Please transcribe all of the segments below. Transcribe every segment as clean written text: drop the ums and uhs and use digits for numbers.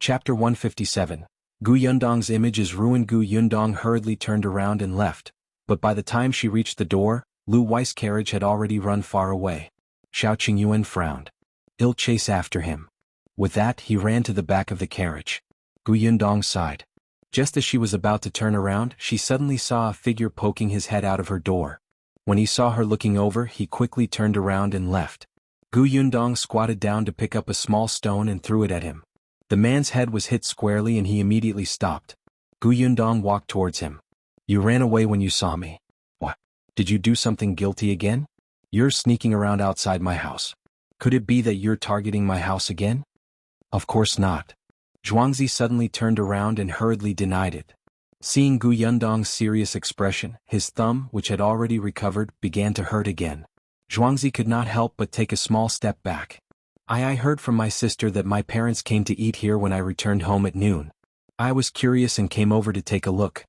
Chapter 157. Gu Yundong's image is ruined. Gu Yundong hurriedly turned around and left, but by the time she reached the door, Liu Yi's carriage had already run far away. Shao Qingyuan frowned. "I'll chase after him." With that, he ran to the back of the carriage. Gu Yundong sighed. Just as she was about to turn around, she suddenly saw a figure poking his head out of her door. When he saw her looking over, he quickly turned around and left. Gu Yundong squatted down to pick up a small stone and threw it at him. The man's head was hit squarely and he immediately stopped. Gu Yundong walked towards him. "You ran away when you saw me. What? Did you do something guilty again? You're sneaking around outside my house. Could it be that you're targeting my house again?" "Of course not." Zhuangzi suddenly turned around and hurriedly denied it. Seeing Gu Yundong's serious expression, his thumb, which had already recovered, began to hurt again. Zhuangzi could not help but take a small step back. I heard from my sister that my parents came to eat here when I returned home at noon. I was curious and came over to take a look."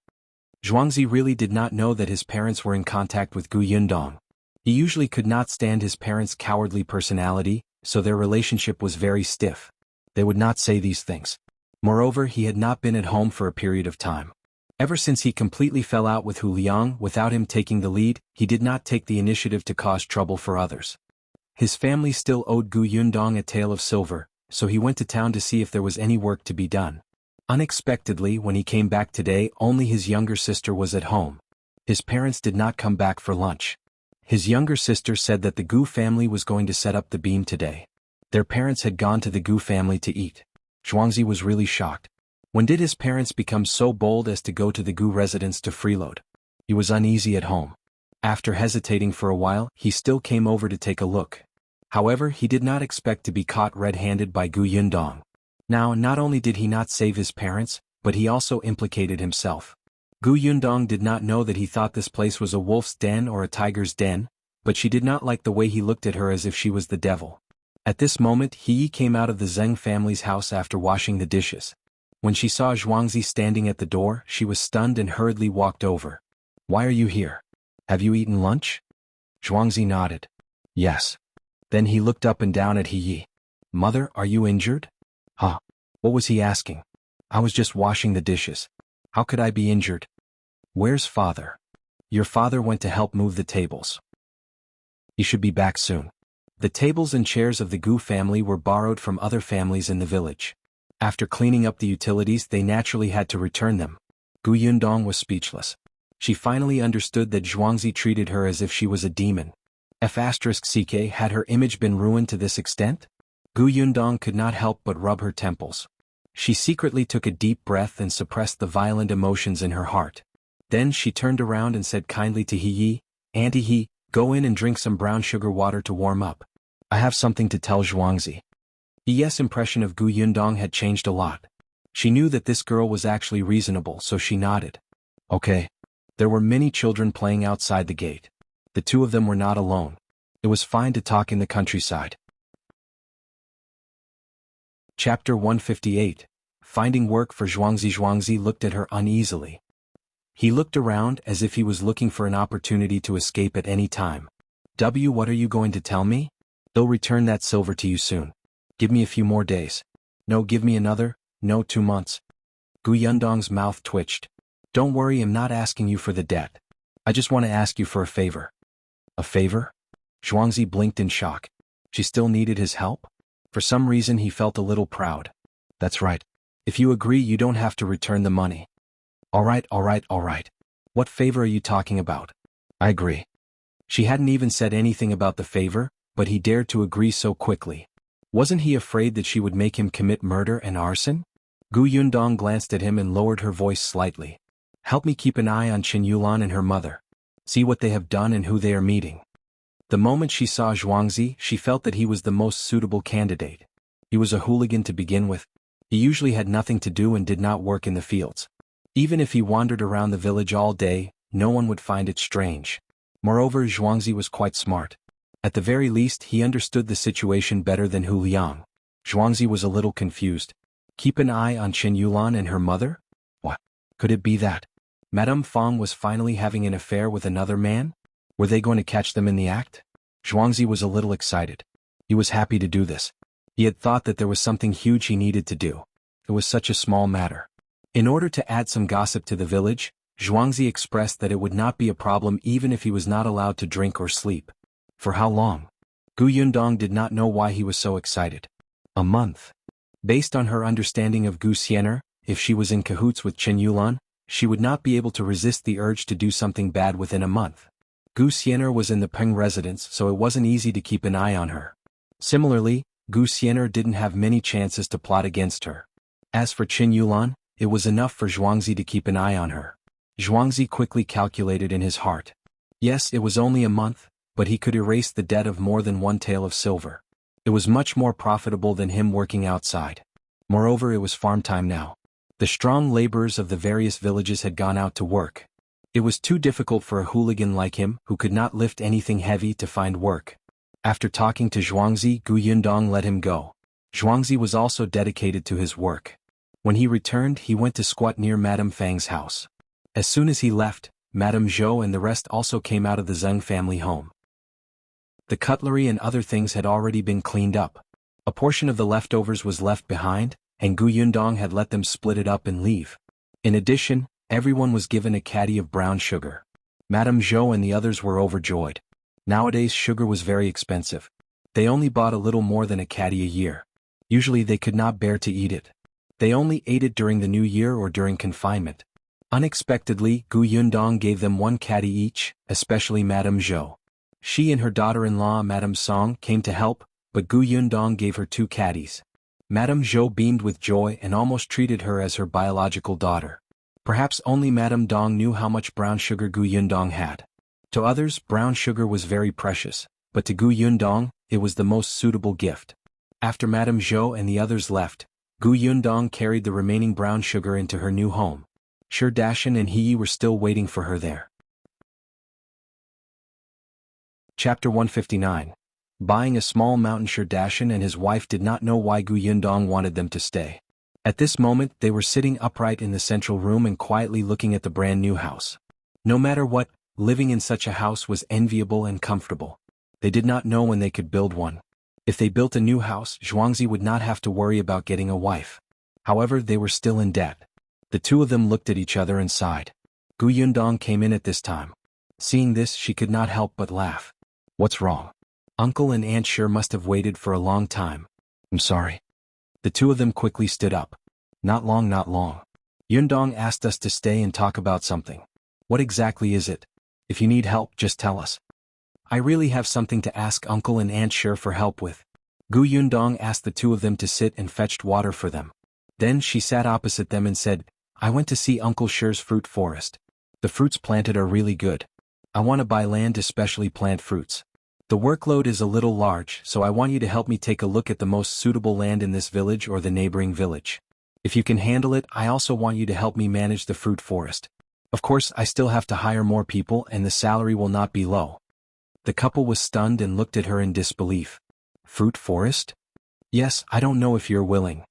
Zhuangzi really did not know that his parents were in contact with Gu Yundong. He usually could not stand his parents' cowardly personality, so their relationship was very stiff. They would not say these things. Moreover, he had not been at home for a period of time. Ever since he completely fell out with Hu Liang without him taking the lead, he did not take the initiative to cause trouble for others. His family still owed Gu Yundong a tale of silver, so he went to town to see if there was any work to be done. Unexpectedly, when he came back today, only his younger sister was at home. His parents did not come back for lunch. His younger sister said that the Gu family was going to set up the beam today. Their parents had gone to the Gu family to eat. Zhuangzi was really shocked. When did his parents become so bold as to go to the Gu residence to freeload? He was uneasy at home. After hesitating for a while, he still came over to take a look. However, he did not expect to be caught red-handed by Gu Yundong. Now, not only did he not save his parents, but he also implicated himself. Gu Yundong did not know that he thought this place was a wolf's den or a tiger's den, but she did not like the way he looked at her as if she was the devil. At this moment, Yi came out of the Zheng family's house after washing the dishes. When she saw Zhuangzi standing at the door, she was stunned and hurriedly walked over. "Why are you here? Have you eaten lunch?" Zhuangzi nodded. "Yes." Then he looked up and down at Yi. "Mother, are you injured?" "Huh? What was he asking?" "I was just washing the dishes. How could I be injured?" "Where's father?" "Your father went to help move the tables. He should be back soon." The tables and chairs of the Gu family were borrowed from other families in the village. After cleaning up the utilities, they naturally had to return them. Gu Yundong was speechless. She finally understood that Zhuangzi treated her as if she was a demon. F*ck had her image been ruined to this extent? Gu Yundong could not help but rub her temples. She secretly took a deep breath and suppressed the violent emotions in her heart. Then she turned around and said kindly to Yi, "Auntie Yi, go in and drink some brown sugar water to warm up. I have something to tell Zhuangzi." Yi's impression of Gu Yundong had changed a lot. She knew that this girl was actually reasonable, so she nodded. "Okay." There were many children playing outside the gate. The two of them were not alone. It was fine to talk in the countryside. Chapter 158. Finding work for Zhuangzi. Zhuangzi looked at her uneasily. He looked around as if he was looking for an opportunity to escape at any time. What are you going to tell me?" "They'll return that silver to you soon. Give me a few more days." "No, give me another, no, 2 months. Gu Yundong's mouth twitched. "Don't worry, I'm not asking you for the debt. I just want to ask you for a favor." "A favor?" Zhuangzi blinked in shock. She still needed his help? For some reason he felt a little proud. "That's right. If you agree, you don't have to return the money." All right. What favor are you talking about?" "I agree." She hadn't even said anything about the favor, but he dared to agree so quickly. Wasn't he afraid that she would make him commit murder and arson? Gu Yundong glanced at him and lowered her voice slightly. "Help me keep an eye on Qingyuan and her mother. See what they have done and who they are meeting." The moment she saw Zhuangzi, she felt that he was the most suitable candidate. He was a hooligan to begin with. He usually had nothing to do and did not work in the fields. Even if he wandered around the village all day, no one would find it strange. Moreover, Zhuangzi was quite smart. At the very least, he understood the situation better than Hu Liang. Zhuangzi was a little confused. Keep an eye on Qingyuan and her mother? What? Could it be that Madame Fong was finally having an affair with another man? Were they going to catch them in the act? Zhuangzi was a little excited. He was happy to do this. He had thought that there was something huge he needed to do. It was such a small matter. In order to add some gossip to the village, Zhuangzi expressed that it would not be a problem even if he was not allowed to drink or sleep. For how long? Gu Yundong did not know why he was so excited. A month. Based on her understanding of Gu Xian'er, if she was in cahoots with Qingyuan, she would not be able to resist the urge to do something bad within a month. Gu Xian'er was in the Peng residence, so it wasn't easy to keep an eye on her. Similarly, Gu Xian'er didn't have many chances to plot against her. As for Qingyuan, it was enough for Zhuangzi to keep an eye on her. Zhuangzi quickly calculated in his heart. Yes, it was only a month, but he could erase the debt of more than one tael of silver. It was much more profitable than him working outside. Moreover, it was farm time now. The strong laborers of the various villages had gone out to work. It was too difficult for a hooligan like him, who could not lift anything heavy, to find work. After talking to Zhuangzi, Gu Yundong let him go. Zhuangzi was also dedicated to his work. When he returned, he went to squat near Madame Fang's house. As soon as he left, Madame Zhou and the rest also came out of the Zheng family home. The cutlery and other things had already been cleaned up. A portion of the leftovers was left behind, and Gu Yundong had let them split it up and leave. In addition, everyone was given a caddy of brown sugar. Madame Zhou and the others were overjoyed. Nowadays sugar was very expensive. They only bought a little more than a caddy a year. Usually they could not bear to eat it. They only ate it during the new year or during confinement. Unexpectedly, Gu Yundong gave them one caddy each, especially Madame Zhou. She and her daughter-in-law Madame Song came to help, but Gu Yundong gave her 2 caddies. Madame Zhou beamed with joy and almost treated her as her biological daughter. Perhaps only Madame Dong knew how much brown sugar Gu Yundong had. To others, brown sugar was very precious, but to Gu Yundong, it was the most suitable gift. After Madame Zhou and the others left, Gu Yundong carried the remaining brown sugar into her new home. Shao and Yi were still waiting for her there. Chapter 159. Buying a small mountain. Shao and his wife did not know why Gu Yundong wanted them to stay. At this moment they were sitting upright in the central room and quietly looking at the brand new house. No matter what, living in such a house was enviable and comfortable. They did not know when they could build one. If they built a new house, Zhuangzi would not have to worry about getting a wife. However, they were still in debt. The two of them looked at each other and sighed. Gu Yundong came in at this time. Seeing this, she could not help but laugh. What's wrong? Uncle and Aunt sure must have waited for a long time. I'm sorry. The two of them quickly stood up. Not long, not long. Yundong asked us to stay and talk about something. What exactly is it? If you need help, just tell us. I really have something to ask Uncle and Aunt Sure for help with. Gu Yundong asked the two of them to sit and fetched water for them. Then she sat opposite them and said, I went to see Uncle Sure's fruit forest. The fruits planted are really good. I want to buy land to specially plant fruits. The workload is a little large, so I want you to help me take a look at the most suitable land in this village or the neighboring village. If you can handle it, I also want you to help me manage the fruit forest. Of course, I still have to hire more people and the salary will not be low. The couple was stunned and looked at her in disbelief. Fruit forest? Yes, I don't know if you're willing.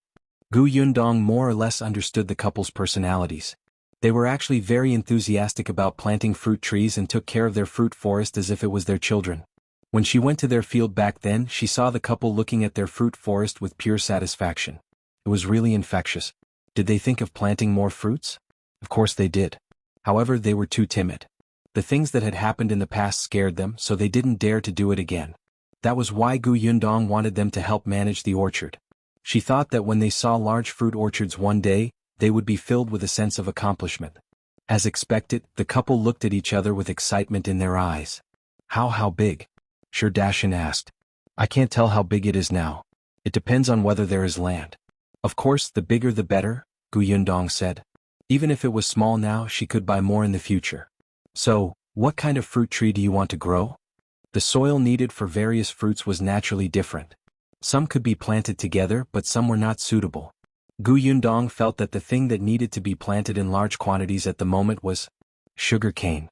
Gu Yundong more or less understood the couple's personalities. They were actually very enthusiastic about planting fruit trees and took care of their fruit forest as if it was their children. When she went to their field back then, she saw the couple looking at their fruit forest with pure satisfaction. It was really infectious. Did they think of planting more fruits? Of course they did. However, they were too timid. The things that had happened in the past scared them, so they didn't dare to do it again. That was why Gu Yundong wanted them to help manage the orchard. She thought that when they saw large fruit orchards one day, they would be filled with a sense of accomplishment. As expected, the couple looked at each other with excitement in their eyes. How big? Shao asked. I can't tell how big it is now. It depends on whether there is land. Of course, the bigger the better, Gu Yundong said. Even if it was small now, she could buy more in the future. So, what kind of fruit tree do you want to grow? The soil needed for various fruits was naturally different. Some could be planted together, but some were not suitable. Gu Yundong felt that the thing that needed to be planted in large quantities at the moment was sugarcane.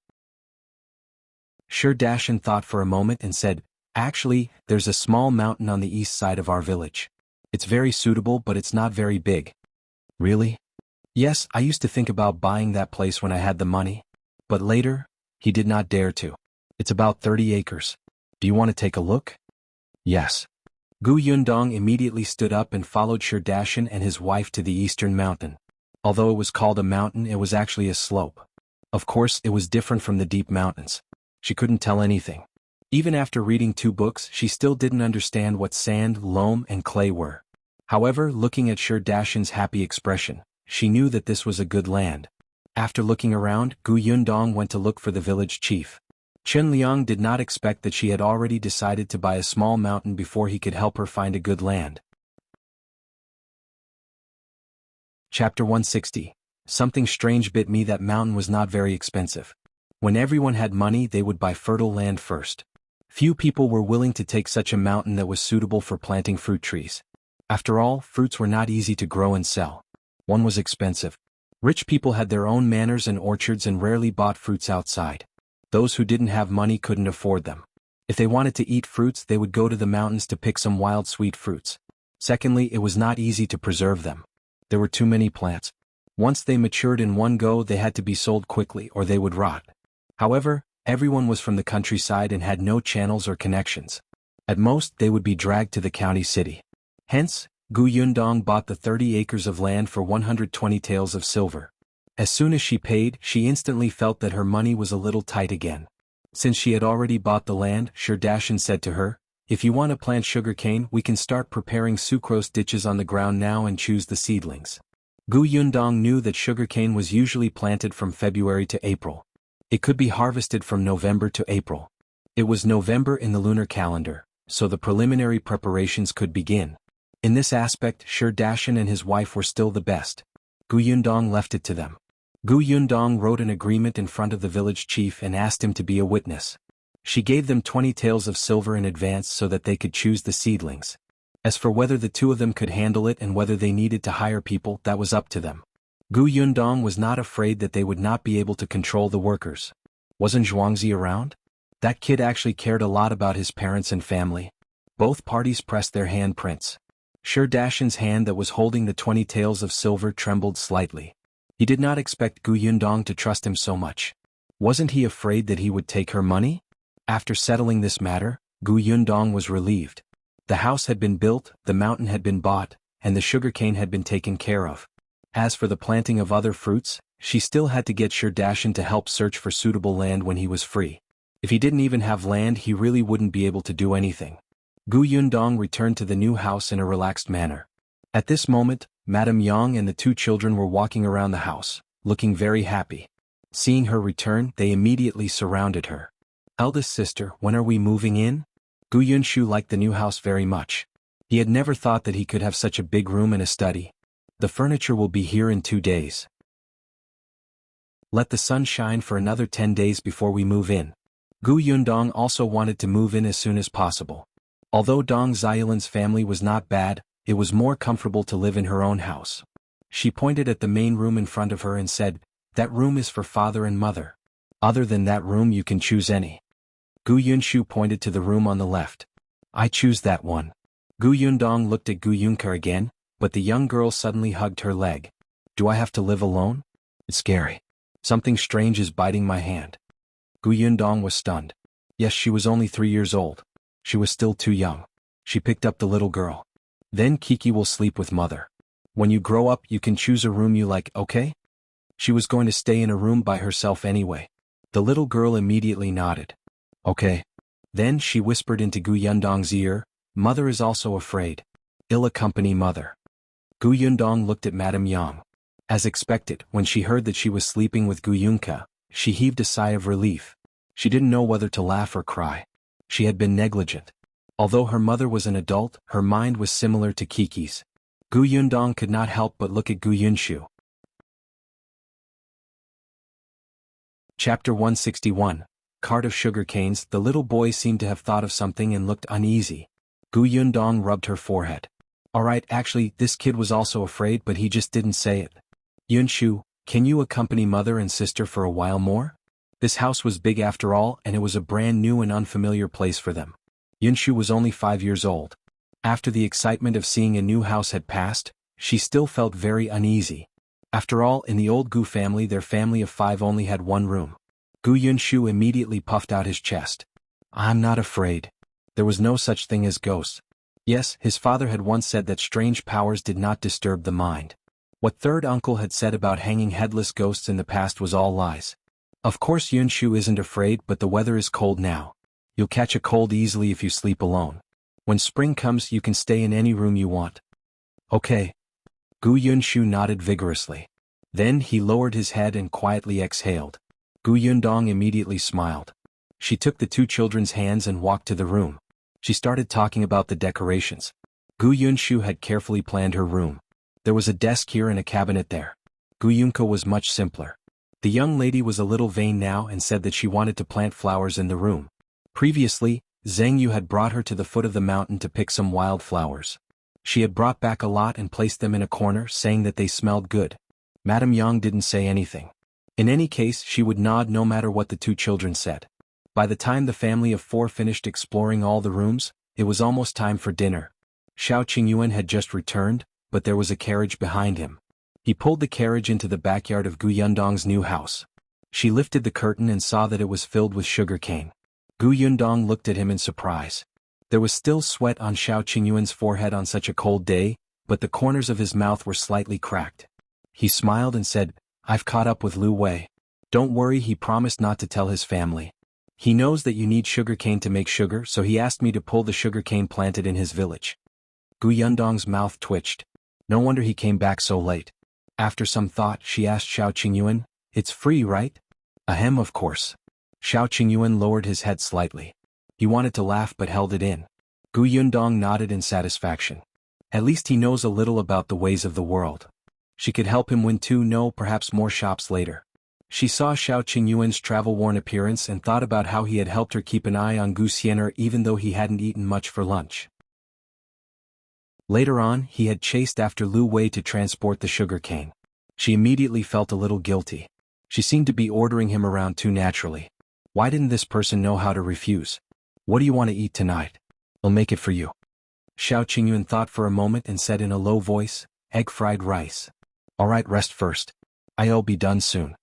Shao thought for a moment and said, Actually, there's a small mountain on the east side of our village. It's very suitable, but it's not very big. Really? Yes, I used to think about buying that place when I had the money. But later, he did not dare to. It's about 30 acres. Do you want to take a look? Yes. Gu Yundong immediately stood up and followed Sherdashin and his wife to the eastern mountain. Although it was called a mountain, it was actually a slope. Of course, it was different from the deep mountains. She couldn't tell anything. Even after reading 2 books, she still didn't understand what sand, loam, and clay were. However, looking at Sherdashin's happy expression, she knew that this was a good land. After looking around, Gu Yundong went to look for the village chief. Chen Liang did not expect that she had already decided to buy a small mountain before he could help her find a good land. Chapter 160. Something strange bit me. That mountain was not very expensive. When everyone had money, they would buy fertile land first. Few people were willing to take such a mountain that was suitable for planting fruit trees. After all, fruits were not easy to grow and sell. One was expensive. Rich people had their own manors and orchards and rarely bought fruits outside. Those who didn't have money couldn't afford them. If they wanted to eat fruits, they would go to the mountains to pick some wild sweet fruits. Secondly, it was not easy to preserve them. There were too many plants. Once they matured in one go, they had to be sold quickly or they would rot. However, everyone was from the countryside and had no channels or connections. At most, they would be dragged to the county city. Hence, Gu Yundong bought the 30 acres of land for 120 taels of silver. As soon as she paid, she instantly felt that her money was a little tight again. Since she had already bought the land, Sherdashin said to her, "If you want to plant sugarcane, we can start preparing sucrose ditches on the ground now and choose the seedlings." Gu Yundong knew that sugarcane was usually planted from February to April. It could be harvested from November to April. It was November in the lunar calendar, so the preliminary preparations could begin. In this aspect, Sherdashin and his wife were still the best. Gu Yundong left it to them. Gu Yundong wrote an agreement in front of the village chief and asked him to be a witness. She gave them 20 taels of silver in advance so that they could choose the seedlings. As for whether the 2 of them could handle it and whether they needed to hire people, that was up to them. Gu Yundong was not afraid that they would not be able to control the workers. Wasn't Zhuangzi around? That kid actually cared a lot about his parents and family. Both parties pressed their handprints. Sherdashin's hand that was holding the 20 taels of silver trembled slightly. He did not expect Gu Yundong to trust him so much. Wasn't he afraid that he would take her money? After settling this matter, Gu Yundong was relieved. The house had been built, the mountain had been bought, and the sugarcane had been taken care of. As for the planting of other fruits, she still had to get Sherdashin to help search for suitable land when he was free. If he didn't even have land, he really wouldn't be able to do anything. Gu Yundong returned to the new house in a relaxed manner. At this moment, Madame Yang and the 2 children were walking around the house, looking very happy. Seeing her return, they immediately surrounded her. "Eldest sister, when are we moving in?" Gu Yunshu liked the new house very much. He had never thought that he could have such a big room and a study. "The furniture will be here in 2 days. Let the sun shine for another 10 days before we move in." Gu Yundong also wanted to move in as soon as possible. Although Dong Xiaolin's family was not bad, it was more comfortable to live in her own house. She pointed at the main room in front of her and said, "That room is for father and mother. Other than that room you can choose any." Gu Yunshu pointed to the room on the left. "I choose that one." Gu Yundong looked at Gu Yunka again, but the young girl suddenly hugged her leg. "Do I have to live alone? It's scary. Something strange is biting my hand." Gu Yundong was stunned. Yes, she was only 3 years old. She was still too young. She picked up the little girl. "Then Kiki will sleep with mother. When you grow up, you can choose a room you like, okay?" She was going to stay in a room by herself anyway. The little girl immediately nodded. "Okay." Then she whispered into Gu Yundong's ear, "Mother is also afraid. I'll accompany mother." Gu Yundong looked at Madame Yang. As expected, when she heard that she was sleeping with Gu Yunka, she heaved a sigh of relief. She didn't know whether to laugh or cry. She had been negligent. Although her mother was an adult, her mind was similar to Kiki's. Gu Yundong could not help but look at Gu Yunshu. Chapter 161. Cart of Sugarcanes. The little boy seemed to have thought of something and looked uneasy. Gu Yundong rubbed her forehead. "Alright, actually, this kid was also afraid, but he just didn't say it. Yunshu, can you accompany mother and sister for a while more?" This house was big after all, and it was a brand new and unfamiliar place for them. Yunshu was only 5 years old. After the excitement of seeing a new house had passed, she still felt very uneasy. After all, in the old Gu family, their family of 5 only had 1 room. Gu Yunshu immediately puffed out his chest. "I'm not afraid. There was no such thing as ghosts." Yes, his father had once said that strange powers did not disturb the mind. What third uncle had said about hanging headless ghosts in the past was all lies. Of course Yunshu isn't afraid, but the weather is cold now. You'll catch a cold easily if you sleep alone. When spring comes you can stay in any room you want. Okay. Yunshu nodded vigorously. Then he lowered his head and quietly exhaled. Yundong immediately smiled. She took the two children's hands and walked to the room. She started talking about the decorations. Yunshu had carefully planned her room. There was a desk here and a cabinet there. Yunko was much simpler. The young lady was a little vain now and said that she wanted to plant flowers in the room. Previously, Zheng had brought her to the foot of the mountain to pick some wild flowers. She had brought back a lot and placed them in a corner, saying that they smelled good. Madame Yang didn't say anything. In any case, she would nod no matter what the two children said. By the time the family of four finished exploring all the rooms, it was almost time for dinner. Qingyuan had just returned, but there was a carriage behind him. He pulled the carriage into the backyard of Yundong's new house. She lifted the curtain and saw that it was filled with sugarcane. Yundong looked at him in surprise. There was still sweat on Qingyuan's forehead on such a cold day, but the corners of his mouth were slightly cracked. He smiled and said, "I've caught up with Liu Yi. Don't worry, he promised not to tell his family. He knows that you need sugarcane to make sugar, so he asked me to pull the sugarcane planted in his village." Yundong's mouth twitched. No wonder he came back so late. After some thought, she asked Qingyuan, "It's free, right?" "Ahem, of course." Qingyuan lowered his head slightly. He wanted to laugh but held it in. Yundong nodded in satisfaction. At least he knows a little about the ways of the world. She could help him win perhaps more shops later. She saw Qingyuan's travel-worn appearance and thought about how he had helped her keep an eye on Xian'er even though he hadn't eaten much for lunch. Later on, he had chased after Liu Yi to transport the sugarcane. She immediately felt a little guilty. She seemed to be ordering him around too naturally. Why didn't this person know how to refuse? "What do you want to eat tonight? I'll make it for you." Qingyuan thought for a moment and said in a low voice, "Egg fried rice." "All right, rest first. I'll be done soon."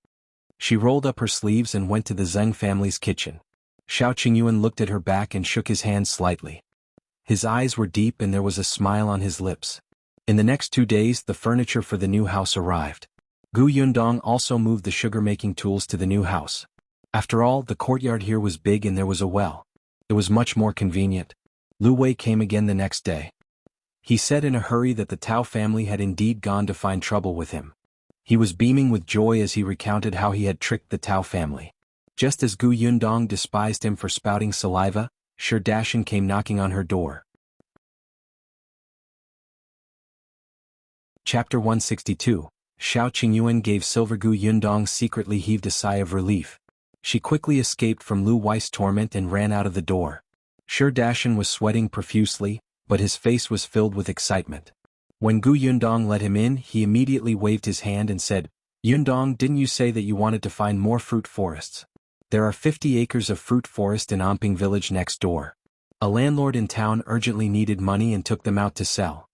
She rolled up her sleeves and went to the Zheng family's kitchen. Qingyuan looked at her back and shook his hand slightly. His eyes were deep and there was a smile on his lips. In the next 2 days the furniture for the new house arrived. Yundong also moved the sugar-making tools to the new house. After all, the courtyard here was big and there was a well. It was much more convenient. Liu Yi came again the next day. He said in a hurry that the Tao family had indeed gone to find trouble with him. He was beaming with joy as he recounted how he had tricked the Tao family. Just as Yundong despised him for spouting saliva, Sher came knocking on her door. Chapter 162. Qingyuan gave silver. Yundong secretly heaved a sigh of relief. She quickly escaped from Liu Yi's torment and ran out of the door. Sher was sweating profusely, but his face was filled with excitement. When Yundong let him in, he immediately waved his hand and said, "Yundong, didn't you say that you wanted to find more fruit forests? There are 50 acres of fruit forest in Peng village next door. A landlord in town urgently needed money and took them out to sell."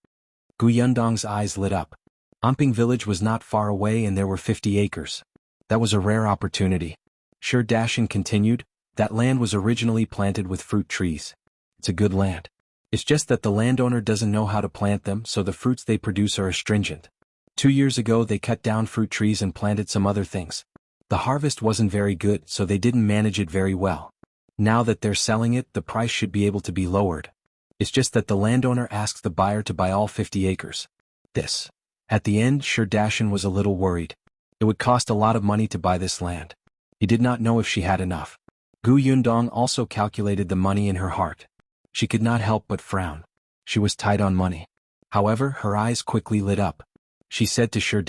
Yundong's eyes lit up. Peng village was not far away and there were 50 acres. That was a rare opportunity. Sher continued, "That land was originally planted with fruit trees. It's a good land. It's just that the landowner doesn't know how to plant them, so the fruits they produce are astringent. 2 years ago they cut down fruit trees and planted some other things. The harvest wasn't very good, so they didn't manage it very well. Now that they're selling it, the price should be able to be lowered. It's just that the landowner asks the buyer to buy all 50 acres. This." At the end, Sher was a little worried. It would cost a lot of money to buy this land. He did not know if she had enough. Yundong also calculated the money in her heart. She could not help but frown. She was tight on money. However, her eyes quickly lit up. She said to Sher,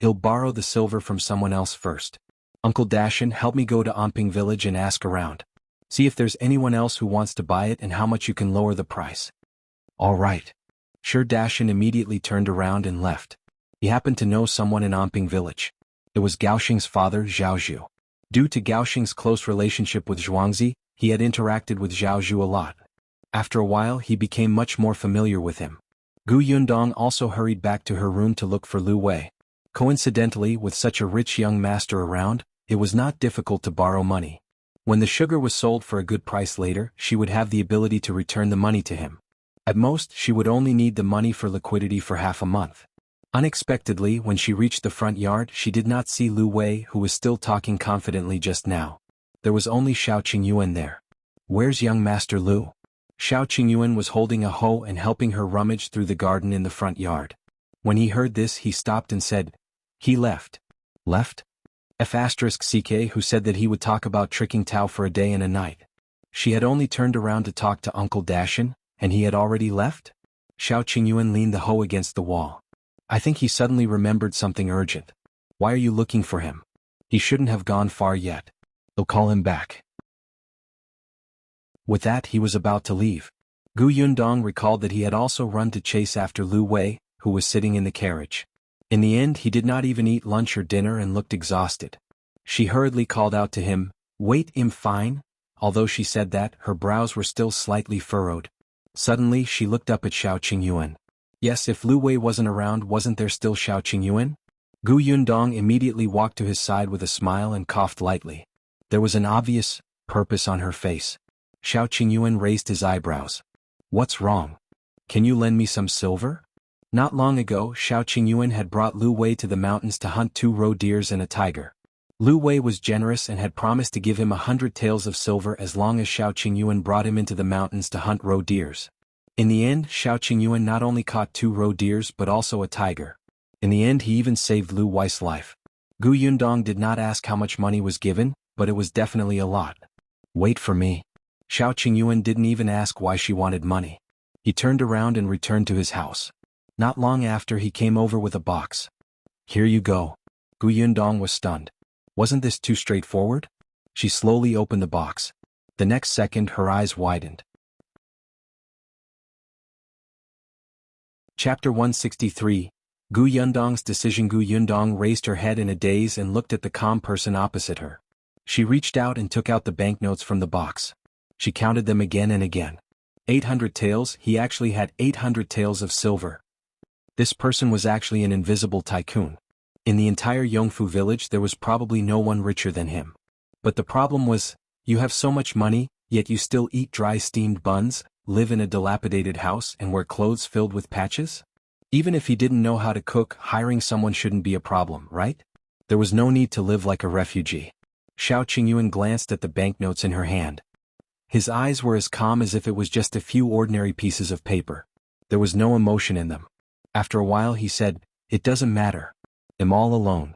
"I'll borrow the silver from someone else first. Uncle Dashin, help me go to Peng village and ask around. See if there's anyone else who wants to buy it and how much you can lower the price." "All right." Sher immediately turned around and left. He happened to know someone in Peng village. It was Gaoxing's father, Zhao. Due to Gaoxing's close relationship with Zhuangzi, he had interacted with Zhao a lot. After a while he became much more familiar with him. Yundong also hurried back to her room to look for Liu Yi. Coincidentally, with such a rich young master around, it was not difficult to borrow money. When the sugar was sold for a good price later, she would have the ability to return the money to him. At most, she would only need the money for liquidity for half a month. Unexpectedly, when she reached the front yard, she did not see Liu Wei, who was still talking confidently just now. There was only Shao Qingyuan there. "Where's young Master Liu?" Shao Qingyuan was holding a hoe and helping her rummage through the garden in the front yard. When he heard this, he stopped and said, "He left." "Left?" F***CK, who said that he would talk about tricking Tao for a day and a night. She had only turned around to talk to Uncle Dashin, and he had already left? Shao Qingyuan leaned the hoe against the wall. I think he suddenly remembered something urgent. "Why are you looking for him? He shouldn't have gone far yet. They'll call him back." With that, he was about to leave. Yundong recalled that he had also run to chase after Liu Wei, who was sitting in the carriage. In the end, he did not even eat lunch or dinner and looked exhausted. She hurriedly called out to him, "Wait, I'm fine." Although she said that, her brows were still slightly furrowed. Suddenly, she looked up at Shao Qingyuan. Yes, if Liu Wei wasn't around, wasn't there still Shao Qingyuan? Yundong immediately walked to his side with a smile and coughed lightly. There was an obvious purpose on her face. Shao Qingyuan raised his eyebrows. "What's wrong? Can you lend me some silver?" Not long ago, Shao Qingyuan had brought Liu Wei to the mountains to hunt 2 roe deers and a tiger. Liu Wei was generous and had promised to give him 100 taels of silver as long as Shao Qingyuan brought him into the mountains to hunt roe deers. In the end, Shao Qingyuan not only caught 2 roe deers but also a tiger. In the end, he even saved Liu Wei's life. Yundong did not ask how much money was given, but it was definitely a lot. "Wait for me." Shao Qingyuan didn't even ask why she wanted money. He turned around and returned to his house. Not long after, he came over with a box. "Here you go." Yundong was stunned. Wasn't this too straightforward? She slowly opened the box. The next second, her eyes widened. Chapter 163, Yundong's decision. Yundong raised her head in a daze and looked at the calm person opposite her. She reached out and took out the banknotes from the box. She counted them again and again. 800 taels. He actually had 800 taels of silver. This person was actually an invisible tycoon. In the entire Yongfu village, there was probably no one richer than him. But the problem was, you have so much money, yet you still eat dry steamed buns, live in a dilapidated house, and wear clothes filled with patches? Even if he didn't know how to cook, hiring someone shouldn't be a problem, right? There was no need to live like a refugee. Shao Qingyuan glanced at the banknotes in her hand. His eyes were as calm as if it was just a few ordinary pieces of paper. There was no emotion in them. After a while, he said, "It doesn't matter. I'm all alone."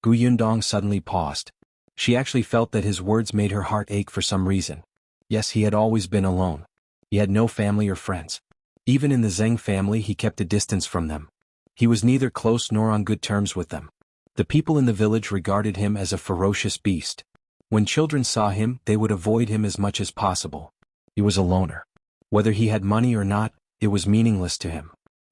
Yundong suddenly paused. She actually felt that his words made her heart ache for some reason. Yes, he had always been alone. He had no family or friends. Even in the Zheng family, he kept a distance from them. He was neither close nor on good terms with them. The people in the village regarded him as a ferocious beast. When children saw him, they would avoid him as much as possible. He was a loner. Whether he had money or not, it was meaningless to him.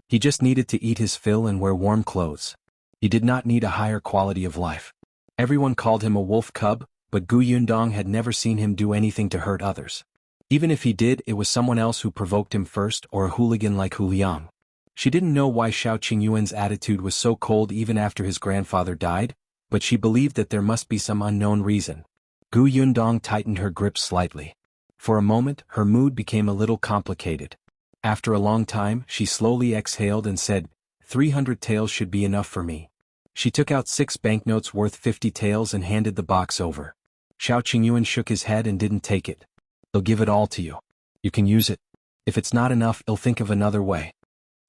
He just needed to eat his fill and wear warm clothes. He did not need a higher quality of life. Everyone called him a wolf cub, but Yundong had never seen him do anything to hurt others. Even if he did, it was someone else who provoked him first, or a hooligan like Liang. She didn't know why Shao Qingyuan's attitude was so cold even after his grandfather died, but she believed that there must be some unknown reason. Yundong tightened her grip slightly. For a moment, her mood became a little complicated. After a long time, she slowly exhaled and said, 300 taels should be enough for me. She took out 6 banknotes worth 50 taels and handed the box over. Shao Qingyuan shook his head and didn't take it. "They'll give it all to you. You can use it. If it's not enough, I'll think of another way."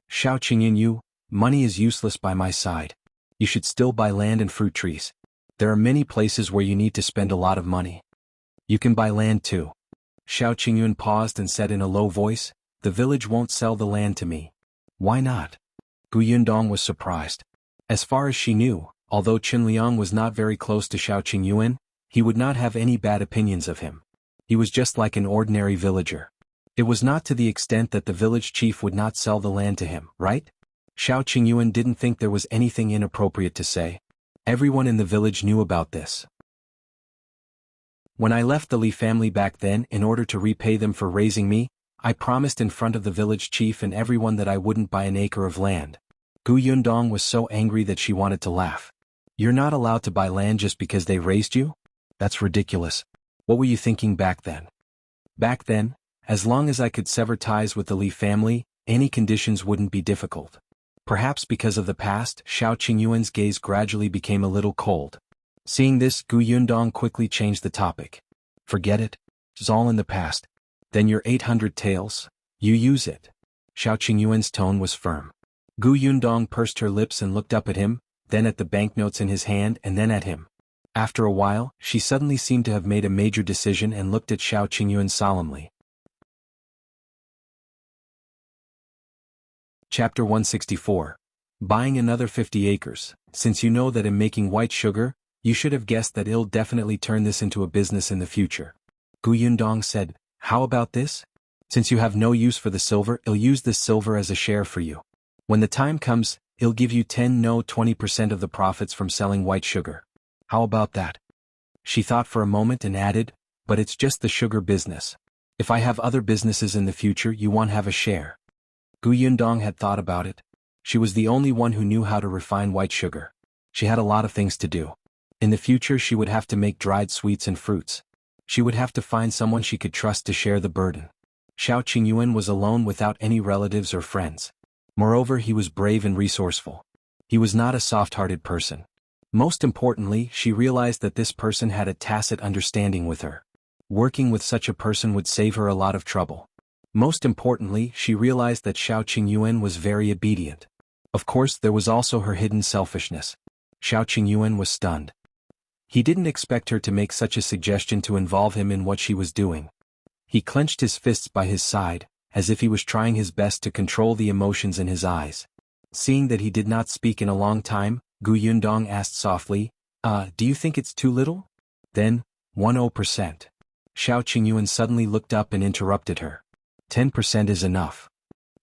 "Shao Qingyuan, money is useless by my side. You should still buy land and fruit trees. There are many places where you need to spend a lot of money. You can buy land too." Shao Qingyuan paused and said in a low voice, "The village won't sell the land to me." "Why not?" Yundong was surprised. As far as she knew, although Liang was not very close to Shao Qingyuan, he would not have any bad opinions of him. He was just like an ordinary villager. It was not to the extent that the village chief would not sell the land to him, right? Shao Qingyuan didn't think there was anything inappropriate to say. Everyone in the village knew about this. "When I left the Li family back then, in order to repay them for raising me, I promised in front of the village chief and everyone that I wouldn't buy an acre of land." Yundong was so angry that she wanted to laugh. "You're not allowed to buy land just because they raised you? That's ridiculous. What were you thinking back then?" "Back then, As long as I could sever ties with the Li family, any conditions wouldn't be difficult. Perhaps because of the past, Shao Qingyuan's gaze gradually became a little cold. Seeing this, Gu Yundong quickly changed the topic. Forget it. It's all in the past. Then your 800 taels, you use it. Shao Qingyuan's tone was firm. Gu Yundong pursed her lips and looked up at him, then at the banknotes in his hand and then at him. After a while, she suddenly seemed to have made a major decision and looked at Shao Qingyuan solemnly. Chapter 164. Buying another 50 acres. Since you know that in making white sugar, you should have guessed that I'll definitely turn this into a business in the future. Gu Yundong said, how about this? Since you have no use for the silver, I'll use this silver as a share for you. When the time comes, I'll give you 20% of the profits from selling white sugar. How about that? She thought for a moment and added, but it's just the sugar business. If I have other businesses in the future, you won't have a share. Gu Yundong had thought about it. She was the only one who knew how to refine white sugar. She had a lot of things to do. In the future she would have to make dried sweets and fruits. She would have to find someone she could trust to share the burden. Shao Qingyuan was alone without any relatives or friends. Moreover, he was brave and resourceful. He was not a soft-hearted person. Most importantly, she realized that this person had a tacit understanding with her. Working with such a person would save her a lot of trouble. Most importantly, she realized that Shao Qingyuan was very obedient. Of course, there was also her hidden selfishness. Shao Qingyuan was stunned. He didn't expect her to make such a suggestion to involve him in what she was doing. He clenched his fists by his side, as if he was trying his best to control the emotions in his eyes. Seeing that he did not speak in a long time, Gu Yundong asked softly, do you think it's too little? Then, 10%. Shao Qingyuan suddenly looked up and interrupted her. 10% is enough.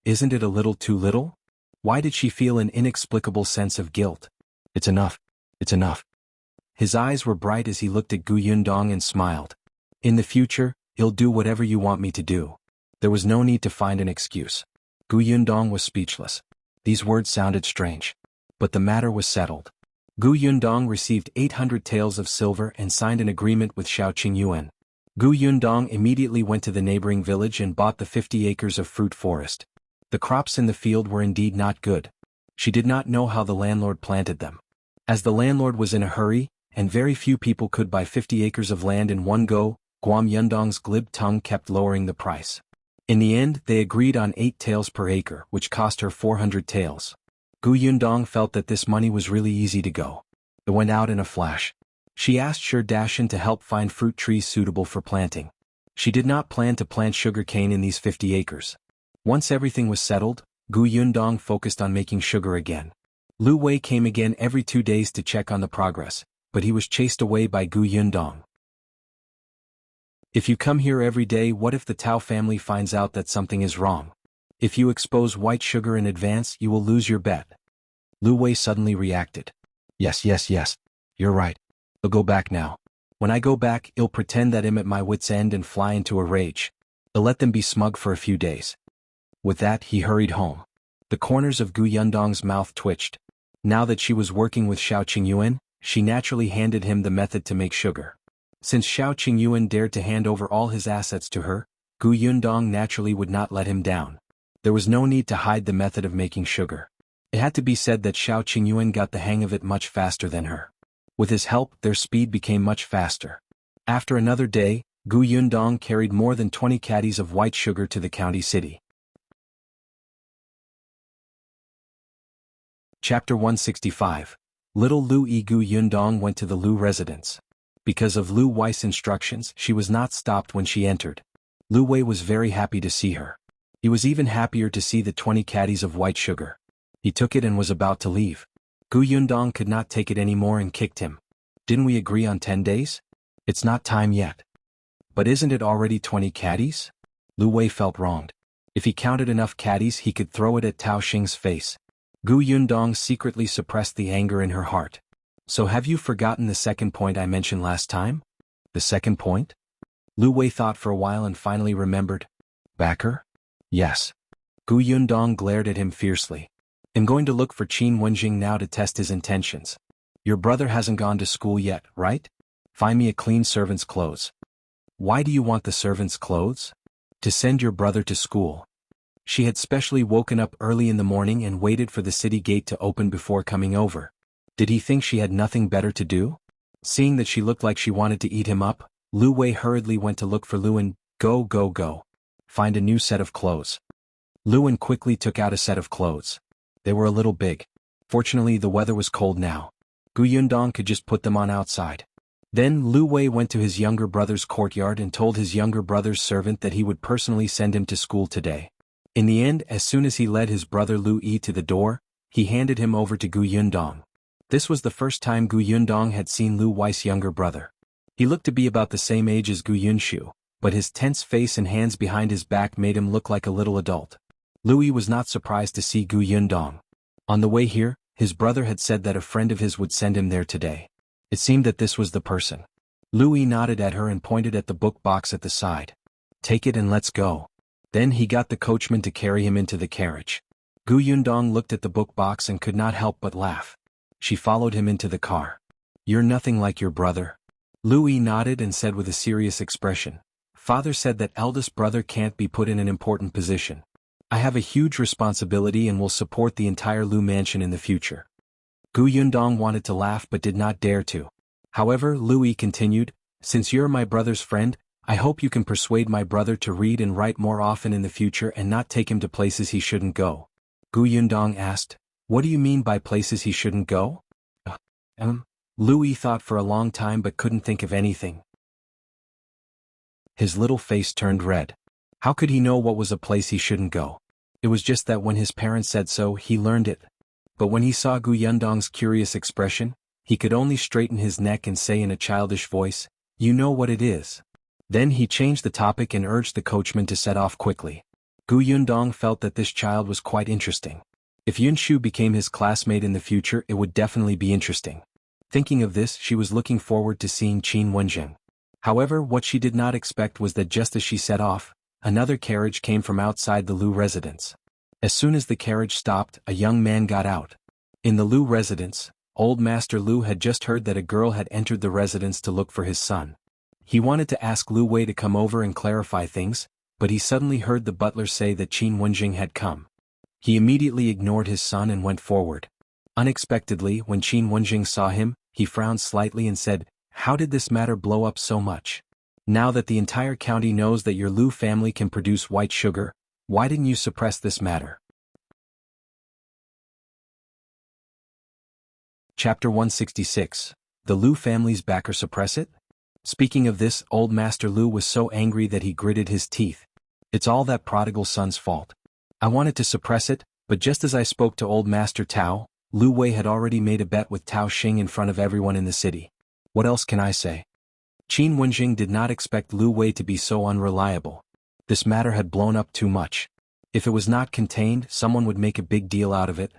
Isn't it a little too little? Why did she feel an inexplicable sense of guilt? It's enough. It's enough. His eyes were bright as he looked at Gu Yundong and smiled. In the future, I'll do whatever you want me to do. There was no need to find an excuse. Gu Yundong was speechless. These words sounded strange. But the matter was settled. Gu Yundong received 800 taels of silver and signed an agreement with Shao Qingyuan. Gu Yundong immediately went to the neighboring village and bought the 50 acres of fruit forest. The crops in the field were indeed not good. She did not know how the landlord planted them. As the landlord was in a hurry, and very few people could buy 50 acres of land in one go, Guam Yundong's glib tongue kept lowering the price. In the end, they agreed on 8 taels per acre, which cost her 400 taels. Gu Yundong felt that this money was really easy to go. It went out in a flash. She asked Sher Dashan to help find fruit trees suitable for planting. She did not plan to plant sugarcane in these 50 acres. Once everything was settled, Gu Yundong focused on making sugar again. Liu Wei came again every 2 days to check on the progress, but he was chased away by Gu Yundong. If you come here every day, what if the Tao family finds out that something is wrong? If you expose white sugar in advance, you will lose your bet. Liu Wei suddenly reacted. Yes. You're right. I'll go back now. When I go back, I'll pretend that I'm at my wit's end and fly into a rage. I'll let them be smug for a few days. With that, he hurried home. The corners of Gu Yundong's mouth twitched. Now that she was working with Shao Qingyuan, she naturally handed him the method to make sugar. Since Shao Qingyuan dared to hand over all his assets to her, Gu Yundong naturally would not let him down. There was no need to hide the method of making sugar. It had to be said that Shao Qingyuan got the hang of it much faster than her. With his help, their speed became much faster. After another day, Gu Yundong carried more than 20 caddies of white sugar to the county city. Chapter 165. Little Liu Yi. Gu Yundong went to the Liu residence. Because of Liu Wei's instructions, she was not stopped when she entered. Liu Wei was very happy to see her. He was even happier to see the 20 caddies of white sugar. He took it and was about to leave. Gu Yundong could not take it anymore and kicked him. Didn't we agree on 10 days? It's not time yet. But isn't it already 20 caddies? Liu Wei felt wronged. If he counted enough caddies, he could throw it at Tao Xing's face. Gu Yundong secretly suppressed the anger in her heart. So have you forgotten the second point I mentioned last time? The second point? Liu Wei thought for a while and finally remembered. Backer? Yes. Gu Yundong glared at him fiercely. I'm going to look for Wenzheng now to test his intentions. Your brother hasn't gone to school yet, right? Find me a clean servant's clothes. Why do you want the servant's clothes? To send your brother to school. She had specially woken up early in the morning and waited for the city gate to open before coming over. Did he think she had nothing better to do? Seeing that she looked like she wanted to eat him up, Liu Wei hurriedly went to look for Luan. Go. Find a new set of clothes. Luan quickly took out a set of clothes. They were a little big. Fortunately the weather was cold now. Yundong could just put them on outside. Then Liu Wei went to his younger brother's courtyard and told his younger brother's servant that he would personally send him to school today. In the end, as soon as he led his brother Liu Yi to the door, he handed him over to Yundong. This was the first time Yundong had seen Liu Wei's younger brother. He looked to be about the same age as Yunshu, but his tense face and hands behind his back made him look like a little adult. Liu Yi was not surprised to see Yundong. On the way here, his brother had said that a friend of his would send him there today. It seemed that this was the person. Liu Yi nodded at her and pointed at the book box at the side. Take it and let's go. Then he got the coachman to carry him into the carriage. Yundong looked at the book box and could not help but laugh. She followed him into the car. You're nothing like your brother. Liu Yi nodded and said with a serious expression. Father said that eldest brother can't be put in an important position. I have a huge responsibility and will support the entire Liu mansion in the future. Yundong wanted to laugh but did not dare to. However, Liu Yi continued, since you're my brother's friend, I hope you can persuade my brother to read and write more often in the future and not take him to places he shouldn't go. Yundong asked, what do you mean by places he shouldn't go? Liu Yi thought for a long time but couldn't think of anything. His little face turned red. How could he know what was a place he shouldn't go? It was just that when his parents said so, he learned it. But when he saw Yundong's curious expression, he could only straighten his neck and say in a childish voice, you know what it is. Then he changed the topic and urged the coachman to set off quickly. Yundong felt that this child was quite interesting. If Yunshu became his classmate in the future, it would definitely be interesting. Thinking of this, she was looking forward to seeing Wenzheng. However, what she did not expect was that just as she set off, another carriage came from outside the Liu residence. As soon as the carriage stopped, a young man got out. In the Liu residence, old Master Liu had just heard that a girl had entered the residence to look for his son. He wanted to ask Liu Wei to come over and clarify things, but he suddenly heard the butler say that Wenzheng had come. He immediately ignored his son and went forward. Unexpectedly, when Wenzheng saw him, he frowned slightly and said, how did this matter blow up so much? Now that the entire county knows that your Liu family can produce white sugar, why didn't you suppress this matter? Chapter 166. The Liu family's backer suppress it? Speaking of this, old Master Liu was so angry that he gritted his teeth. It's all that prodigal son's fault. I wanted to suppress it, but just as I spoke to old Master Tao, Liu Wei had already made a bet with Tao Xing in front of everyone in the city. What else can I say? Wenzheng did not expect Liu Wei to be so unreliable. This matter had blown up too much. If it was not contained, someone would make a big deal out of it.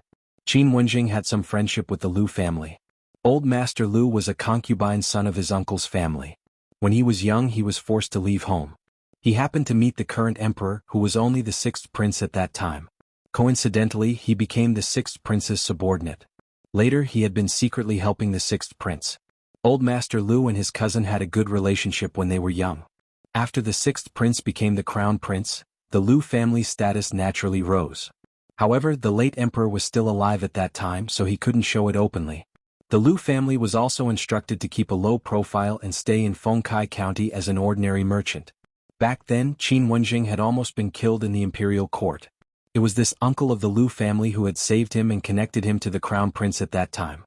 Wenzheng had some friendship with the Liu family. Old Master Liu was a concubine son of his uncle's family. When he was young, he was forced to leave home. He happened to meet the current emperor, who was only the sixth prince at that time. Coincidentally, he became the sixth prince's subordinate. Later, he had been secretly helping the sixth prince. Old Master Liu and his cousin had a good relationship when they were young. After the sixth prince became the crown prince, the Liu family's status naturally rose. However, the late emperor was still alive at that time, so he couldn't show it openly. The Liu family was also instructed to keep a low profile and stay in Fengkai County as an ordinary merchant. Back then, Wenzheng had almost been killed in the imperial court. It was this uncle of the Liu family who had saved him and connected him to the crown prince at that time.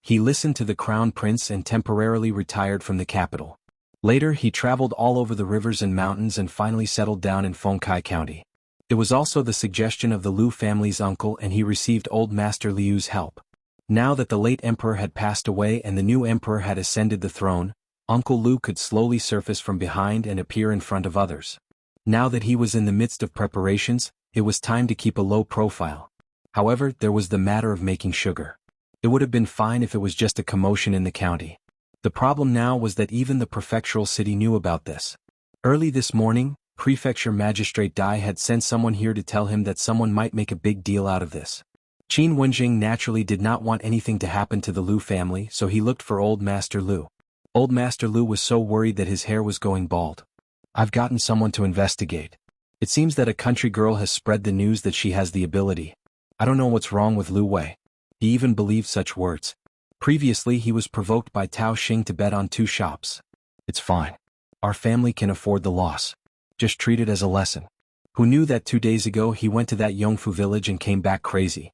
He listened to the crown prince and temporarily retired from the capital. Later, he traveled all over the rivers and mountains and finally settled down in Fengkai County. It was also the suggestion of the Liu family's uncle, and he received old Master Liu's help. Now that the late emperor had passed away and the new emperor had ascended the throne, Uncle Liu could slowly surface from behind and appear in front of others. Now that he was in the midst of preparations, it was time to keep a low profile. However, there was the matter of making sugar. It would have been fine if it was just a commotion in the county. The problem now was that even the prefectural city knew about this. Early this morning, Prefecture Magistrate Dai had sent someone here to tell him that someone might make a big deal out of this. Wenzheng naturally did not want anything to happen to the Liu family, so he looked for Old Master Liu. Old Master Liu was so worried that his hair was going bald. I've gotten someone to investigate. It seems that a country girl has spread the news that she has the ability. I don't know what's wrong with Liu Wei. He even believed such words. Previously he was provoked by Tao Xing to bet on 2 shops. It's fine. Our family can afford the loss. Just treat it as a lesson. Who knew that 2 days ago he went to that Yongfu village and came back crazy?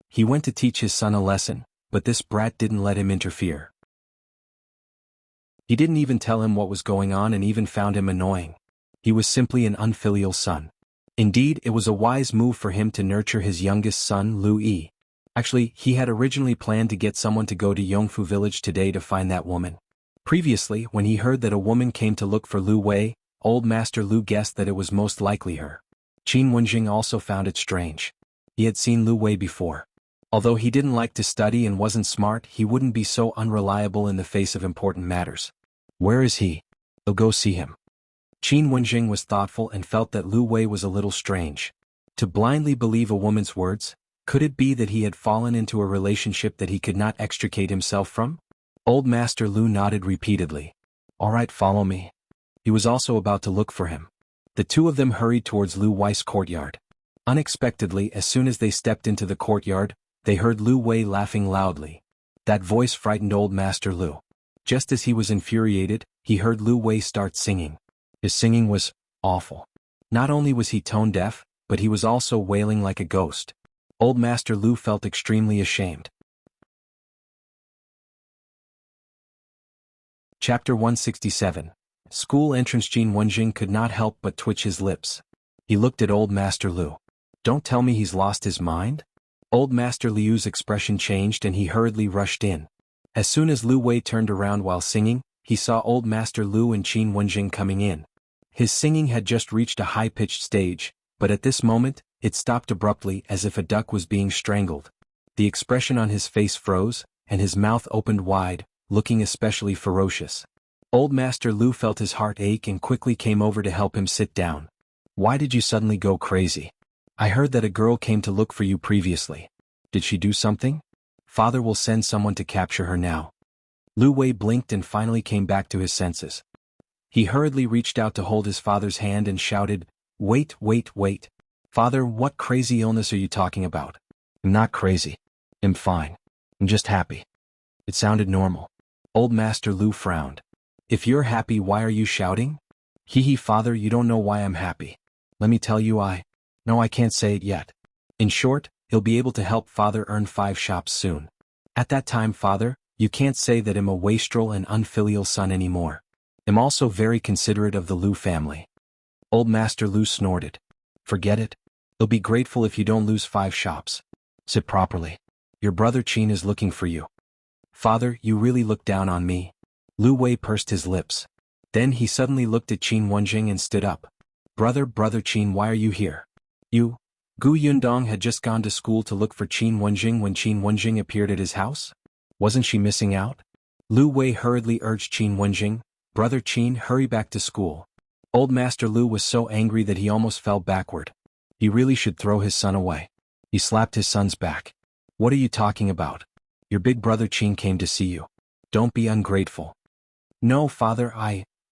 He went to teach his son a lesson, but this brat didn't let him interfere. He didn't even tell him what was going on and even found him annoying. He was simply an unfilial son. Indeed, it was a wise move for him to nurture his youngest son, Liu Yi. Actually, he had originally planned to get someone to go to Yongfu village today to find that woman. Previously, when he heard that a woman came to look for Liu Wei, Old Master Liu guessed that it was most likely her. Wenzheng also found it strange. He had seen Liu Wei before. Although he didn't like to study and wasn't smart, he wouldn't be so unreliable in the face of important matters. Where is he? I'll go see him. Wenzheng was thoughtful and felt that Liu Wei was a little strange. To blindly believe a woman's words, could it be that he had fallen into a relationship that he could not extricate himself from? Old Master Liu nodded repeatedly. All right, follow me. He was also about to look for him. The 2 of them hurried towards Liu Wei's courtyard. Unexpectedly, as soon as they stepped into the courtyard, they heard Liu Wei laughing loudly. That voice frightened Old Master Liu. Just as he was infuriated, he heard Liu Wei start singing. His singing was awful. Not only was he tone deaf, but he was also wailing like a ghost. Old Master Liu felt extremely ashamed. Chapter 167. School entrance. Wenzheng could not help but twitch his lips. He looked at Old Master Liu. Don't tell me he's lost his mind? Old Master Liu's expression changed and he hurriedly rushed in. As soon as Liu Wei turned around while singing, he saw Old Master Liu and Wenzheng coming in. His singing had just reached a high-pitched stage, but at this moment, it stopped abruptly as if a duck was being strangled. The expression on his face froze, and his mouth opened wide, looking especially ferocious. Old Master Liu felt his heart ache and quickly came over to help him sit down. Why did you suddenly go crazy? I heard that a girl came to look for you previously. Did she do something? Father will send someone to capture her now. Liu Wei blinked and finally came back to his senses. He hurriedly reached out to hold his father's hand and shouted, Wait, wait, wait. Father, what crazy illness are you talking about? I'm not crazy. I'm fine. I'm just happy. It sounded normal. Old Master Liu frowned. If you're happy, why are you shouting? Hee father, you don't know why I'm happy. Let me tell you No, I can't say it yet. In short, he'll be able to help father earn 5 shops soon. At that time, father, you can't say that I'm a wastrel and unfilial son anymore. I'm also very considerate of the Liu family. Old Master Liu snorted. Forget it. He'll be grateful if you don't lose 5 shops. Sit properly. Your brother Qin is looking for you. Father, you really look down on me. Liu Wei pursed his lips. Then he suddenly looked at Wenzheng and stood up. Brother Qin, why are you here? You? Yundong had just gone to school to look for Wenzheng when Wenzheng appeared at his house? Wasn't she missing out? Liu Wei hurriedly urged Wenzheng, Brother Qin, hurry back to school. Old Master Liu was so angry that he almost fell backward. He really should throw his son away. He slapped his son's back. What are you talking about? Your big brother Qin came to see you. Don't be ungrateful. No, father,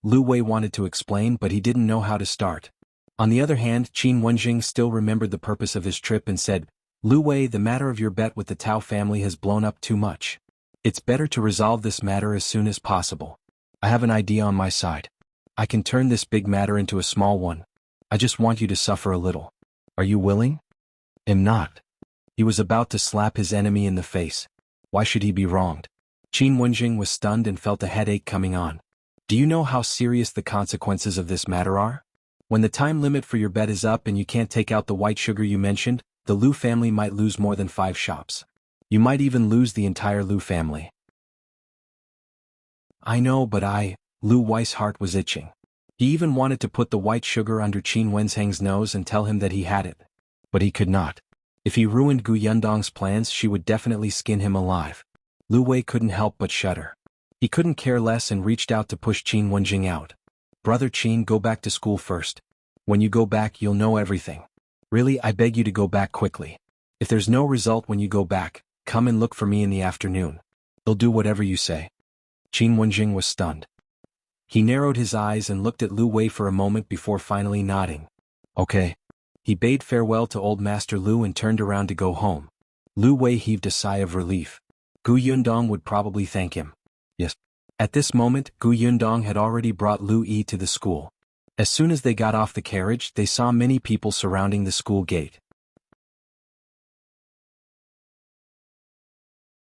Liu Wei wanted to explain, but he didn't know how to start. On the other hand, Wenzheng still remembered the purpose of his trip and said, Liu Wei, the matter of your bet with the Tao family has blown up too much. It's better to resolve this matter as soon as possible. I have an idea on my side. I can turn this big matter into a small one. I just want you to suffer a little. Are you willing? I'm not. He was about to slap his enemy in the face. Why should he be wronged? Wenzheng was stunned and felt a headache coming on. Do you know how serious the consequences of this matter are? When the time limit for your bet is up and you can't take out the white sugar you mentioned, the Liu family might lose more than 5 shops. You might even lose the entire Liu family. I know, but Liu Wei's heart was itching. He even wanted to put the white sugar under Wenzheng's nose and tell him that he had it. But he could not. If he ruined Yundong's plans, she would definitely skin him alive. Liu Wei couldn't help but shudder. He couldn't care less and reached out to push Wenzheng out. Brother Qin, go back to school first. When you go back, you'll know everything. Really, I beg you to go back quickly. If there's no result when you go back, come and look for me in the afternoon. I'll do whatever you say. Wenzheng was stunned. He narrowed his eyes and looked at Liu Wei for a moment before finally nodding. Okay. He bade farewell to old Master Liu and turned around to go home. Liu Wei heaved a sigh of relief. Gu Yundong would probably thank him. Yes. At this moment, Gu Yundong had already brought Liu Yi to the school. As soon as they got off the carriage, they saw many people surrounding the school gate.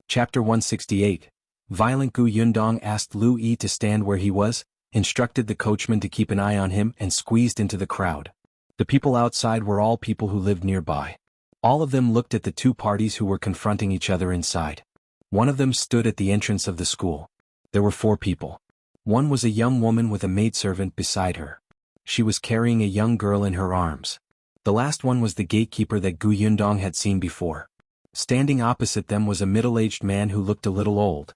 Chapter 168. Violent Gu Yundong asked Liu Yi to stand where he was, instructed the coachman to keep an eye on him, and squeezed into the crowd. The people outside were all people who lived nearby. All of them looked at the two parties who were confronting each other inside. One of them stood at the entrance of the school. There were 4 people. One was a young woman with a maidservant beside her. She was carrying a young girl in her arms. The last one was the gatekeeper that Gu Yundong had seen before. Standing opposite them was a middle-aged man who looked a little old.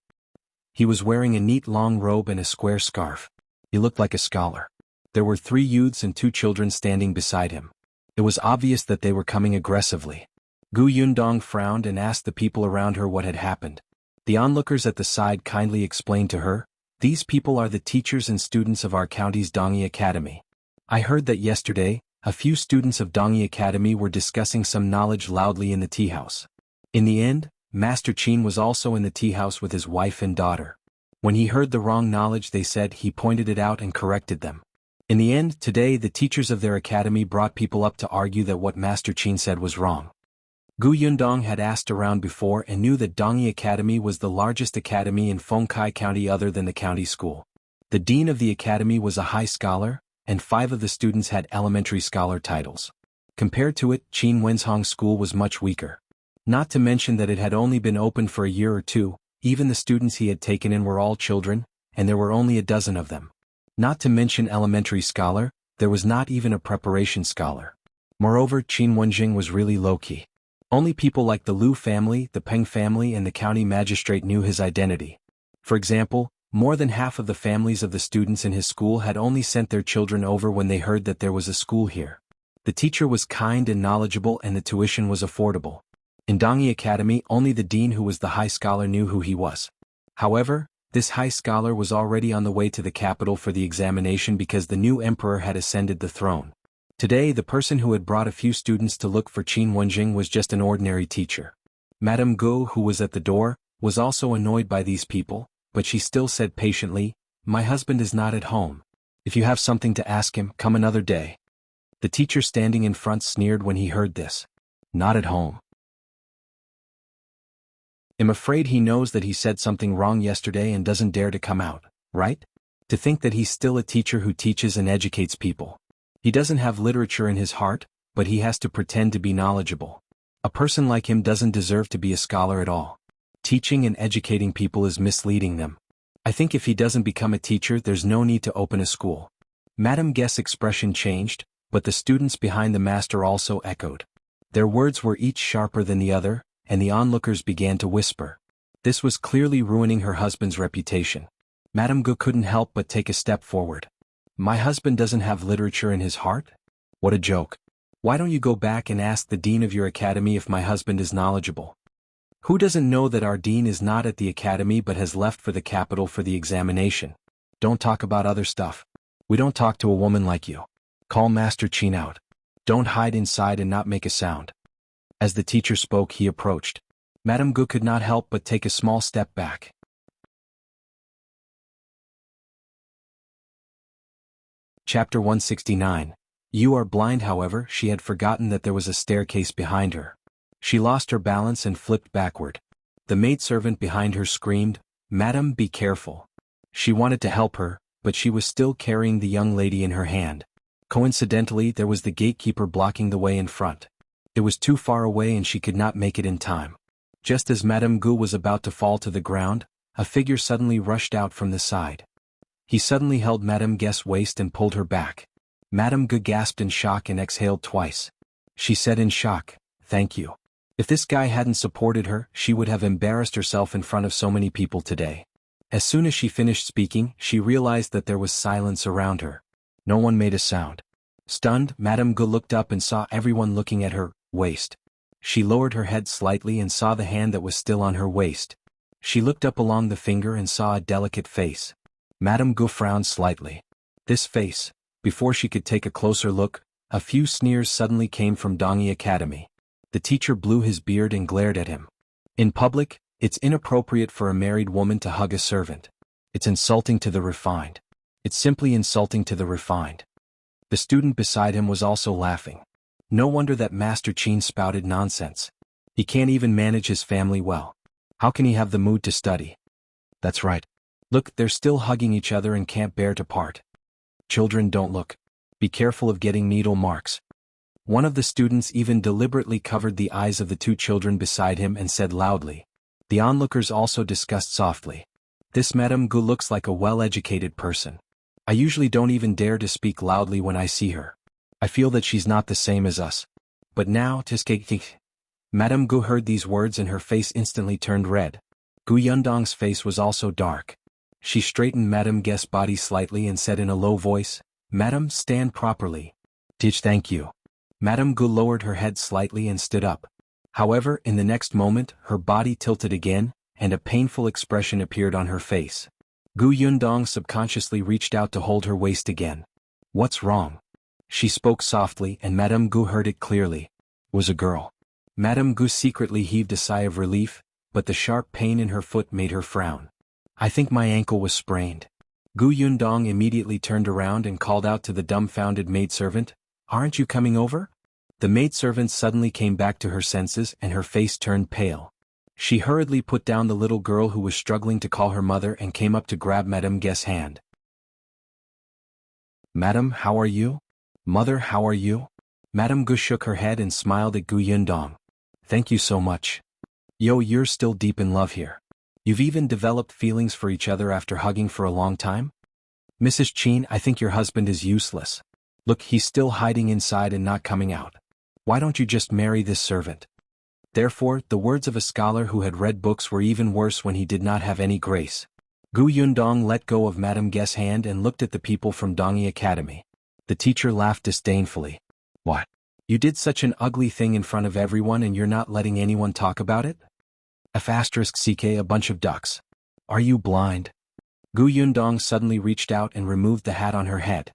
He was wearing a neat long robe and a square scarf. He looked like a scholar. There were 3 youths and 2 children standing beside him. It was obvious that they were coming aggressively. Gu Yundong frowned and asked the people around her what had happened. The onlookers at the side kindly explained to her, "These people are the teachers and students of our county's Dongyi Academy. I heard that yesterday, a few students of Dongyi Academy were discussing some knowledge loudly in the tea house. In the end, Master Qin was also in the tea house with his wife and daughter. When he heard the wrong knowledge they said, he pointed it out and corrected them. In the end, today the teachers of their academy brought people up to argue that what Master Qin said was wrong." Gu Yundong had asked around before and knew that Dongyi Academy was the largest academy in Fengkai County other than the county school. The dean of the academy was a high scholar, and 5 of the students had elementary scholar titles. Compared to it, Qin Wenzheng School was much weaker. Not to mention that it had only been opened for a year or 2, even the students he had taken in were all children, and there were only a dozen of them. Not to mention elementary scholar, there was not even a preparation scholar. Moreover, Qin Wenzheng was really low-key. Only people like the Liu family, the Peng family and the county magistrate knew his identity. For example, more than half of the families of the students in his school had only sent their children over when they heard that there was a school here. The teacher was kind and knowledgeable and the tuition was affordable. In Dongyi Academy, only the dean who was the high scholar knew who he was. However, this high scholar was already on the way to the capital for the examination because the new emperor had ascended the throne. Today the person who had brought a few students to look for Qin Wenzheng was just an ordinary teacher. Madame Gu, who was at the door, was also annoyed by these people, but she still said patiently, "My husband is not at home. If you have something to ask him, come another day." The teacher standing in front sneered when he heard this. "Not at home. I'm afraid he knows that he said something wrong yesterday and doesn't dare to come out, right? To think that he's still a teacher who teaches and educates people. He doesn't have literature in his heart, but he has to pretend to be knowledgeable. A person like him doesn't deserve to be a scholar at all. Teaching and educating people is misleading them. I think if he doesn't become a teacher there's no need to open a school." Madame Guest's expression changed, but the students behind the master also echoed. Their words were each sharper than the other, and the onlookers began to whisper. This was clearly ruining her husband's reputation. Madame Gu couldn't help but take a step forward. "My husband doesn't have literature in his heart? What a joke. Why don't you go back and ask the dean of your academy if my husband is knowledgeable? Who doesn't know that our dean is not at the academy but has left for the capital for the examination? Don't talk about other stuff. We don't talk to a woman like you. Call Master Qin out. Don't hide inside and not make a sound." As the teacher spoke he approached. Madame Gu could not help but take a small step back. Chapter 169. You are blind. However, she had forgotten that there was a staircase behind her. She lost her balance and flipped backward. The maidservant behind her screamed, "Madam, be careful." She wanted to help her, but she was still carrying the young lady in her hand. Coincidentally, there was the gatekeeper blocking the way in front. It was too far away and she could not make it in time. Just as Madame Gu was about to fall to the ground, a figure suddenly rushed out from the side. He suddenly held Madame Guest's waist and pulled her back. Madame Gu gasped in shock and exhaled twice. She said in shock, "Thank you." If this guy hadn't supported her, she would have embarrassed herself in front of so many people today. As soon as she finished speaking, she realized that there was silence around her. No one made a sound. Stunned, Madame Gu looked up and saw everyone looking at her waist. She lowered her head slightly and saw the hand that was still on her waist. She looked up along the finger and saw a delicate face. Madame Gu frowned slightly. This face, before she could take a closer look, A few sneers suddenly came from Dongyi Academy. The teacher blew his beard and glared at him. In public, it's inappropriate for a married woman to hug a servant. It's insulting to the refined. It's simply insulting to the refined. The student beside him was also laughing. No wonder that Master Qin spouted nonsense. He can't even manage his family well. How can he have the mood to study? That's right. Look, they're still hugging each other and can't bear to part. Children, don't look. Be careful of getting needle marks. One of the students even deliberately covered the eyes of the two children beside him and said loudly. The onlookers also discussed softly. This Madame Gu looks like a well-educated person. I usually don't even dare to speak loudly when I see her. I feel that she's not the same as us. But now, Madame Gu heard these words and her face instantly turned red. Gu Yundong's face was also dark. She straightened Madame Gu's body slightly and said in a low voice, Madam, stand properly. Thank you. Madame Gu lowered her head slightly and stood up. However, in the next moment, her body tilted again, and a painful expression appeared on her face. Gu Yundong subconsciously reached out to hold her waist again. What's wrong? She spoke softly and Madame Gu heard it clearly. Was a girl. Madame Gu secretly heaved a sigh of relief, but the sharp pain in her foot made her frown. I think my ankle was sprained. Gu Yundong immediately turned around and called out to the dumbfounded maidservant, Aren't you coming over? The maidservant suddenly came back to her senses and her face turned pale. She hurriedly put down the little girl who was struggling to call her mother and came up to grab Madame Gu's hand. Madam, how are you? Mother, how are you? Madame Gu shook her head and smiled at Gu Yundong. Thank you so much. Yo, you're still deep in love here. You've even developed feelings for each other after hugging for a long time? Mrs. Qin, I think your husband is useless. Look, he's still hiding inside and not coming out. Why don't you just marry this servant? Therefore, the words of a scholar who had read books were even worse when he did not have any grace. Gu Yundong let go of Madame Gu's hand and looked at the people from Dongyi Academy. The teacher laughed disdainfully. What? You did such an ugly thing in front of everyone and you're not letting anyone talk about it? *CK a bunch of ducks. Are you blind? Gu Yundong suddenly reached out and removed the hat on her head.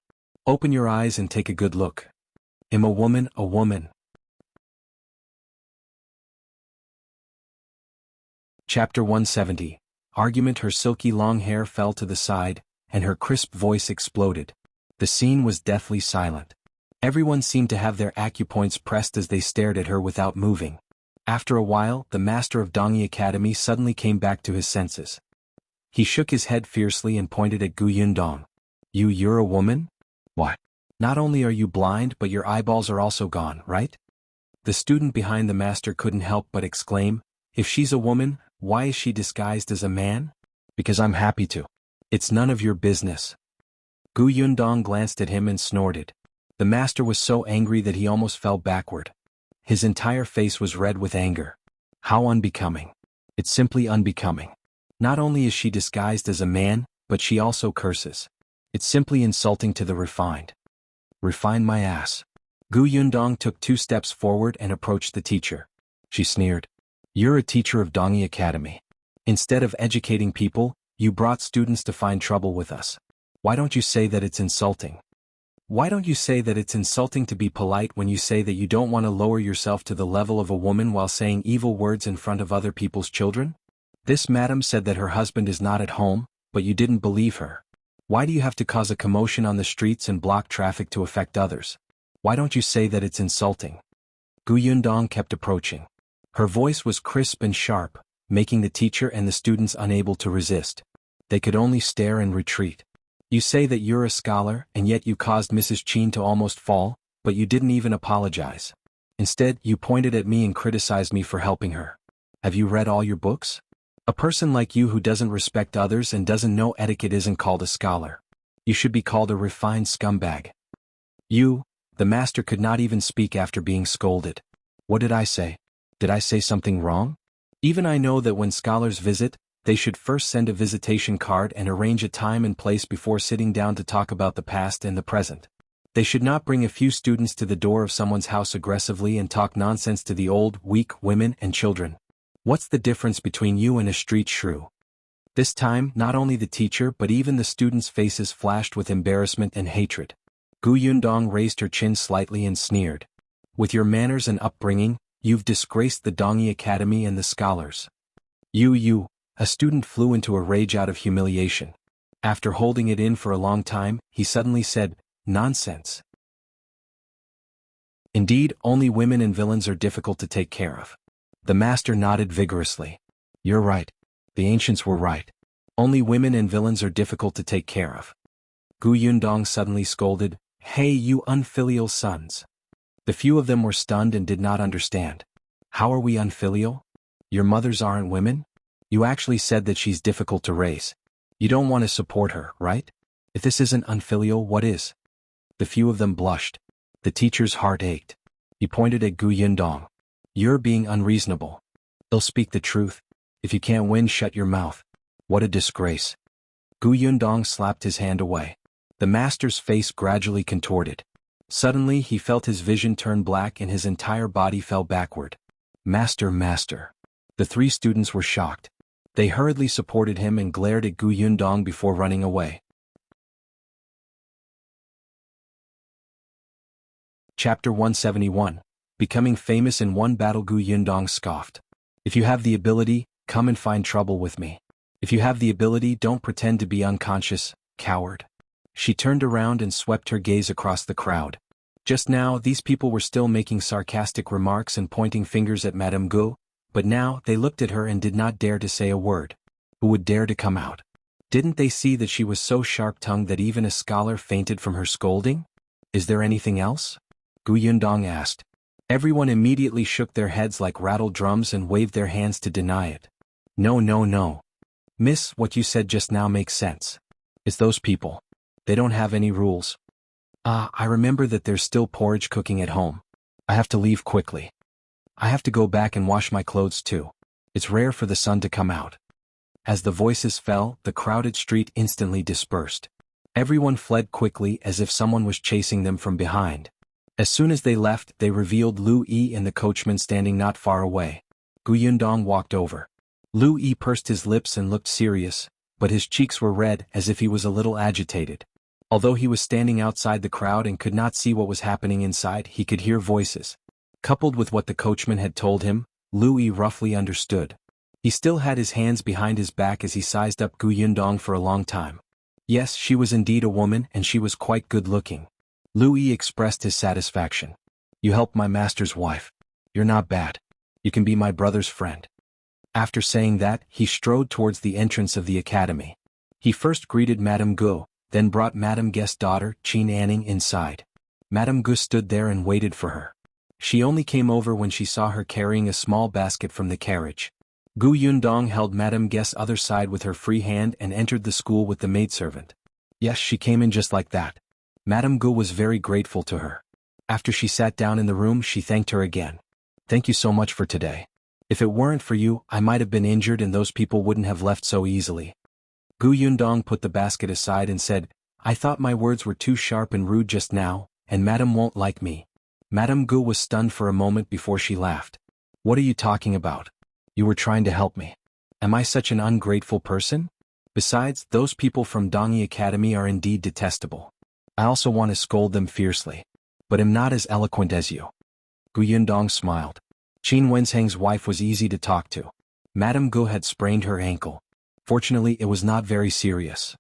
Open your eyes and take a good look. Am a woman a woman? Chapter 170. Argument. Her silky long hair fell to the side, and her crisp voice exploded. The scene was deathly silent. Everyone seemed to have their acupoints pressed as they stared at her without moving. After a while, the master of Dongyi Academy suddenly came back to his senses. He shook his head fiercely and pointed at Gu Yundong. You're a woman? What? Not only are you blind but your eyeballs are also gone, right? The student behind the master couldn't help but exclaim, if she's a woman, why is she disguised as a man? Because I'm happy to. It's none of your business. Gu Yundong glanced at him and snorted. The master was so angry that he almost fell backward. His entire face was red with anger. How unbecoming. It's simply unbecoming. Not only is she disguised as a man, but she also curses. It's simply insulting to the refined. Refine my ass. Gu Yundong took 2 steps forward and approached the teacher. She sneered. You're a teacher of Dongyi Academy. Instead of educating people, you brought students to find trouble with us. Why don't you say that it's insulting? Why don't you say that it's insulting to be polite when you say that you don't want to lower yourself to the level of a woman while saying evil words in front of other people's children? This madam said that her husband is not at home, but you didn't believe her. Why do you have to cause a commotion on the streets and block traffic to affect others? Why don't you say that it's insulting? Gu Yundong kept approaching. Her voice was crisp and sharp, making the teacher and the students unable to resist. They could only stare and retreat. You say that you're a scholar and yet you caused Mrs. Qin to almost fall, but you didn't even apologize. Instead, you pointed at me and criticized me for helping her. Have you read all your books? A person like you who doesn't respect others and doesn't know etiquette isn't called a scholar. You should be called a refined scumbag. The master could not even speak after being scolded. What did I say? Did I say something wrong? Even I know that when scholars visit, they should first send a visitation card and arrange a time and place before sitting down to talk about the past and the present. They should not bring a few students to the door of someone's house aggressively and talk nonsense to the old, weak, women and children. What's the difference between you and a street shrew? This time, not only the teacher but even the students' faces flashed with embarrassment and hatred. Gu Yundong raised her chin slightly and sneered. With your manners and upbringing, you've disgraced the Dongyi Academy and the scholars. You, a student flew into a rage out of humiliation. After holding it in for a long time, he suddenly said, nonsense. Indeed, only women and villains are difficult to take care of. The master nodded vigorously. You're right. The ancients were right. Only women and villains are difficult to take care of. Gu Yundong suddenly scolded, Hey you unfilial sons. The few of them were stunned and did not understand. How are we unfilial? Your mothers aren't women? You actually said that she's difficult to raise. You don't want to support her, right? If this isn't unfilial, what is? The few of them blushed. The teacher's heart ached. He pointed at Gu Yundong. You're being unreasonable. They'll speak the truth. If you can't win, shut your mouth. What a disgrace. Gu Yundong slapped his hand away. The master's face gradually contorted. Suddenly he felt his vision turn black and his entire body fell backward. Master. The three students were shocked. They hurriedly supported him and glared at Gu Yundong before running away. Chapter 171. Becoming famous in one battle. Gu Yundong scoffed. If you have the ability, come and find trouble with me. If you have the ability, don't pretend to be unconscious, coward. She turned around and swept her gaze across the crowd. Just now, these people were still making sarcastic remarks and pointing fingers at Madame Gu, but now they looked at her and did not dare to say a word. Who would dare to come out? Didn't they see that she was so sharp-tongued that even a scholar fainted from her scolding? Is there anything else? Gu Yundong asked. Everyone immediately shook their heads like rattled drums and waved their hands to deny it. No. Miss, what you said just now makes sense. It's those people. They don't have any rules. I remember that there's still porridge cooking at home. I have to leave quickly. I have to go back and wash my clothes too. It's rare for the sun to come out. As the voices fell, the crowded street instantly dispersed. Everyone fled quickly as if someone was chasing them from behind. As soon as they left, they revealed Liu Yi and the coachman standing not far away. Gu Yundong walked over. Liu Yi pursed his lips and looked serious, but his cheeks were red as if he was a little agitated. Although he was standing outside the crowd and could not see what was happening inside, he could hear voices. Coupled with what the coachman had told him, Liu Yi roughly understood. He still had his hands behind his back as he sized up Gu Yundong for a long time. Yes, she was indeed a woman and she was quite good-looking. Liu Yi expressed his satisfaction. You helped my master's wife. You're not bad. You can be my brother's friend. After saying that, he strode towards the entrance of the academy. He first greeted Madame Gu, then brought Madame Guest's daughter, Xian'er, inside. Madame Gu stood there and waited for her. She only came over when she saw her carrying a small basket from the carriage. Gu Yundong held Madame Guest's other side with her free hand and entered the school with the maidservant. Yes, she came in just like that. Madame Gu was very grateful to her. After she sat down in the room, she thanked her again. Thank you so much for today. If it weren't for you, I might have been injured and those people wouldn't have left so easily. Gu Yundong put the basket aside and said, I thought my words were too sharp and rude just now, and Madame won't like me. Madame Gu was stunned for a moment before she laughed. What are you talking about? You were trying to help me. Am I such an ungrateful person? Besides, those people from Dongyi Academy are indeed detestable. I also want to scold them fiercely, but am not as eloquent as you. Gu Yundong smiled. Wenzheng's wife was easy to talk to. Madame Gu had sprained her ankle. Fortunately, it was not very serious.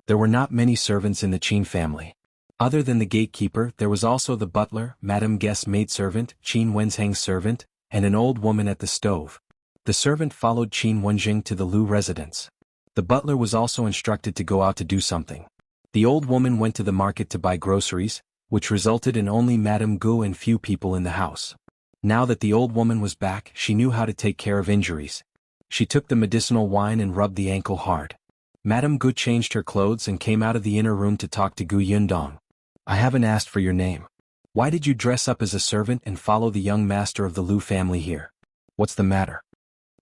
There were not many servants in the Qin family. Other than the gatekeeper, there was also the butler, Madame Guest's maidservant, Wenzheng's servant, and an old woman at the stove. The servant followed Wenzheng to the Liu residence. The butler was also instructed to go out to do something. The old woman went to the market to buy groceries, which resulted in only Madame Gu and few people in the house. Now that the old woman was back, she knew how to take care of injuries. She took the medicinal wine and rubbed the ankle hard. Madame Gu changed her clothes and came out of the inner room to talk to Gu Yundong. I haven't asked for your name. Why did you dress up as a servant and follow the young master of the Liu family here? What's the matter?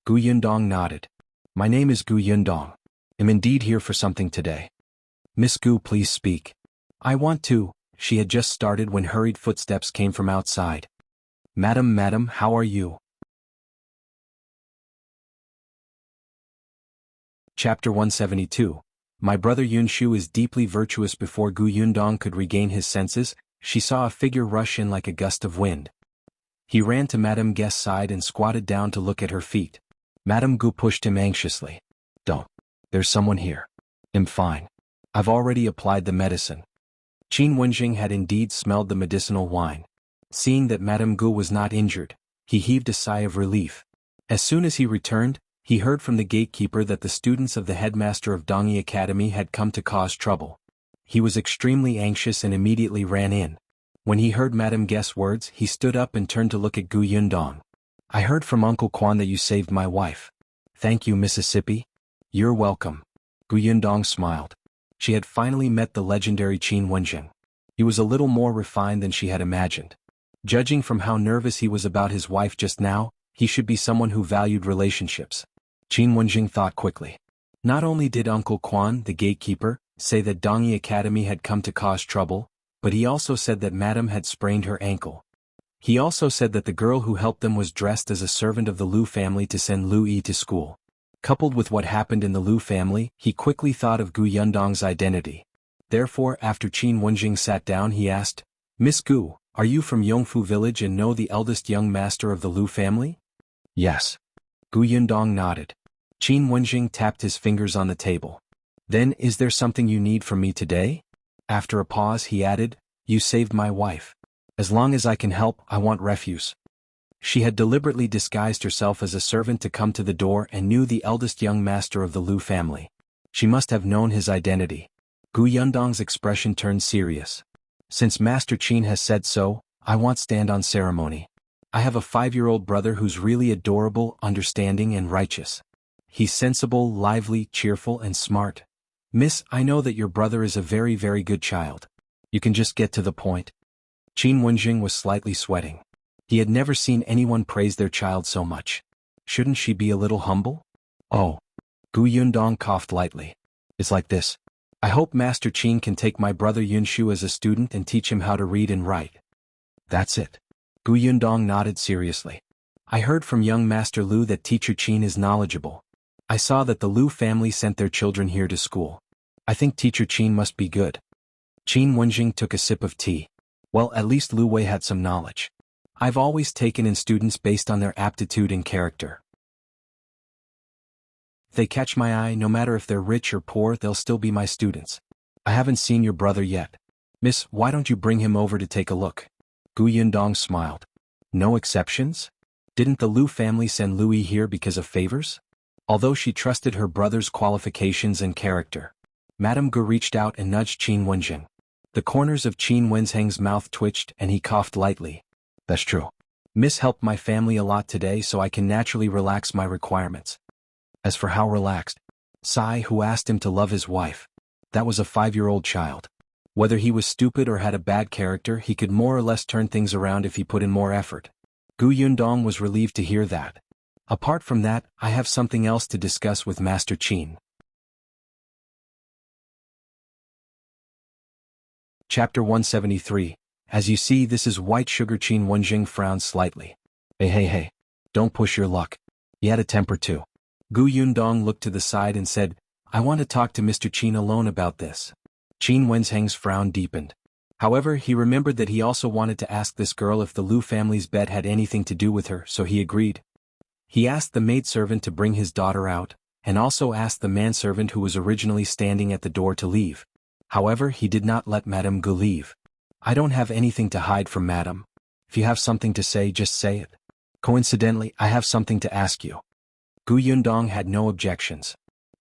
Gu Yundong nodded. My name is Gu Yundong. I'm indeed here for something today. Miss Gu, please speak. I want to. She had just started when hurried footsteps came from outside. Madam, how are you? Chapter 172. My brother Yunshu is deeply virtuous. Before Gu Yundong could regain his senses, she saw a figure rush in like a gust of wind. He ran to Madame Guest's side and squatted down to look at her feet. Madame Gu pushed him anxiously. Don't. There's someone here. I'm fine. I've already applied the medicine. Wenzheng had indeed smelled the medicinal wine. Seeing that Madame Gu was not injured, he heaved a sigh of relief. As soon as he returned, he heard from the gatekeeper that the students of the headmaster of Dongyi Academy had come to cause trouble. He was extremely anxious and immediately ran in. When he heard Madame Guest's words, he stood up and turned to look at Gu Yundong. I heard from Uncle Quan that you saved my wife. Thank you, Mississippi. You're welcome. Gu Yundong smiled. She had finally met the legendary Wenzheng. He was a little more refined than she had imagined. Judging from how nervous he was about his wife just now, he should be someone who valued relationships. Wenzheng thought quickly. Not only did Uncle Quan, the gatekeeper, say that Dongyi Academy had come to cause trouble, but he also said that Madame had sprained her ankle. He also said that the girl who helped them was dressed as a servant of the Liu family to send Liu Yi to school. Coupled with what happened in the Liu family, he quickly thought of Gu Yundong's identity. Therefore, after Wenzheng sat down, he asked, Miss Gu, are you from Yongfu village and know the eldest young master of the Liu family? Yes. Gu Yundong nodded. Wenzheng tapped his fingers on the table. Then, is there something you need from me today? After a pause, he added, You saved my wife. As long as I can help, I want refuse. She had deliberately disguised herself as a servant to come to the door and knew the eldest young master of the Liu family. She must have known his identity. Gu Yundong's expression turned serious. Since Master Qin has said so, I won't stand on ceremony. I have a 5-year-old brother who's really adorable, understanding and righteous. He's sensible, lively, cheerful and smart. Miss, I know that your brother is a very, very good child. You can just get to the point. Wenzheng was slightly sweating. He had never seen anyone praise their child so much. Shouldn't she be a little humble? Oh. Gu Yundong coughed lightly. It's like this. I hope Master Qin can take my brother Yunshu as a student and teach him how to read and write. That's it. Gu Yundong nodded seriously. I heard from young Master Liu that Teacher Qin is knowledgeable. I saw that the Liu family sent their children here to school. I think Teacher Qin must be good. Wenzheng took a sip of tea. Well, at least Liu Wei had some knowledge. I've always taken in students based on their aptitude and character. If they catch my eye, no matter if they're rich or poor, they'll still be my students. I haven't seen your brother yet. Miss, why don't you bring him over to take a look? Gu Yundong smiled. No exceptions? Didn't the Liu family send Liu Yi here because of favors? Although she trusted her brother's qualifications and character. Madame Gu reached out and nudged Wenzheng. The corners of Wenzheng's mouth twitched and he coughed lightly. That's true. Miss helped my family a lot today, so I can naturally relax my requirements. As for how relaxed, Sai, who asked him to love his wife. That was a 5-year-old child. Whether he was stupid or had a bad character, he could more or less turn things around if he put in more effort. Gu Yundong was relieved to hear that. Apart from that, I have something else to discuss with Master Qin. Chapter 173. As you see, this is white sugar. Wenzheng frowned slightly. Hey. Don't push your luck. He had a temper too. Gu Yundong looked to the side and said, I want to talk to Mr. Qin alone about this. Wenzheng's frown deepened. However, he remembered that he also wanted to ask this girl if the Liu family's bet had anything to do with her, so he agreed. He asked the maidservant to bring his daughter out, and also asked the manservant who was originally standing at the door to leave. However, he did not let Madame Gu leave. I don't have anything to hide from Madame. If you have something to say, just say it. Coincidentally, I have something to ask you. Gu Yundong had no objections.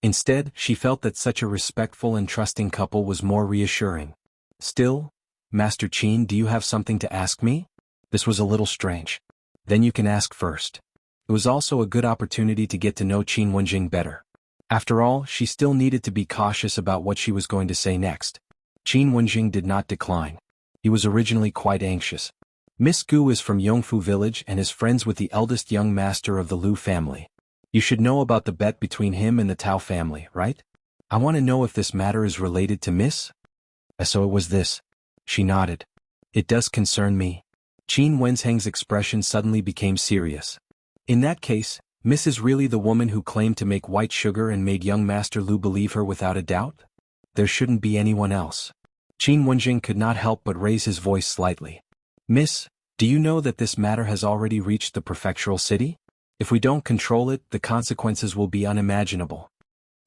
Instead, she felt that such a respectful and trusting couple was more reassuring. Still, Master Qin, do you have something to ask me? This was a little strange. Then you can ask first. It was also a good opportunity to get to know Wenzheng better. After all, she still needed to be cautious about what she was going to say next. Wenzheng did not decline. He was originally quite anxious. Miss Gu is from Yongfu village and is friends with the eldest young master of the Liu family. You should know about the bet between him and the Tao family, right? I want to know if this matter is related to Miss? So it was this. She nodded. It does concern me. Wenzheng's expression suddenly became serious. In that case, Miss is really the woman who claimed to make white sugar and made young Master Lu believe her without a doubt? There shouldn't be anyone else. Wenzheng could not help but raise his voice slightly. Miss, do you know that this matter has already reached the prefectural city? If we don't control it, the consequences will be unimaginable.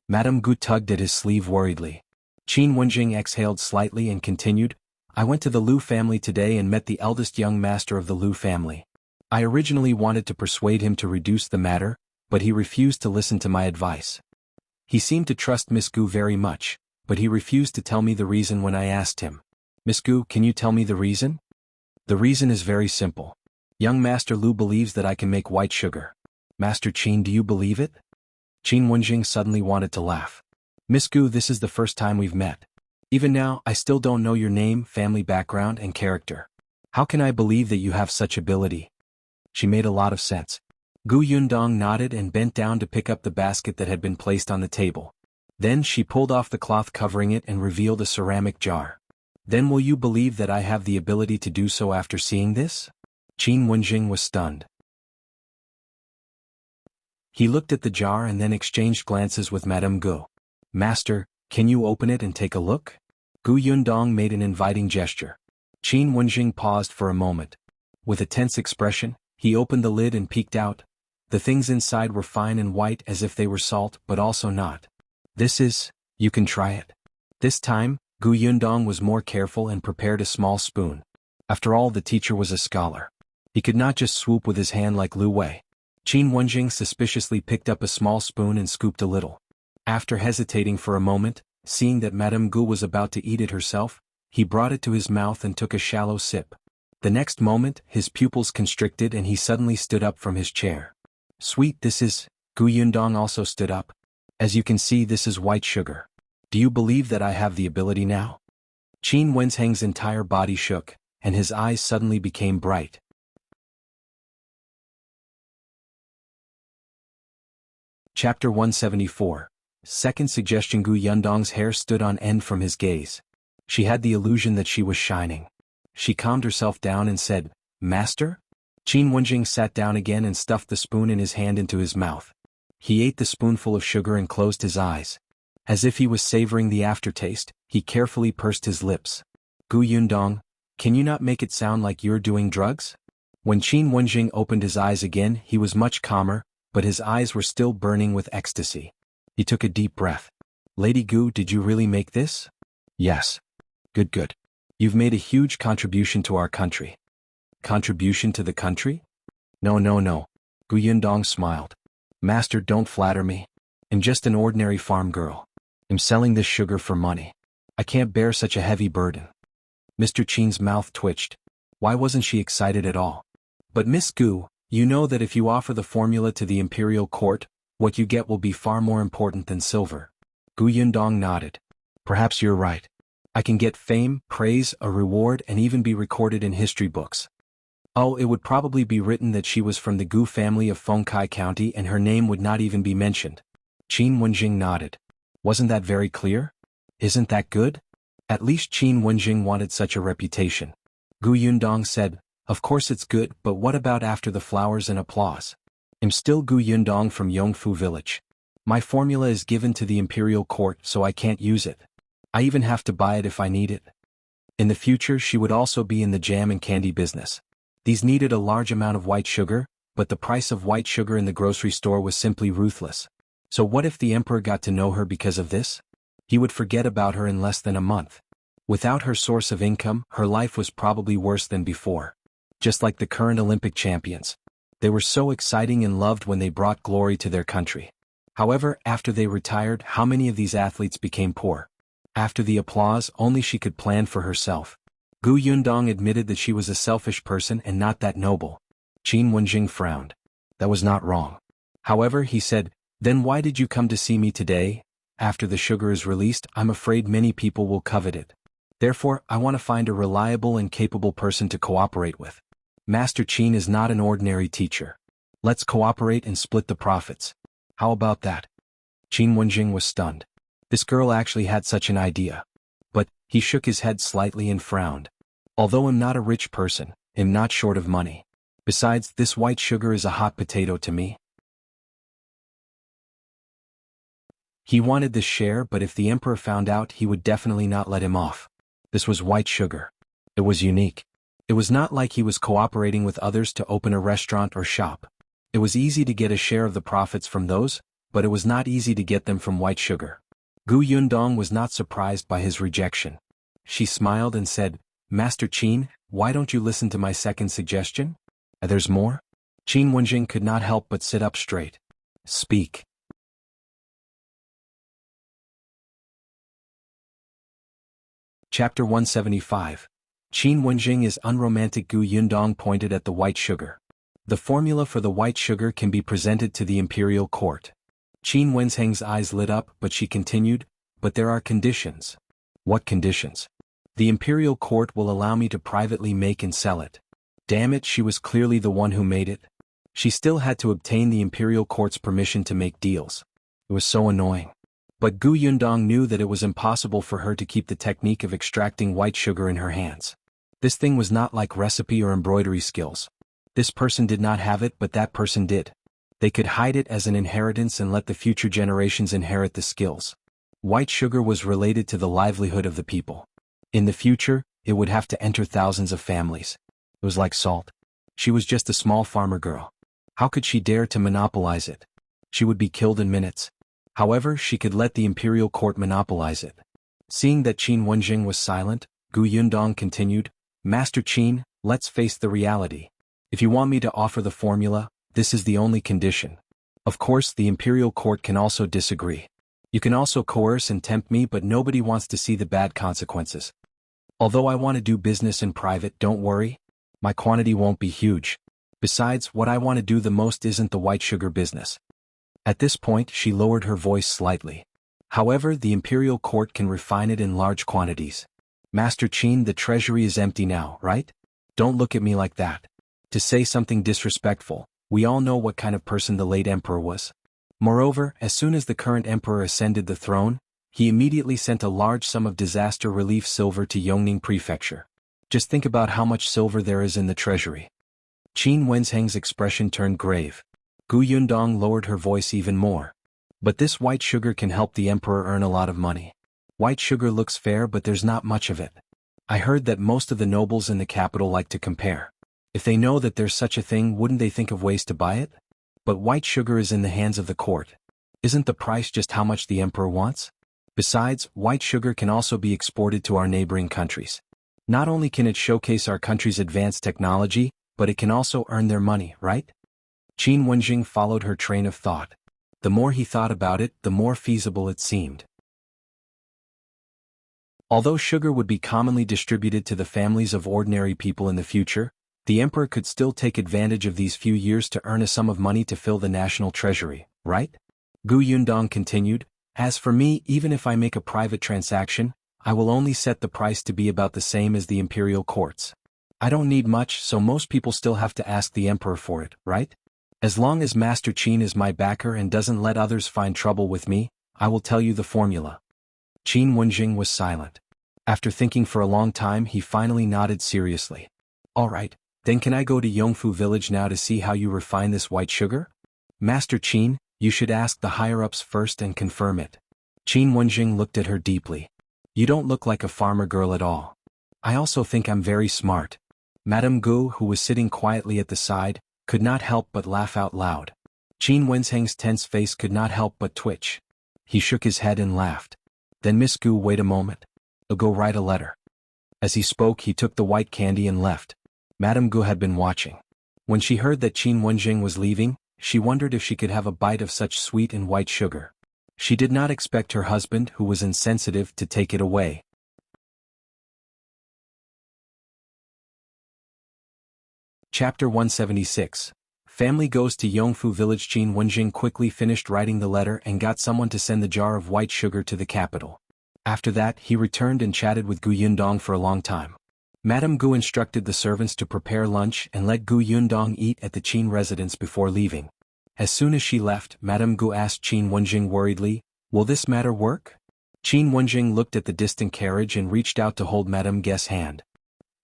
Madame Gu tugged at his sleeve worriedly. Wenzheng exhaled slightly and continued, I went to the Liu family today and met the eldest young master of the Liu family. I originally wanted to persuade him to reduce the matter, but he refused to listen to my advice. He seemed to trust Miss Gu very much, but he refused to tell me the reason when I asked him. Miss Gu, can you tell me the reason? The reason is very simple. Young Master Lu believes that I can make white sugar. Master Qin, do you believe it? Wenzheng suddenly wanted to laugh. Miss Gu, this is the first time we've met. Even now, I still don't know your name, family background, and character. How can I believe that you have such ability? She made a lot of sense. Gu Yundong nodded and bent down to pick up the basket that had been placed on the table. Then she pulled off the cloth covering it and revealed a ceramic jar. Then will you believe that I have the ability to do so after seeing this? Wenzheng was stunned. He looked at the jar and then exchanged glances with Madame Gu. Master, can you open it and take a look? Gu Yundong made an inviting gesture. Wenzheng paused for a moment. With a tense expression, he opened the lid and peeked out. The things inside were fine and white as if they were salt, but also not. This is, you can try it. This time, Gu Yundong was more careful and prepared a small spoon. After all, the teacher was a scholar. He could not just swoop with his hand like Liu Wei. Wenzheng suspiciously picked up a small spoon and scooped a little. After hesitating for a moment, seeing that Madame Gu was about to eat it herself, he brought it to his mouth and took a shallow sip. The next moment, his pupils constricted and he suddenly stood up from his chair. Sweet, this is, Gu Yundong also stood up. As you can see, this is white sugar. Do you believe that I have the ability now? Wenzheng's entire body shook, and his eyes suddenly became bright. Chapter 174. Second suggestion. Gu Yundong's hair stood on end from his gaze. She had the illusion that she was shining. She calmed herself down and said, Master? Wenzheng sat down again and stuffed the spoon in his hand into his mouth. He ate the spoonful of sugar and closed his eyes. As if he was savoring the aftertaste, he carefully pursed his lips. Gu Yundong, can you not make it sound like you're doing drugs? When Wenzheng opened his eyes again, he was much calmer, but his eyes were still burning with ecstasy. He took a deep breath. Lady Gu, did you really make this? Yes. Good. You've made a huge contribution to our country. Contribution to the country? No. Gu Yundong smiled. Master, don't flatter me. I'm just an ordinary farm girl. I'm selling this sugar for money. I can't bear such a heavy burden. Mr. Qin's mouth twitched. Why wasn't she excited at all? But Miss Gu, you know that if you offer the formula to the imperial court, what you get will be far more important than silver. Gu Yundong nodded. Perhaps you're right. I can get fame, praise, a reward, and even be recorded in history books. Oh, it would probably be written that she was from the Gu family of Fengkai County and her name would not even be mentioned. Wenzheng nodded. Wasn't that very clear? Isn't that good? At least Wenzheng wanted such a reputation. Gu Yundong said, Of course it's good, but what about after the flowers and applause? I'm still Gu Yundong from Yongfu village. My formula is given to the imperial court, so I can't use it. I even have to buy it if I need it. In the future, she would also be in the jam and candy business. These needed a large amount of white sugar, but the price of white sugar in the grocery store was simply ruthless. So what if the emperor got to know her because of this? He would forget about her in less than a month. Without her source of income, her life was probably worse than before. Just like the current Olympic champions. They were so exciting and loved when they brought glory to their country. However, after they retired, how many of these athletes became poor? After the applause, only she could plan for herself. Gu Yundong admitted that she was a selfish person and not that noble. Wenzheng frowned. That was not wrong. However, he said, Then why did you come to see me today? After the sugar is released, I'm afraid many people will covet it. Therefore, I want to find a reliable and capable person to cooperate with. Master Qin is not an ordinary teacher. Let's cooperate and split the profits. How about that? Wenzheng was stunned. This girl actually had such an idea. But, he shook his head slightly and frowned. Although I'm not a rich person, I'm not short of money. Besides, this white sugar is a hot potato to me. He wanted the share, but if the emperor found out, he would definitely not let him off. This was white sugar. It was unique. It was not like he was cooperating with others to open a restaurant or shop. It was easy to get a share of the profits from those, but it was not easy to get them from white sugar. Gu Yundong was not surprised by his rejection. She smiled and said, "Master Qin, why don't you listen to my second suggestion? There's more?" Qin Wenzheng could not help but sit up straight. "Speak." Chapter 175. Qin Wenzheng is unromantic. Gu Yundong pointed at the white sugar. The formula for the white sugar can be presented to the imperial court. Qin Wenzheng's eyes lit up, but she continued, "But there are conditions." "What conditions?" "The imperial court will allow me to privately make and sell it." Damn it, she was clearly the one who made it. She still had to obtain the imperial court's permission to make deals. It was so annoying. But Gu Yundong knew that it was impossible for her to keep the technique of extracting white sugar in her hands. This thing was not like recipe or embroidery skills. This person did not have it, but that person did. They could hide it as an inheritance and let the future generations inherit the skills. White sugar was related to the livelihood of the people. In the future, it would have to enter thousands of families. It was like salt. She was just a small farmer girl. How could she dare to monopolize it? She would be killed in minutes. However, she could let the imperial court monopolize it. Seeing that Qin Wenzheng was silent, Gu Yundong continued, "Master Qin, let's face the reality. If you want me to offer the formula, this is the only condition. Of course, the imperial court can also disagree. You can also coerce and tempt me, but nobody wants to see the bad consequences. Although I want to do business in private, don't worry. My quantity won't be huge. Besides, what I want to do the most isn't the white sugar business." At this point, she lowered her voice slightly. "However, the imperial court can refine it in large quantities. Master Qin, the treasury is empty now, right? Don't look at me like that. To say something disrespectful, we all know what kind of person the late emperor was. Moreover, as soon as the current emperor ascended the throne, he immediately sent a large sum of disaster relief silver to Yongning Prefecture. Just think about how much silver there is in the treasury." Qin Wenzheng's expression turned grave. Gu Yundong lowered her voice even more. "But this white sugar can help the emperor earn a lot of money. White sugar looks fair, but there's not much of it. I heard that most of the nobles in the capital like to compare. If they know that there's such a thing, wouldn't they think of ways to buy it? But white sugar is in the hands of the court. Isn't the price just how much the emperor wants? Besides, white sugar can also be exported to our neighboring countries. Not only can it showcase our country's advanced technology, but it can also earn their money, right?" Qin Wenzheng followed her train of thought. The more he thought about it, the more feasible it seemed. Although sugar would be commonly distributed to the families of ordinary people in the future, the emperor could still take advantage of these few years to earn a sum of money to fill the national treasury, right? Gu Yundong continued, "As for me, even if I make a private transaction, I will only set the price to be about the same as the imperial courts. I don't need much, so most people still have to ask the emperor for it, right? As long as Master Qin is my backer and doesn't let others find trouble with me, I will tell you the formula." Qin Wenzheng was silent. After thinking for a long time, he finally nodded seriously. "All right, then can I go to Yongfu village now to see how you refine this white sugar? Master Qin, you should ask the higher-ups first and confirm it." Qin Wenzheng looked at her deeply. "You don't look like a farmer girl at all. I also think I'm very smart." Madame Gu, who was sitting quietly at the side, could not help but laugh out loud. Qin Wenzheng's tense face could not help but twitch. He shook his head and laughed. "Then Miss Gu, wait a moment. I'll go write a letter." As he spoke, he took the white candy and left. Madame Gu had been watching. When she heard that Qin Wenzheng was leaving, she wondered if she could have a bite of such sweet and white sugar. She did not expect her husband, who was insensitive, to take it away. Chapter 176. Family goes to Yongfu village. Qin Wenzheng quickly finished writing the letter and got someone to send the jar of white sugar to the capital. After that, he returned and chatted with Gu Yundong for a long time. Madame Gu instructed the servants to prepare lunch and let Gu Yundong eat at the Qin residence before leaving. As soon as she left, Madame Gu asked Qin Wenzheng worriedly, "Will this matter work?" Qin Wenzheng looked at the distant carriage and reached out to hold Madame Gu's hand.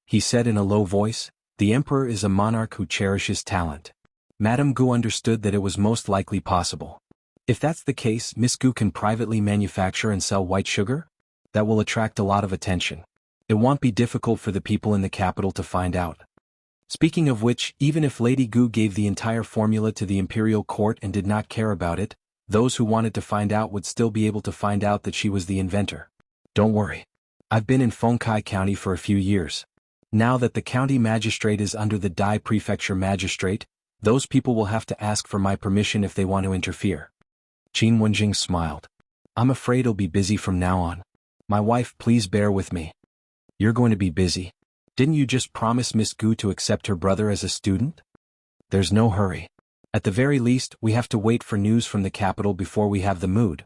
He said in a low voice, "The emperor is a monarch who cherishes talent." Madame Gu understood that it was most likely possible. If that's the case, Miss Gu can privately manufacture and sell white sugar? That will attract a lot of attention. It won't be difficult for the people in the capital to find out. Speaking of which, even if Lady Gu gave the entire formula to the imperial court and did not care about it, those who wanted to find out would still be able to find out that she was the inventor. Don't worry. I've been in Fengkai County for a few years. Now that the county magistrate is under the Dai Prefecture magistrate, those people will have to ask for my permission if they want to interfere. Qin Wenjing smiled. I'm afraid I'll be busy from now on. My wife, please bear with me. You're going to be busy. Didn't you just promise Miss Gu to accept her brother as a student? There's no hurry. At the very least, we have to wait for news from the capital before we have the mood.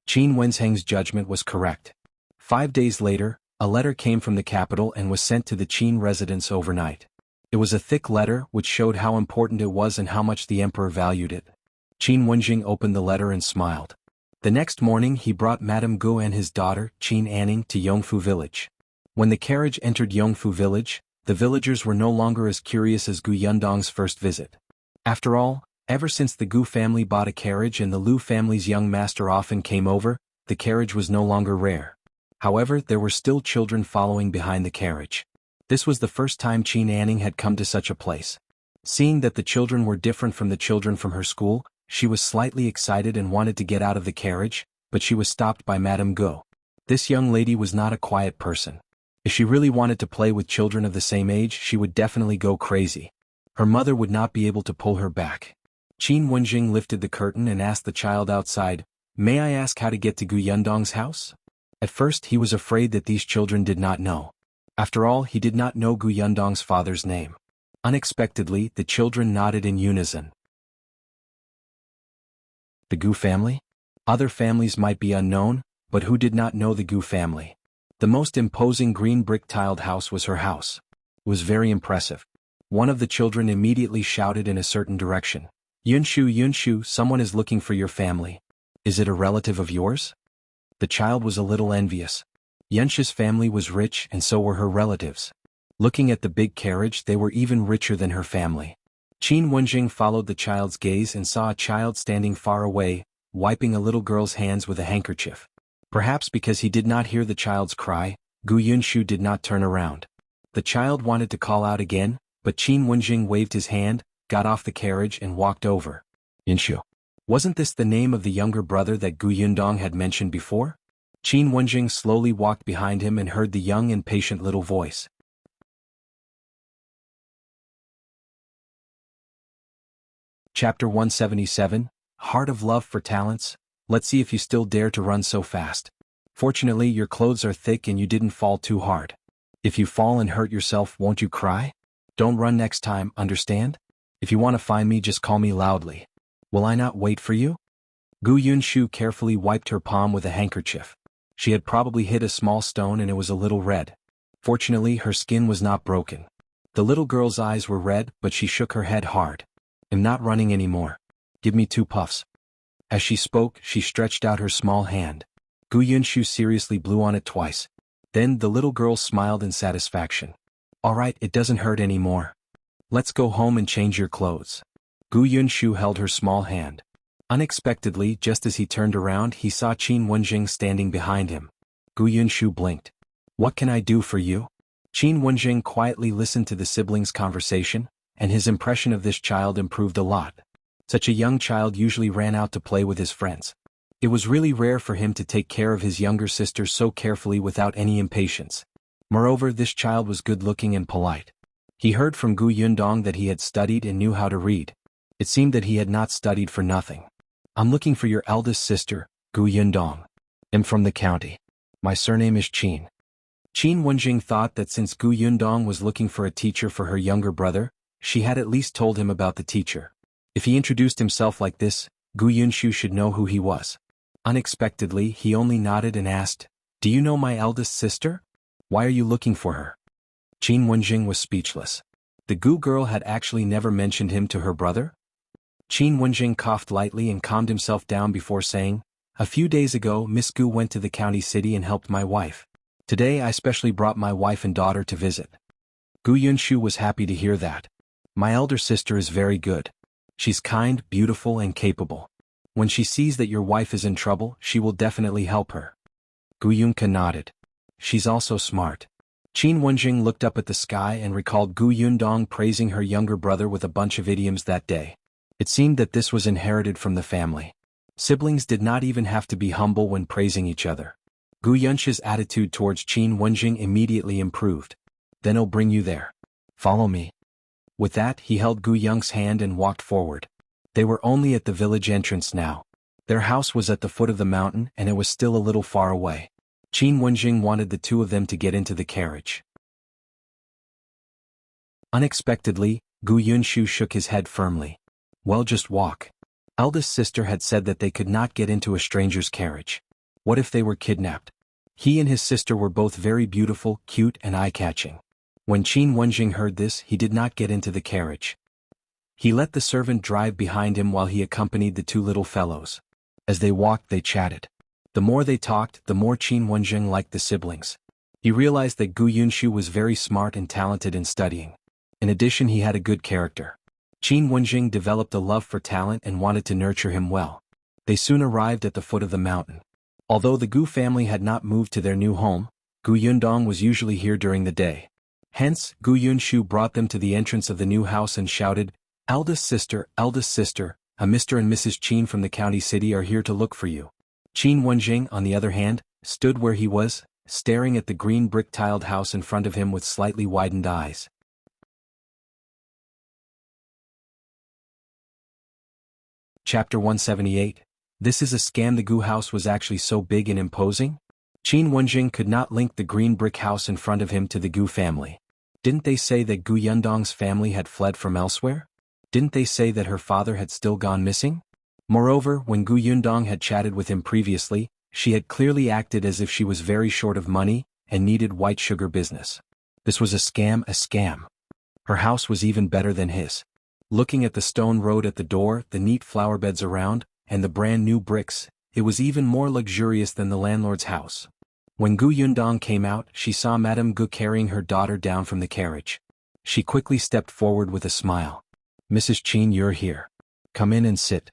Qin Wenzheng's judgment was correct. 5 days later, a letter came from the capital and was sent to the Qin residence overnight. It was a thick letter which showed how important it was and how much the emperor valued it. Qin Wenjing opened the letter and smiled. The next morning he brought Madame Gu and his daughter, Qin Anning, to Yongfu village. When the carriage entered Yongfu village, the villagers were no longer as curious as Gu Yundong's first visit. After all, ever since the Gu family bought a carriage and the Liu family's young master often came over, the carriage was no longer rare. However, there were still children following behind the carriage. This was the first time Qin Anning had come to such a place. Seeing that the children were different from the children from her school, she was slightly excited and wanted to get out of the carriage, but she was stopped by Madame Gu. This young lady was not a quiet person. If she really wanted to play with children of the same age, she would definitely go crazy. Her mother would not be able to pull her back. Qin Wenjing lifted the curtain and asked the child outside, "May I ask how to get to Gu Yundong's house?" At first he was afraid that these children did not know. After all, he did not know Gu Yundong's father's name. Unexpectedly, the children nodded in unison. The Gu family? Other families might be unknown, but who did not know the Gu family? The most imposing green brick-tiled house was her house. It was very impressive. One of the children immediately shouted in a certain direction. "Yunshu, Yunshu, someone is looking for your family. Is it a relative of yours?" The child was a little envious. Yunshu's family was rich and so were her relatives. Looking at the big carriage, they were even richer than her family. Qin Wenjing followed the child's gaze and saw a child standing far away, wiping a little girl's hands with a handkerchief. Perhaps because he did not hear the child's cry, Gu Yunshu did not turn around. The child wanted to call out again, but Qin Wenjing waved his hand, got off the carriage and walked over. Yunshu. Wasn't this the name of the younger brother that Gu Yundong had mentioned before? Qin Wenjing slowly walked behind him and heard the young and patient little voice. Chapter 177, Heart of Love for Talents. Let's see if you still dare to run so fast. Fortunately, your clothes are thick and you didn't fall too hard. If you fall and hurt yourself, won't you cry? Don't run next time, understand? If you want to find me, just call me loudly. Will I not wait for you? Gu Yunshu carefully wiped her palm with a handkerchief. She had probably hit a small stone and it was a little red. Fortunately, her skin was not broken. The little girl's eyes were red, but she shook her head hard. I'm not running anymore. Give me 2 puffs. As she spoke, she stretched out her small hand. Gu Yunshu seriously blew on it twice. Then the little girl smiled in satisfaction. All right, it doesn't hurt anymore. Let's go home and change your clothes. Gu Yunshu held her small hand. Unexpectedly, just as he turned around, he saw Qin Wenjing standing behind him. Gu Yunshu blinked. What can I do for you? Qin Wenjing quietly listened to the siblings' conversation, and his impression of this child improved a lot. Such a young child usually ran out to play with his friends. It was really rare for him to take care of his younger sister so carefully without any impatience. Moreover, this child was good-looking and polite. He heard from Gu Yundong that he had studied and knew how to read. It seemed that he had not studied for nothing. I'm looking for your eldest sister, Gu Yundong. I'm from the county. My surname is Qin. Qin Wenjing thought that since Gu Yundong was looking for a teacher for her younger brother, she had at least told him about the teacher. If he introduced himself like this, Gu Yunshu should know who he was. Unexpectedly, he only nodded and asked, Do you know my eldest sister? Why are you looking for her? Qin Wenjing was speechless. The Gu girl had actually never mentioned him to her brother? Qin Wenjing coughed lightly and calmed himself down before saying, A few days ago, Miss Gu went to the county city and helped my wife. Today I specially brought my wife and daughter to visit. Gu Yunshu was happy to hear that. My elder sister is very good. She's kind, beautiful and capable. When she sees that your wife is in trouble, she will definitely help her. Gu Yunke nodded. She's also smart. Qin Wenjing looked up at the sky and recalled Gu Yundong praising her younger brother with a bunch of idioms that day. It seemed that this was inherited from the family. Siblings did not even have to be humble when praising each other. Gu Yunshu's attitude towards Qin Wenjing immediately improved. Then I'll bring you there. Follow me. With that, he held Gu Yung's hand and walked forward. They were only at the village entrance now. Their house was at the foot of the mountain and it was still a little far away. Qin Wenjing wanted the two of them to get into the carriage. Unexpectedly, Gu Yunshu shook his head firmly. Well, just walk. Eldest sister had said that they could not get into a stranger's carriage. What if they were kidnapped? He and his sister were both very beautiful, cute and eye-catching. When Qin Wenjing heard this, he did not get into the carriage. He let the servant drive behind him while he accompanied the two little fellows. As they walked, they chatted. The more they talked, the more Qin Wenjing liked the siblings. He realized that Gu Yunshu was very smart and talented in studying. In addition, he had a good character. Qin Wenjing developed a love for talent and wanted to nurture him well. They soon arrived at the foot of the mountain. Although the Gu family had not moved to their new home, Gu Yundong was usually here during the day. Hence, Gu Yunshu brought them to the entrance of the new house and shouted, eldest sister, a Mr. and Mrs. Qin from the county city are here to look for you." Qin Wenjing, on the other hand, stood where he was, staring at the green brick-tiled house in front of him with slightly widened eyes. Chapter 178. This is a scam. The Gu house was actually so big and imposing? Qin Wenjing could not link the green brick house in front of him to the Gu family. Didn't they say that Gu Yundong's family had fled from elsewhere? Didn't they say that her father had still gone missing? Moreover, when Gu Yundong had chatted with him previously, she had clearly acted as if she was very short of money and needed white sugar business. This was a scam. Her house was even better than his. Looking at the stone road at the door, the neat flower beds around, and the brand new bricks, it was even more luxurious than the landlord's house. When Gu Yundong came out, she saw Madame Gu carrying her daughter down from the carriage. She quickly stepped forward with a smile. "Mrs. Qin, you're here. Come in and sit."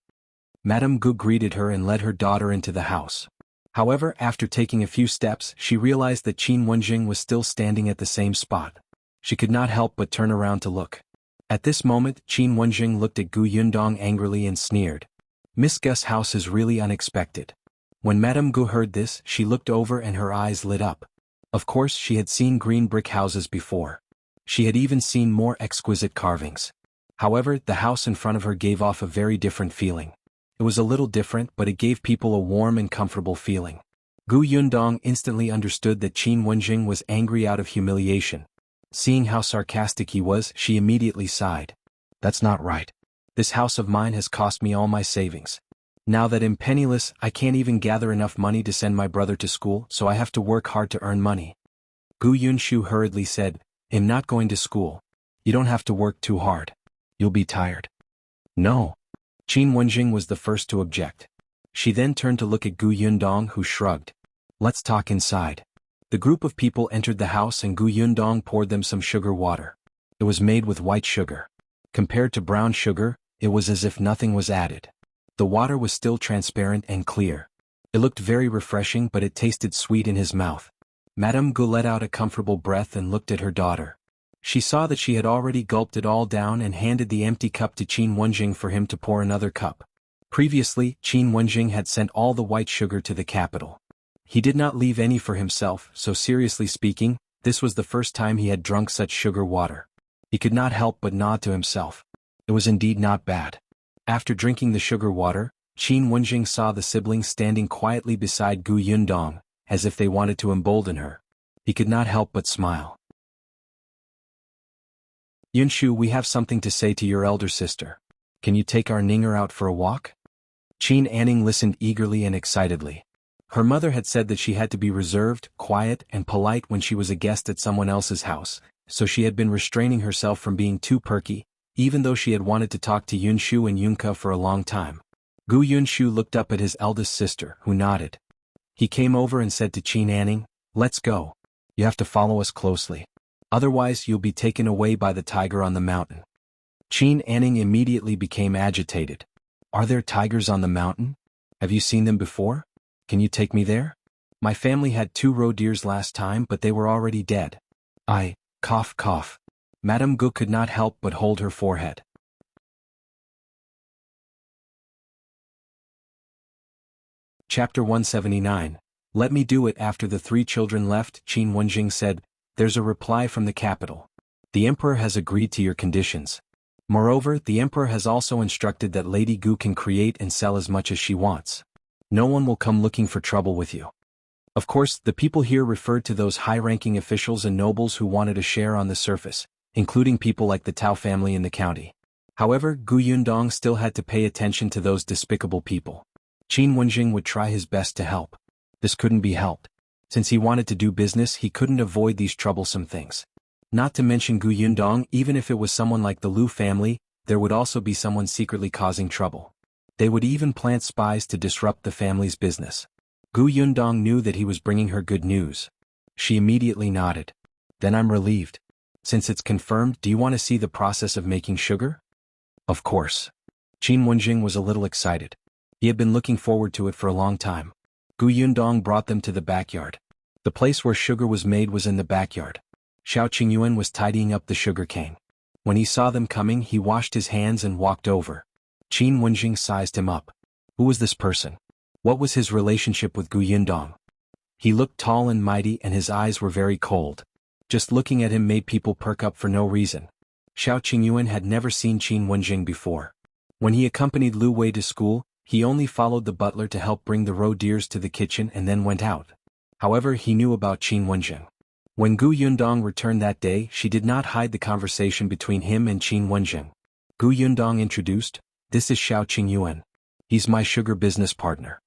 Madame Gu greeted her and led her daughter into the house. However, after taking a few steps, she realized that Qin Wenjing was still standing at the same spot. She could not help but turn around to look. At this moment, Qin Wenjing looked at Gu Yundong angrily and sneered. "Miss Gu's house is really unexpected." When Madame Gu heard this, she looked over and her eyes lit up. Of course, she had seen green brick houses before. She had even seen more exquisite carvings. However, the house in front of her gave off a very different feeling. It was a little different, but it gave people a warm and comfortable feeling. Gu Yundong instantly understood that Qin Wenjing was angry out of humiliation. Seeing how sarcastic he was, she immediately sighed. "That's not right. This house of mine has cost me all my savings. Now that I'm penniless, I can't even gather enough money to send my brother to school, so I have to work hard to earn money." Gu Yunshu hurriedly said, "I'm not going to school. You don't have to work too hard. You'll be tired." "No." Qin Wenjing was the first to object. She then turned to look at Gu Yundong, who shrugged. "Let's talk inside." The group of people entered the house and Gu Yundong poured them some sugar water. It was made with white sugar. Compared to brown sugar, it was as if nothing was added. The water was still transparent and clear. It looked very refreshing, but it tasted sweet in his mouth. Madame Gu let out a comfortable breath and looked at her daughter. She saw that she had already gulped it all down and handed the empty cup to Qin Wenjing for him to pour another cup. Previously, Qin Wenjing had sent all the white sugar to the capital. He did not leave any for himself, so seriously speaking, this was the first time he had drunk such sugar water. He could not help but nod to himself. It was indeed not bad. After drinking the sugar water, Qin Wenjing saw the siblings standing quietly beside Gu Yundong, as if they wanted to embolden her. He could not help but smile. "Yunshu, we have something to say to your elder sister. Can you take our Ninger out for a walk?" Qin Anning listened eagerly and excitedly. Her mother had said that she had to be reserved, quiet, and polite when she was a guest at someone else's house, so she had been restraining herself from being too perky, even though she had wanted to talk to Yunshu and Yunke for a long time. Gu Yunshu looked up at his eldest sister, who nodded. He came over and said to Qin Anning, "Let's go. You have to follow us closely. Otherwise you'll be taken away by the tiger on the mountain." Qin Anning immediately became agitated. Are there tigers on the mountain? Have you seen them before? Can you take me there? My family had 2 roe deers last time, but they were already dead. Cough cough. Madame Gu could not help but hold her forehead. Chapter 179. Let me do it. After the 3 children left, Qin Wenjing said, "There's a reply from the capital. The emperor has agreed to your conditions. Moreover, the emperor has also instructed that Lady Gu can create and sell as much as she wants. No one will come looking for trouble with you." Of course, the people here referred to those high-ranking officials and nobles who wanted a share on the surface, including people like the Tao family in the county. However, Gu Yundong still had to pay attention to those despicable people. Qin Wenjing would try his best to help. This couldn't be helped. Since he wanted to do business, he couldn't avoid these troublesome things. Not to mention Gu Yundong, even if it was someone like the Liu family, there would also be someone secretly causing trouble. They would even plant spies to disrupt the family's business. Gu Yundong knew that he was bringing her good news. She immediately nodded. "Then I'm relieved. Since it's confirmed, do you want to see the process of making sugar?" Of course. Qin Wenjing was a little excited. He had been looking forward to it for a long time. Gu Yundong brought them to the backyard. The place where sugar was made was in the backyard. Qingyuan was tidying up the sugarcane. When he saw them coming, he washed his hands and walked over. Qin Wenjing sized him up. Who was this person? What was his relationship with Gu Yundong? He looked tall and mighty, and his eyes were very cold. Just looking at him made people perk up for no reason. Qingyuan had never seen Qin Wenjing before. When he accompanied Liu Wei to school, he only followed the butler to help bring the roe deers to the kitchen and then went out. However, he knew about Qin Wenjing. When Gu Yundong returned that day, she did not hide the conversation between him and Qin Wenjing. Gu Yundong introduced, "This is Shao Qingyuan. He's my sugar business partner."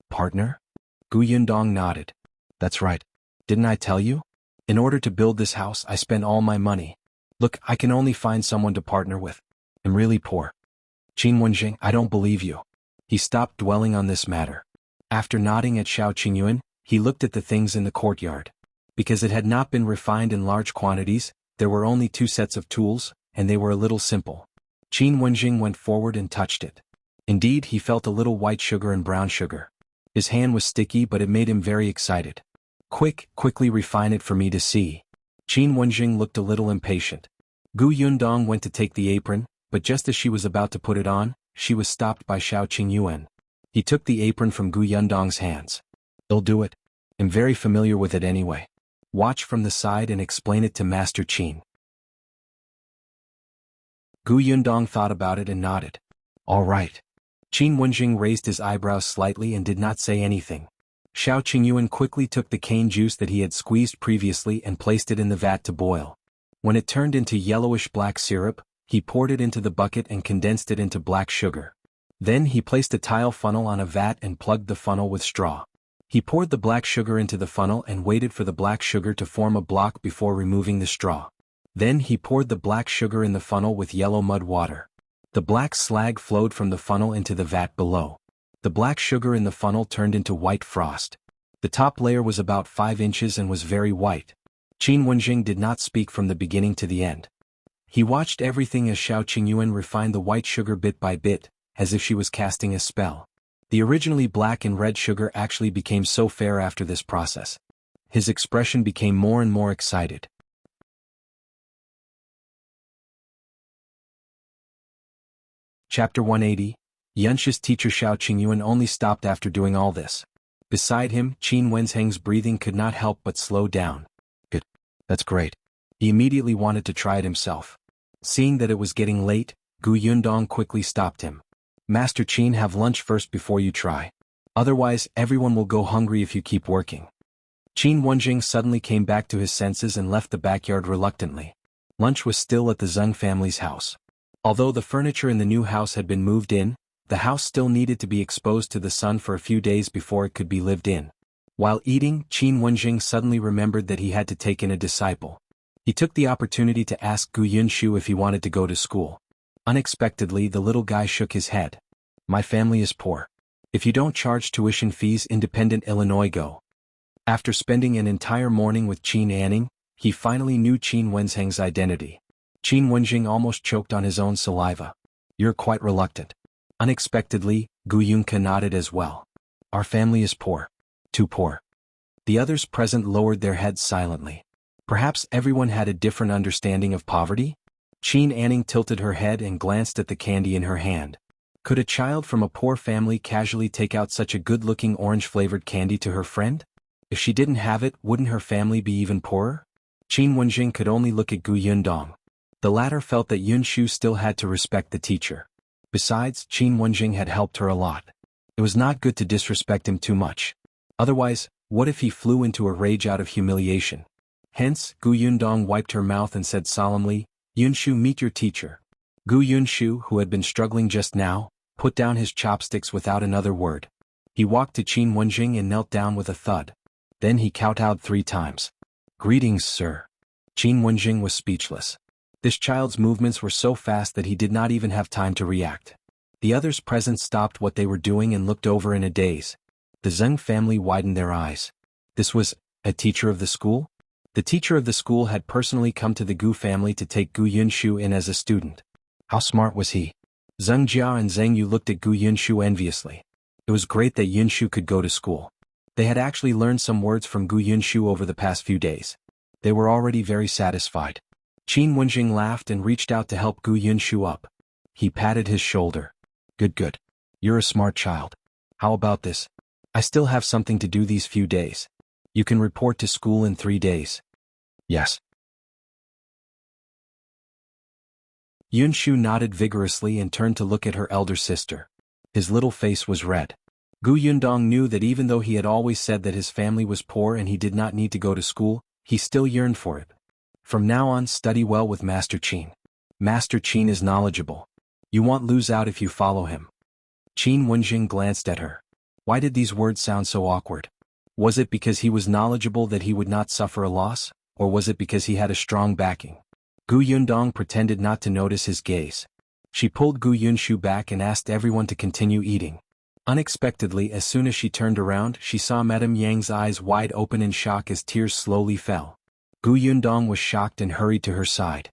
Partner? Gu Yundong nodded. "That's right. Didn't I tell you? In order to build this house, I spent all my money. Look, I can only find someone to partner with. I'm really poor." Qin Wenjing, "I don't believe you." He stopped dwelling on this matter. After nodding at Shao Qingyuan, he looked at the things in the courtyard. Because it had not been refined in large quantities, there were only 2 sets of tools, and they were a little simple. Qin Wenjing went forward and touched it. Indeed, he felt a little white sugar and brown sugar. His hand was sticky, but it made him very excited. Quickly refine it for me to see." Qin Wenjing looked a little impatient. Gu Yundong went to take the apron, but just as she was about to put it on, she was stopped by Shao Qingyuan. He took the apron from Gu Yundong's hands. "I'll do it. I'm very familiar with it anyway. Watch from the side and explain it to Master Qin." Gu Yundong thought about it and nodded. "All right." Qin Wenjing raised his eyebrows slightly and did not say anything. Shao Qingyuan quickly took the cane juice that he had squeezed previously and placed it in the vat to boil. When it turned into yellowish-black syrup, he poured it into the bucket and condensed it into black sugar. Then he placed a tile funnel on a vat and plugged the funnel with straw. He poured the black sugar into the funnel and waited for the black sugar to form a block before removing the straw. Then he poured the black sugar in the funnel with yellow mud water. The black slag flowed from the funnel into the vat below. The black sugar in the funnel turned into white frost. The top layer was about 5 inches and was very white. Qin Wenjing did not speak from the beginning to the end. He watched everything as Shao Qingyuan refined the white sugar bit by bit, as if she was casting a spell. The originally black and red sugar actually became so fair after this process. His expression became more and more excited. Chapter 180. Yunshu's teacher Shao Qingyuan only stopped after doing all this. Beside him, Qin Wenzheng's breathing could not help but slow down. "Good. That's great." He immediately wanted to try it himself. Seeing that it was getting late, Gu Yundong quickly stopped him. "Master Qin, have lunch first before you try. Otherwise, everyone will go hungry if you keep working." Qin Wenjing suddenly came back to his senses and left the backyard reluctantly. Lunch was still at the Zheng family's house. Although the furniture in the new house had been moved in, the house still needed to be exposed to the sun for a few days before it could be lived in. While eating, Qin Wenjing suddenly remembered that he had to take in a disciple. He took the opportunity to ask Gu Yunshu if he wanted to go to school. Unexpectedly, the little guy shook his head. "My family is poor. If you don't charge tuition fees, independent Illinois go." After spending an entire morning with Qin Anning, he finally knew Qin Wenzheng's identity. Qin Wenjing almost choked on his own saliva. "You're quite reluctant. Unexpectedly, Gu Yunke nodded as well. Our family is poor. Too poor. The others present lowered their heads silently. Perhaps everyone had a different understanding of poverty? Xian'er tilted her head and glanced at the candy in her hand. Could a child from a poor family casually take out such a good-looking orange-flavored candy to her friend? If she didn't have it, wouldn't her family be even poorer? Wenzheng could only look at Gu Yundong. The latter felt that Yunshu still had to respect the teacher. Besides, Wenzheng had helped her a lot. It was not good to disrespect him too much. Otherwise, what if he flew into a rage out of humiliation? Hence, Gu Yundong wiped her mouth and said solemnly, Yunshu, meet your teacher. Gu Yunshu, who had been struggling just now, put down his chopsticks without another word. He walked to Wenzheng and knelt down with a thud. Then he kowtowed 3 times. Greetings, sir. Wenzheng was speechless. This child's movements were so fast that he did not even have time to react. The others present stopped what they were doing and looked over in a daze. The Zheng family widened their eyes. This was a teacher of the school? The teacher of the school had personally come to the Gu family to take Gu Yunshu in as a student. How smart was he? Zheng Jia and Zheng Yu looked at Gu Yunshu enviously. It was great that Yunshu could go to school. They had actually learned some words from Gu Yunshu over the past few days. They were already very satisfied. Wenzheng laughed and reached out to help Gu Yunshu up. He patted his shoulder. Good. You're a smart child. How about this? I still have something to do these few days. You can report to school in 3 days. Yes. Yunshu nodded vigorously and turned to look at her elder sister. His little face was red. Gu Yundong knew that even though he had always said that his family was poor and he did not need to go to school, he still yearned for it. From now on, study well with Master Qin. Master Qin is knowledgeable. You won't lose out if you follow him. Wenzheng glanced at her. Why did these words sound so awkward? Was it because he was knowledgeable that he would not suffer a loss, or was it because he had a strong backing? Gu Yundong pretended not to notice his gaze. She pulled Gu Yunshu back and asked everyone to continue eating. Unexpectedly, as soon as she turned around, she saw Madame Yang's eyes wide open in shock as tears slowly fell. Gu Yundong was shocked and hurried to her side.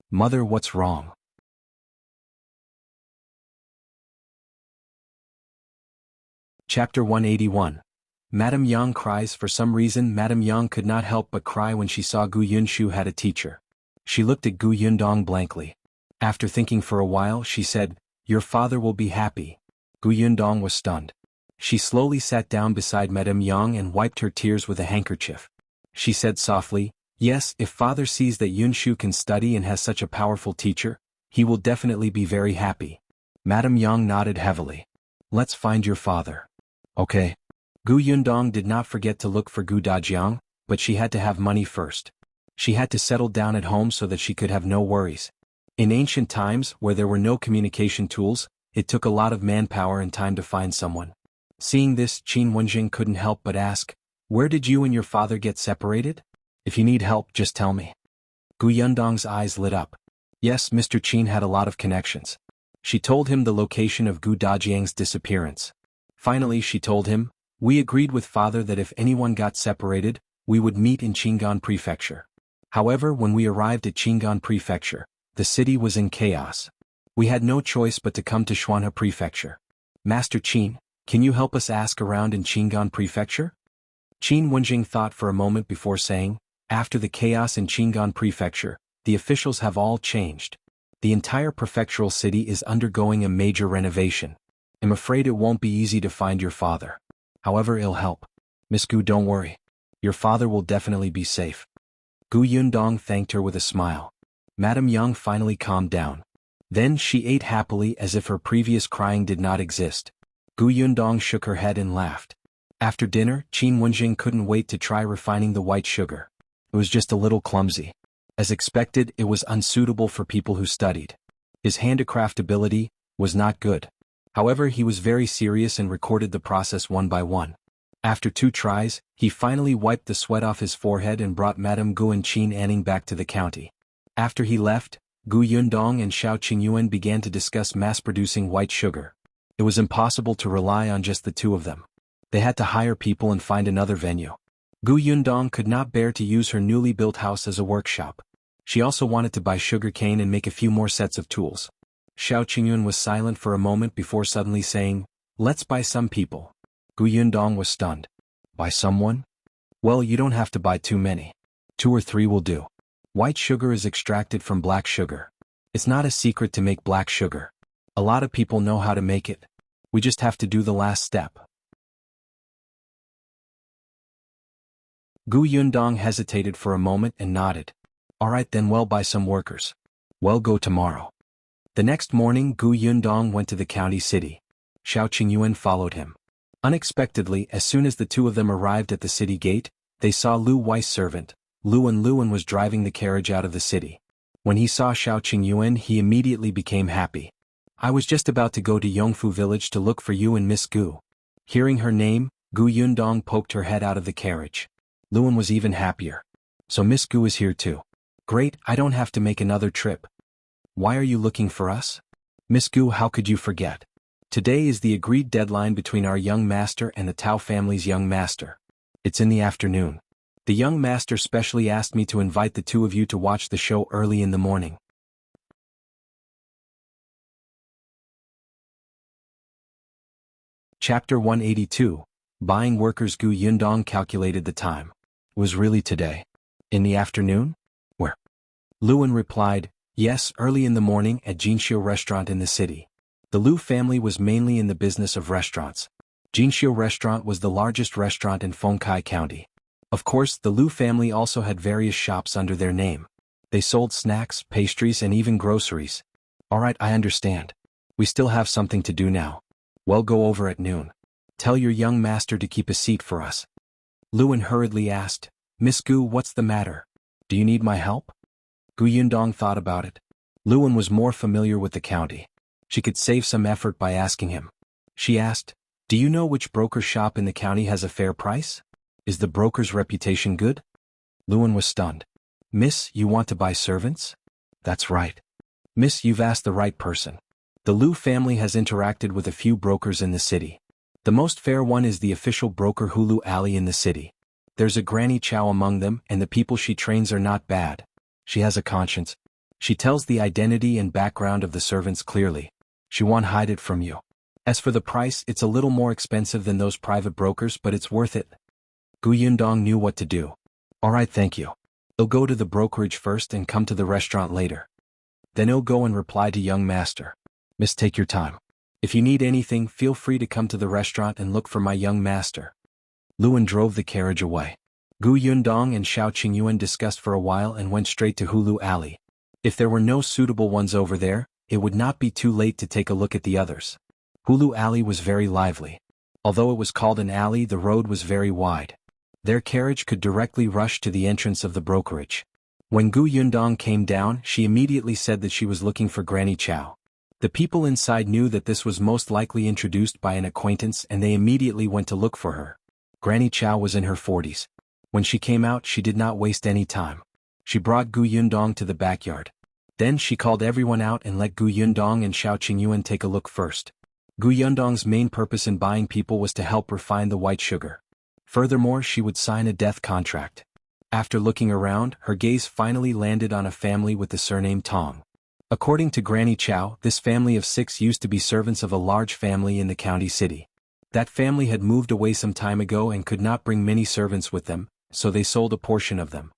Mother, what's wrong? Chapter 181. Madame Yang cries. For some reason, Madame Yang could not help but cry when she saw Gu Yunshu had a teacher. She looked at Gu Yundong blankly. After thinking for a while, she said, Your father will be happy. Gu Yundong was stunned. She slowly sat down beside Madame Yang and wiped her tears with a handkerchief. She said softly, Yes, if father sees that Yunshu can study and has such a powerful teacher, he will definitely be very happy. Madame Yang nodded heavily. Let's find your father. Okay. Gu Yundong did not forget to look for Gu Dajiang, but she had to have money first. She had to settle down at home so that she could have no worries. In ancient times, where there were no communication tools, it took a lot of manpower and time to find someone. Seeing this, Wenzheng couldn't help but ask, Where did you and your father get separated? If you need help, just tell me. Gu Yundong's eyes lit up. Yes, Mr. Qin had a lot of connections. She told him the location of Gu Dajiang's disappearance. Finally, she told him, We agreed with father that if anyone got separated, we would meet in Qingyuan Prefecture. However, when we arrived at Qingyuan Prefecture, the city was in chaos. We had no choice but to come to Xian'er Prefecture. Master Qin, can you help us ask around in Qingyuan Prefecture? Wenzheng thought for a moment before saying, After the chaos in Qingyuan Prefecture, the officials have all changed. The entire prefectural city is undergoing a major renovation. I'm afraid it won't be easy to find your father. However, it'll help. Miss Gu, don't worry. Your father will definitely be safe. Gu Yundong thanked her with a smile. Madame Yang finally calmed down. Then she ate happily as if her previous crying did not exist. Gu Yundong shook her head and laughed. After dinner, Wenzheng couldn't wait to try refining the white sugar. It was just a little clumsy. As expected, it was unsuitable for people who studied. His handicraft ability was not good. However, he was very serious and recorded the process one by one. After 2 tries, he finally wiped the sweat off his forehead and brought Madame Gu and Xian'er back to the county. After he left, Gu Yundong and Shao Qingyuan began to discuss mass-producing white sugar. It was impossible to rely on just the 2 of them. They had to hire people and find another venue. Gu Yundong could not bear to use her newly built house as a workshop. She also wanted to buy sugarcane and make a few more sets of tools. Shao Qingyuan was silent for a moment before suddenly saying, "Let's buy some people." Gu Yundong was stunned. "Buy someone? Well, you don't have to buy too many. 2 or 3 will do. White sugar is extracted from black sugar. It's not a secret to make black sugar. A lot of people know how to make it. We just have to do the last step." Gu Yundong hesitated for a moment and nodded. "All right then, well, buy some workers. Well, go tomorrow." The next morning Gu Yundong went to the county city. Shao Qingyuan followed him. Unexpectedly, as soon as the two of them arrived at the city gate, they saw Liu Yi's servant, Luan was driving the carriage out of the city. When he saw Shao Qingyuan, he immediately became happy. "I was just about to go to Yongfu village to look for you and Miss Gu." Hearing her name, Gu Yundong poked her head out of the carriage. Luan was even happier. "So Miss Gu is here too. Great, I don't have to make another trip. Why are you looking for us?" "Miss Gu, how could you forget? Today is the agreed deadline between our young master and the Tao family's young master. It's in the afternoon. The young master specially asked me to invite the two of you to watch the show early in the morning." Chapter 182. Buying Workers. Gu Yundong calculated the time. "It was really today. In the afternoon? Where?" Luan replied, "Yes, early in the morning at Jinshu restaurant in the city." The Liu family was mainly in the business of restaurants. Jinshu restaurant was the largest restaurant in Fengkai County. Of course, the Liu family also had various shops under their name. They sold snacks, pastries, and even groceries. "All right, I understand. We still have something to do now. Well, go over at noon. Tell your young master to keep a seat for us." Luan hurriedly asked, "Miss Gu, what's the matter? Do you need my help?" Gu Yundong thought about it. Luan was more familiar with the county. She could save some effort by asking him. She asked, "Do you know which broker shop in the county has a fair price? Is the broker's reputation good?" Luan was stunned. "Miss, you want to buy servants?" "That's right. Miss, you've asked the right person. The Liu family has interacted with a few brokers in the city. The most fair one is the official broker Hulu Alley in the city. There's a Granny Chow among them, and the people she trains are not bad. She has a conscience. She tells the identity and background of the servants clearly. She won't hide it from you. As for the price, it's a little more expensive than those private brokers, but it's worth it." Gu Yundong knew what to do. "All right, thank you. I'll go to the brokerage first and come to the restaurant later. Then I'll go and reply to young master. Miss, take your time. If you need anything, feel free to come to the restaurant and look for my young master." Luan drove the carriage away. Gu Yundong and Shao Qingyuan discussed for a while and went straight to Hulu Alley. If there were no suitable ones over there, it would not be too late to take a look at the others. Hulu Alley was very lively. Although it was called an alley, the road was very wide. Their carriage could directly rush to the entrance of the brokerage. When Gu Yundong came down, she immediately said that she was looking for Granny Chow. The people inside knew that this was most likely introduced by an acquaintance, and they immediately went to look for her. Granny Chow was in her 40s. When she came out, she did not waste any time. She brought Gu Yundong to the backyard. Then she called everyone out and let Gu Yundong and Shao Qingyuan take a look first. Gu Yundong's main purpose in buying people was to help refine the white sugar. Furthermore, she would sign a death contract. After looking around, her gaze finally landed on a family with the surname Tong. According to Granny Chow, this family of 6 used to be servants of a large family in the county city. That family had moved away some time ago and could not bring many servants with them, so they sold a portion of them.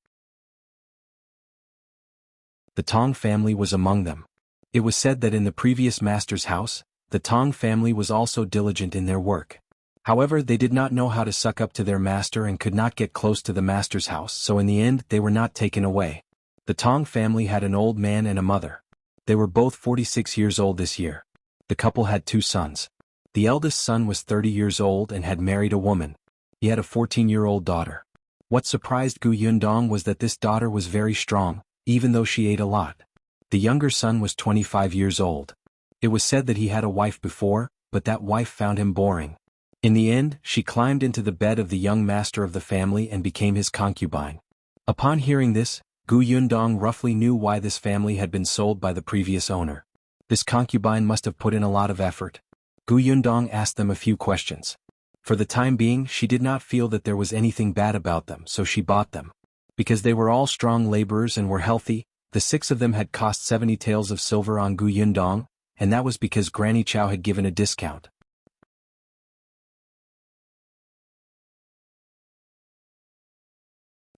The Tong family was among them. It was said that in the previous master's house, the Tong family was also diligent in their work. However, they did not know how to suck up to their master and could not get close to the master's house, so in the end they were not taken away. The Tong family had an old man and a mother. They were both 46 years old this year. The couple had 2 sons. The eldest son was 30 years old and had married a woman. He had a 14-year-old daughter. What surprised Gu Yundong was that this daughter was very strong, even though she ate a lot. The younger son was 25 years old. It was said that he had a wife before, but that wife found him boring. In the end, she climbed into the bed of the young master of the family and became his concubine. Upon hearing this, Gu Yundong roughly knew why this family had been sold by the previous owner. This concubine must have put in a lot of effort. Gu Yundong asked them a few questions. For the time being, she did not feel that there was anything bad about them, so she bought them. Because they were all strong laborers and were healthy, the 6 of them had cost 70 taels of silver on Gu Yundong, and that was because Granny Chow had given a discount.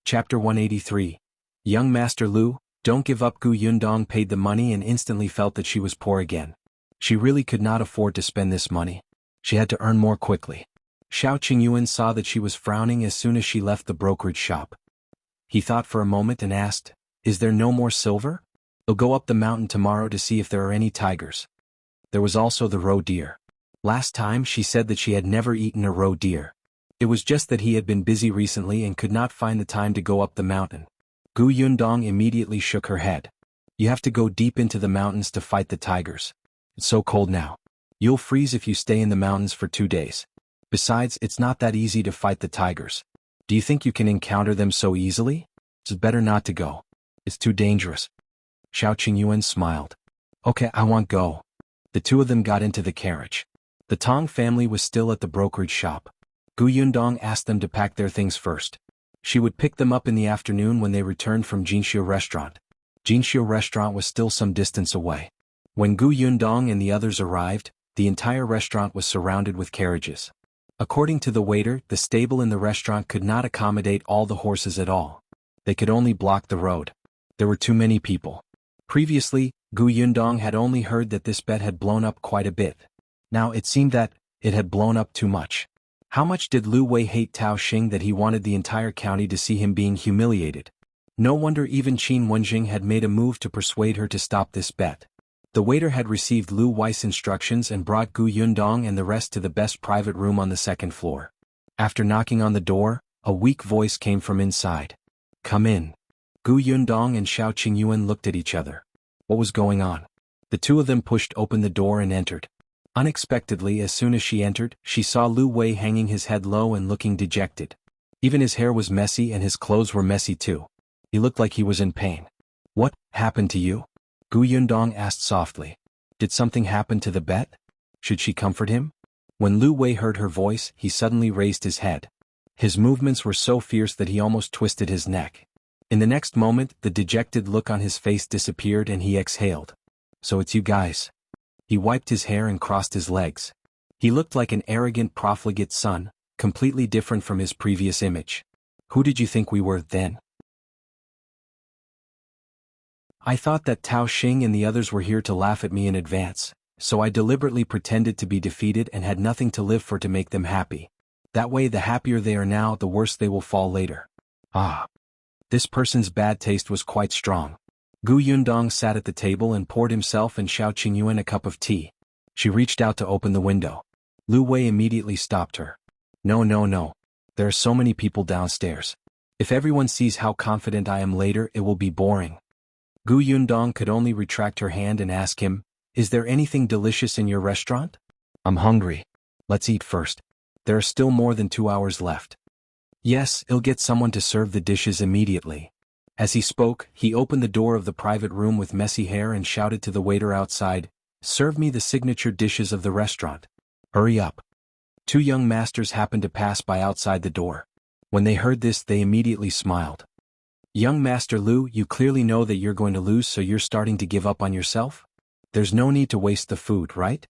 Chapter 183. Young Master Lu, don't give up. Gu Yundong paid the money and instantly felt that she was poor again. She really could not afford to spend this money. She had to earn more quickly. Shao Qingyuan saw that she was frowning as soon as she left the brokerage shop. He thought for a moment and asked, "Is there no more silver? I'll go up the mountain tomorrow to see if there are any tigers." There was also the roe deer. Last time she said that she had never eaten a roe deer. It was just that he had been busy recently and could not find the time to go up the mountain. Gu Yundong immediately shook her head. "You have to go deep into the mountains to fight the tigers. It's so cold now. You'll freeze if you stay in the mountains for 2 days. Besides, it's not that easy to fight the tigers. Do you think you can encounter them so easily? It's better not to go. It's too dangerous." Shao Qingyuan smiled. "Okay, I won't go." The two of them got into the carriage. The Tong family was still at the brokerage shop. Gu Yundong asked them to pack their things first. She would pick them up in the afternoon when they returned from Jinshu restaurant. Jinshu restaurant was still some distance away. When Gu Yundong and the others arrived, the entire restaurant was surrounded with carriages. According to the waiter, the stable in the restaurant could not accommodate all the horses at all. They could only block the road. There were too many people. Previously, Gu Yundong had only heard that this bet had blown up quite a bit. Now it seemed that it had blown up too much. How much did Liu Wei hate Tao Xing that he wanted the entire county to see him being humiliated? No wonder even Qin Wenzheng had made a move to persuade her to stop this bet. The waiter had received Liu Wei's instructions and brought Gu Yundong and the rest to the best private room on the second floor. After knocking on the door, a weak voice came from inside. "Come in." Gu Yundong and Shao Qingyuan looked at each other. What was going on? The two of them pushed open the door and entered. Unexpectedly, as soon as she entered, she saw Liu Wei hanging his head low and looking dejected. Even his hair was messy and his clothes were messy too. He looked like he was in pain. "What happened to you?" Gu Yundong asked softly. Did something happen to the bet? Should she comfort him? When Liu Wei heard her voice, he suddenly raised his head. His movements were so fierce that he almost twisted his neck. In the next moment, the dejected look on his face disappeared and he exhaled. "So it's you guys." He wiped his hair and crossed his legs. He looked like an arrogant profligate son, completely different from his previous image. "Who did you think we were, then?" "I thought that Tao Xing and the others were here to laugh at me in advance, so I deliberately pretended to be defeated and had nothing to live for to make them happy. That way the happier they are now, the worse they will fall later." Ah. This person's bad taste was quite strong. Gu Yundong sat at the table and poured himself and Shao Qingyuan a cup of tea. She reached out to open the window. Liu Wei immediately stopped her. No, no, no. There are so many people downstairs. If everyone sees how confident I am later, it will be boring." Gu Yundong could only retract her hand and ask him, "Is there anything delicious in your restaurant?" "I'm hungry. Let's eat first. There are still more than 2 hours left." "Yes, I'll get someone to serve the dishes immediately." As he spoke, he opened the door of the private room with messy hair and shouted to the waiter outside, "Serve me the signature dishes of the restaurant. Hurry up." 2 young masters happened to pass by outside the door. When they heard this, they immediately smiled. "Young Master Liu, you clearly know that you're going to lose, so you're starting to give up on yourself? There's no need to waste the food, right?"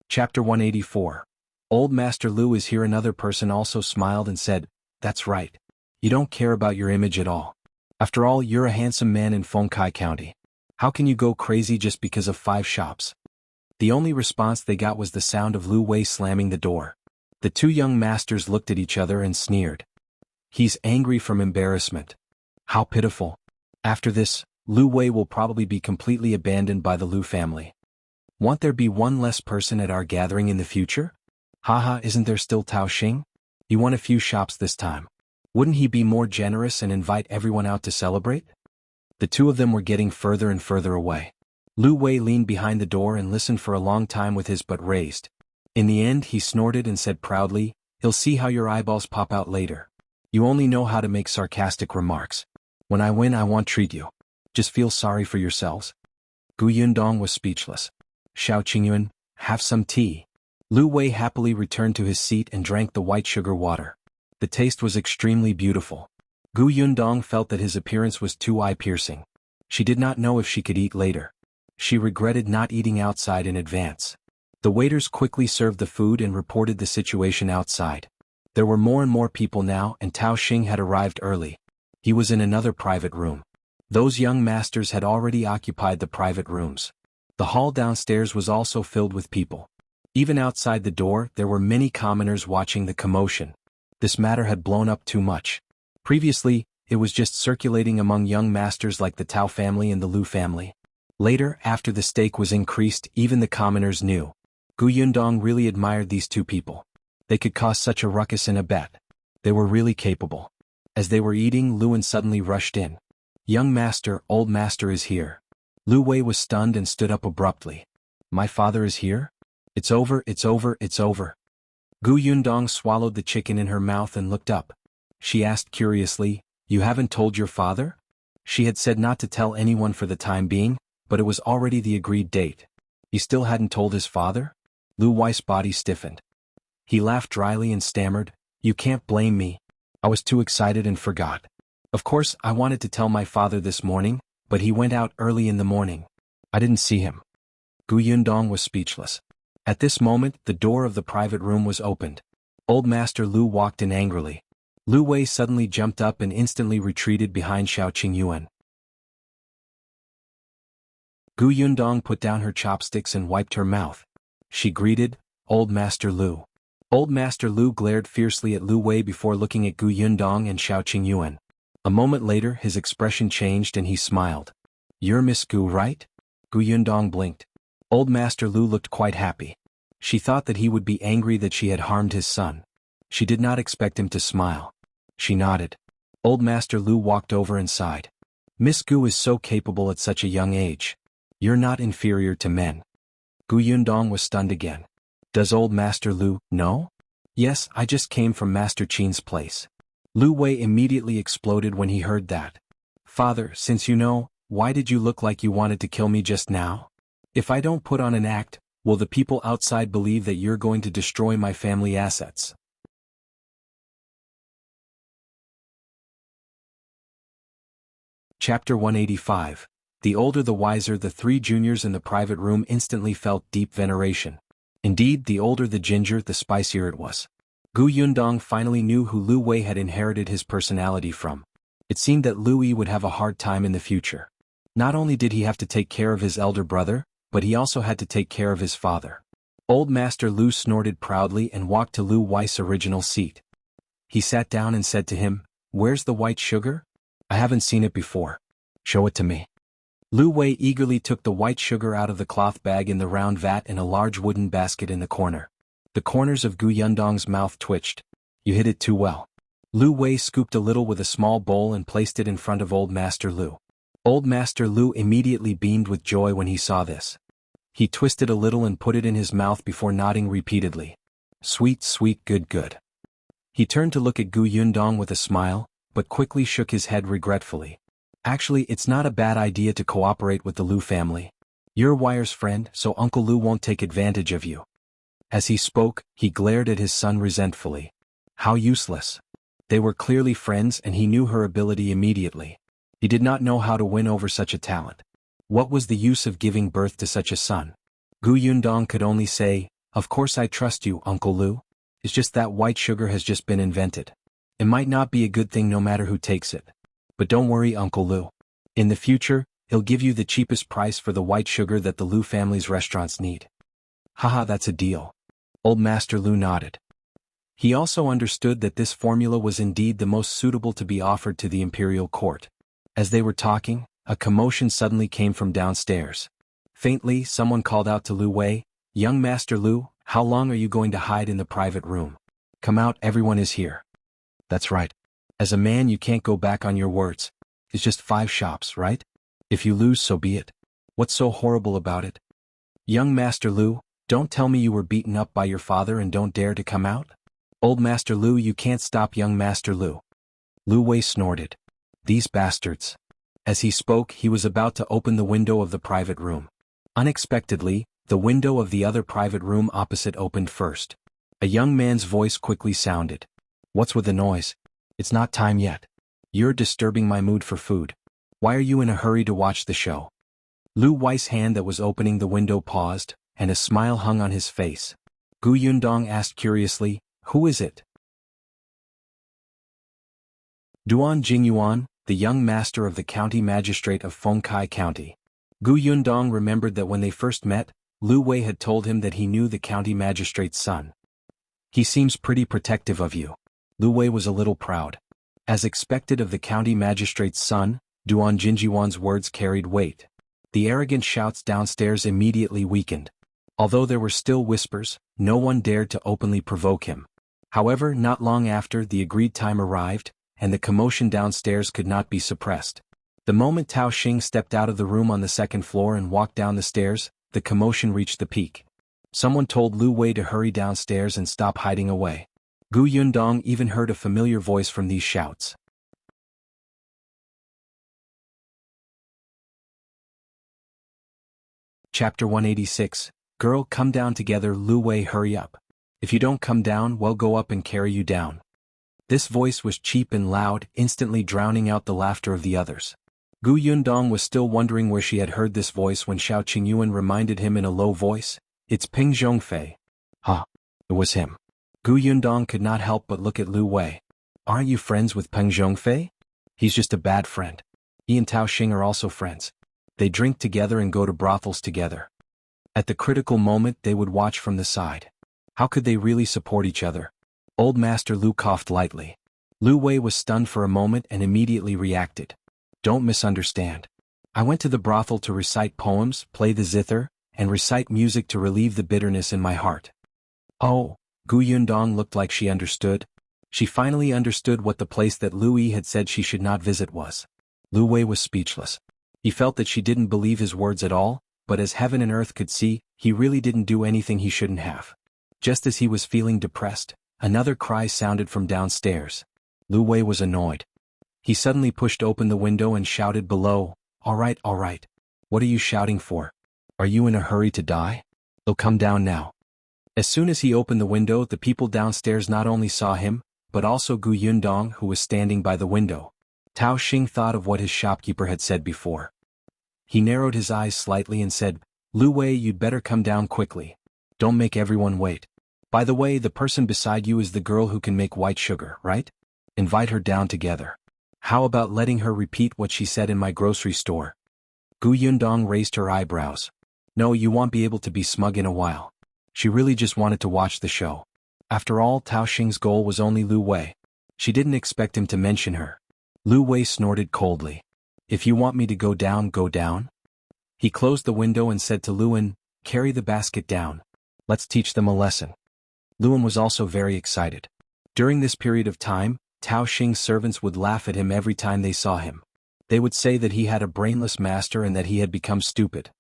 Chapter 184. Old Master Liu is here. Another person also smiled and said, "That's right. You don't care about your image at all. After all, you're a handsome man in Fengkai County. How can you go crazy just because of 5 shops?" The only response they got was the sound of Liu Wei slamming the door. The 2 young masters looked at each other and sneered. He's angry from embarrassment. How pitiful. After this, Liu Wei will probably be completely abandoned by the Liu family. Won't there be one less person at our gathering in the future? Haha, isn't there still Tao Xing? He won a few shops this time. Wouldn't he be more generous and invite everyone out to celebrate? The 2 of them were getting further and further away. Liu Wei leaned behind the door and listened for a long time with his butt raised. In the end, he snorted and said proudly, "He'll see how your eyeballs pop out later. You only know how to make sarcastic remarks. When I win, I won't treat you. Just feel sorry for yourselves." Gu Yundong was speechless. Shao Qingyuan, "Have some tea." Liu Wei happily returned to his seat and drank the white sugar water. The taste was extremely beautiful. Gu Yundong felt that his appearance was too eye-piercing. She did not know if she could eat later. She regretted not eating outside in advance. The waiters quickly served the food and reported the situation outside. There were more and more people now, and Tao Xing had arrived early. He was in another private room. Those young masters had already occupied the private rooms. The hall downstairs was also filled with people. Even outside the door, there were many commoners watching the commotion. This matter had blown up too much. Previously, it was just circulating among young masters like the Tao family and the Liu family. Later, after the stake was increased, even the commoners knew. Gu Yundong really admired these two people. They could cause such a ruckus in a bet. They were really capable. As they were eating, Luan suddenly rushed in. "Young master, old master is here." Lu Wei was stunned and stood up abruptly. "My father is here? It's over, it's over, it's over." Gu Yundong swallowed the chicken in her mouth and looked up. She asked curiously, "You haven't told your father?" She had said not to tell anyone for the time being, but it was already the agreed date. He still hadn't told his father? Lu Wei's body stiffened. He laughed dryly and stammered, "You can't blame me. I was too excited and forgot. Of course, I wanted to tell my father this morning, but he went out early in the morning. I didn't see him." Gu Yundong was speechless. At this moment, the door of the private room was opened. Old Master Lu walked in angrily. Lu Wei suddenly jumped up and instantly retreated behind Xiao Qingyuan. Gu Yundong put down her chopsticks and wiped her mouth. She greeted, "Old Master Lu." Old Master Lu glared fiercely at Lu Wei before looking at Gu Yundong and Xiao Qingyuan. A moment later, his expression changed and he smiled. "You're Miss Gu, right?" Gu Yundong blinked. Old Master Lu looked quite happy. She thought that he would be angry that she had harmed his son. She did not expect him to smile. She nodded. Old Master Lu walked over and sighed. "Miss Gu is so capable at such a young age. You're not inferior to men." Gu Yundong was stunned again. "Does Old Master Lu know?" "Yes, I just came from Master Qin's place." Lu Wei immediately exploded when he heard that. "Father, since you know, why did you look like you wanted to kill me just now? If I don't put on an act, will the people outside believe that you're going to destroy my family assets?" Chapter 185. The older the wiser. The three juniors in the private room instantly felt deep veneration. Indeed, the older the ginger, the spicier it was. Gu Yundong finally knew who Lu Wei had inherited his personality from. It seemed that Liu Yi would have a hard time in the future. Not only did he have to take care of his elder brother, but he also had to take care of his father. Old Master Lu snorted proudly and walked to Lu Wei's original seat. He sat down and said to him, "Where's the white sugar? I haven't seen it before. Show it to me." Lu Wei eagerly took the white sugar out of the cloth bag in the round vat in a large wooden basket in the corner. The corners of Gu Yundong's mouth twitched. "You hid it too well." Lu Wei scooped a little with a small bowl and placed it in front of Old Master Lu. Old Master Lu immediately beamed with joy when he saw this. He twisted a little and put it in his mouth before nodding repeatedly. "Sweet, sweet, good, good." He turned to look at Gu Yundong with a smile, but quickly shook his head regretfully. "Actually, it's not a bad idea to cooperate with the Lu family. You're Wire's friend, so Uncle Lu won't take advantage of you." As he spoke, he glared at his son resentfully. How useless. They were clearly friends and he knew her ability immediately. He did not know how to win over such a talent. What was the use of giving birth to such a son? Gu Yundong could only say, "Of course I trust you, Uncle Lu. It's just that white sugar has just been invented. It might not be a good thing no matter who takes it. But don't worry, Uncle Lu. In the future, he'll give you the cheapest price for the white sugar that the Lu family's restaurants need." "Haha, that's a deal." Old Master Lu nodded. He also understood that this formula was indeed the most suitable to be offered to the imperial court. As they were talking, a commotion suddenly came from downstairs. Faintly, someone called out to Lu Wei, "Young Master Lu, how long are you going to hide in the private room? Come out, everyone is here." "That's right. As a man you can't go back on your words. It's just 5 shops, right? If you lose, so be it. What's so horrible about it? Young Master Lu, don't tell me you were beaten up by your father and don't dare to come out?" "Old Master Lu, you can't stop young Master Lu." Lu Wei snorted. "These bastards." As he spoke, he was about to open the window of the private room. Unexpectedly, the window of the other private room opposite opened first. A young man's voice quickly sounded. "What's with the noise? It's not time yet. You're disturbing my mood for food. Why are you in a hurry to watch the show? Liu Yi's hand that was opening the window paused, and a smile hung on his face. Yundong asked curiously, "Who is it?" Qingyuan, the young master of the county magistrate of Fengkai County. Yundong remembered that when they first met, Liu Wei had told him that he knew the county magistrate's son. "He seems pretty protective of you." Liu Wei was a little proud. As expected of the county magistrate's son, Qingyuan's words carried weight. The arrogant shouts downstairs immediately weakened. Although there were still whispers, no one dared to openly provoke him. However, not long after the agreed time arrived, and the commotion downstairs could not be suppressed. The moment Tao Xing stepped out of the room on the second floor and walked down the stairs, the commotion reached the peak. Someone told Liu Wei to hurry downstairs and stop hiding away. Yundong even heard a familiar voice from these shouts. Chapter 186, Girl, come down together. Liu Wei, hurry up. If you don't come down, we'll go up and carry you down. This voice was cheap and loud, instantly drowning out the laughter of the others. Yundong was still wondering where she had heard this voice when Shao Qingyuan reminded him in a low voice, "It's Peng Zhongfei." Huh. It was him. Yundong could not help but look at Liu Wei. "Aren't you friends with Peng Zhongfei?" "He's just a bad friend. He and Tao Xing are also friends. They drink together and go to brothels together." At the critical moment they would watch from the side. How could they really support each other? Old Master Liu coughed lightly. Liu Wei was stunned for a moment and immediately reacted. "Don't misunderstand. I went to the brothel to recite poems, play the zither, and recite music to relieve the bitterness in my heart." Oh, Yundong looked like she understood. She finally understood what the place that Liu Yi had said she should not visit was. Liu Wei was speechless. He felt that she didn't believe his words at all, but as heaven and earth could see, he really didn't do anything he shouldn't have. Just as he was feeling depressed, another cry sounded from downstairs. Liu Wei was annoyed. He suddenly pushed open the window and shouted below, all right. What are you shouting for? Are you in a hurry to die? Oh, come down now." As soon as he opened the window, the people downstairs not only saw him, but also Yundong, who was standing by the window. Tao Xing thought of what his shopkeeper had said before. He narrowed his eyes slightly and said, "Liu Wei, you'd better come down quickly. Don't make everyone wait. By the way, the person beside you is the girl who can make white sugar, right? Invite her down together. How about letting her repeat what she said in my grocery store?" Yundong raised her eyebrows. "No, you won't be able to be smug in a while." She really just wanted to watch the show. After all, Tao Xing's goal was only Liu Wei. She didn't expect him to mention her. Liu Wei snorted coldly. "If you want me to go down, go down." He closed the window and said to Luan, "Carry the basket down. Let's teach them a lesson." Luan was also very excited. During this period of time, Tao Xing's servants would laugh at him every time they saw him. They would say that he had a brainless master and that he had become stupid.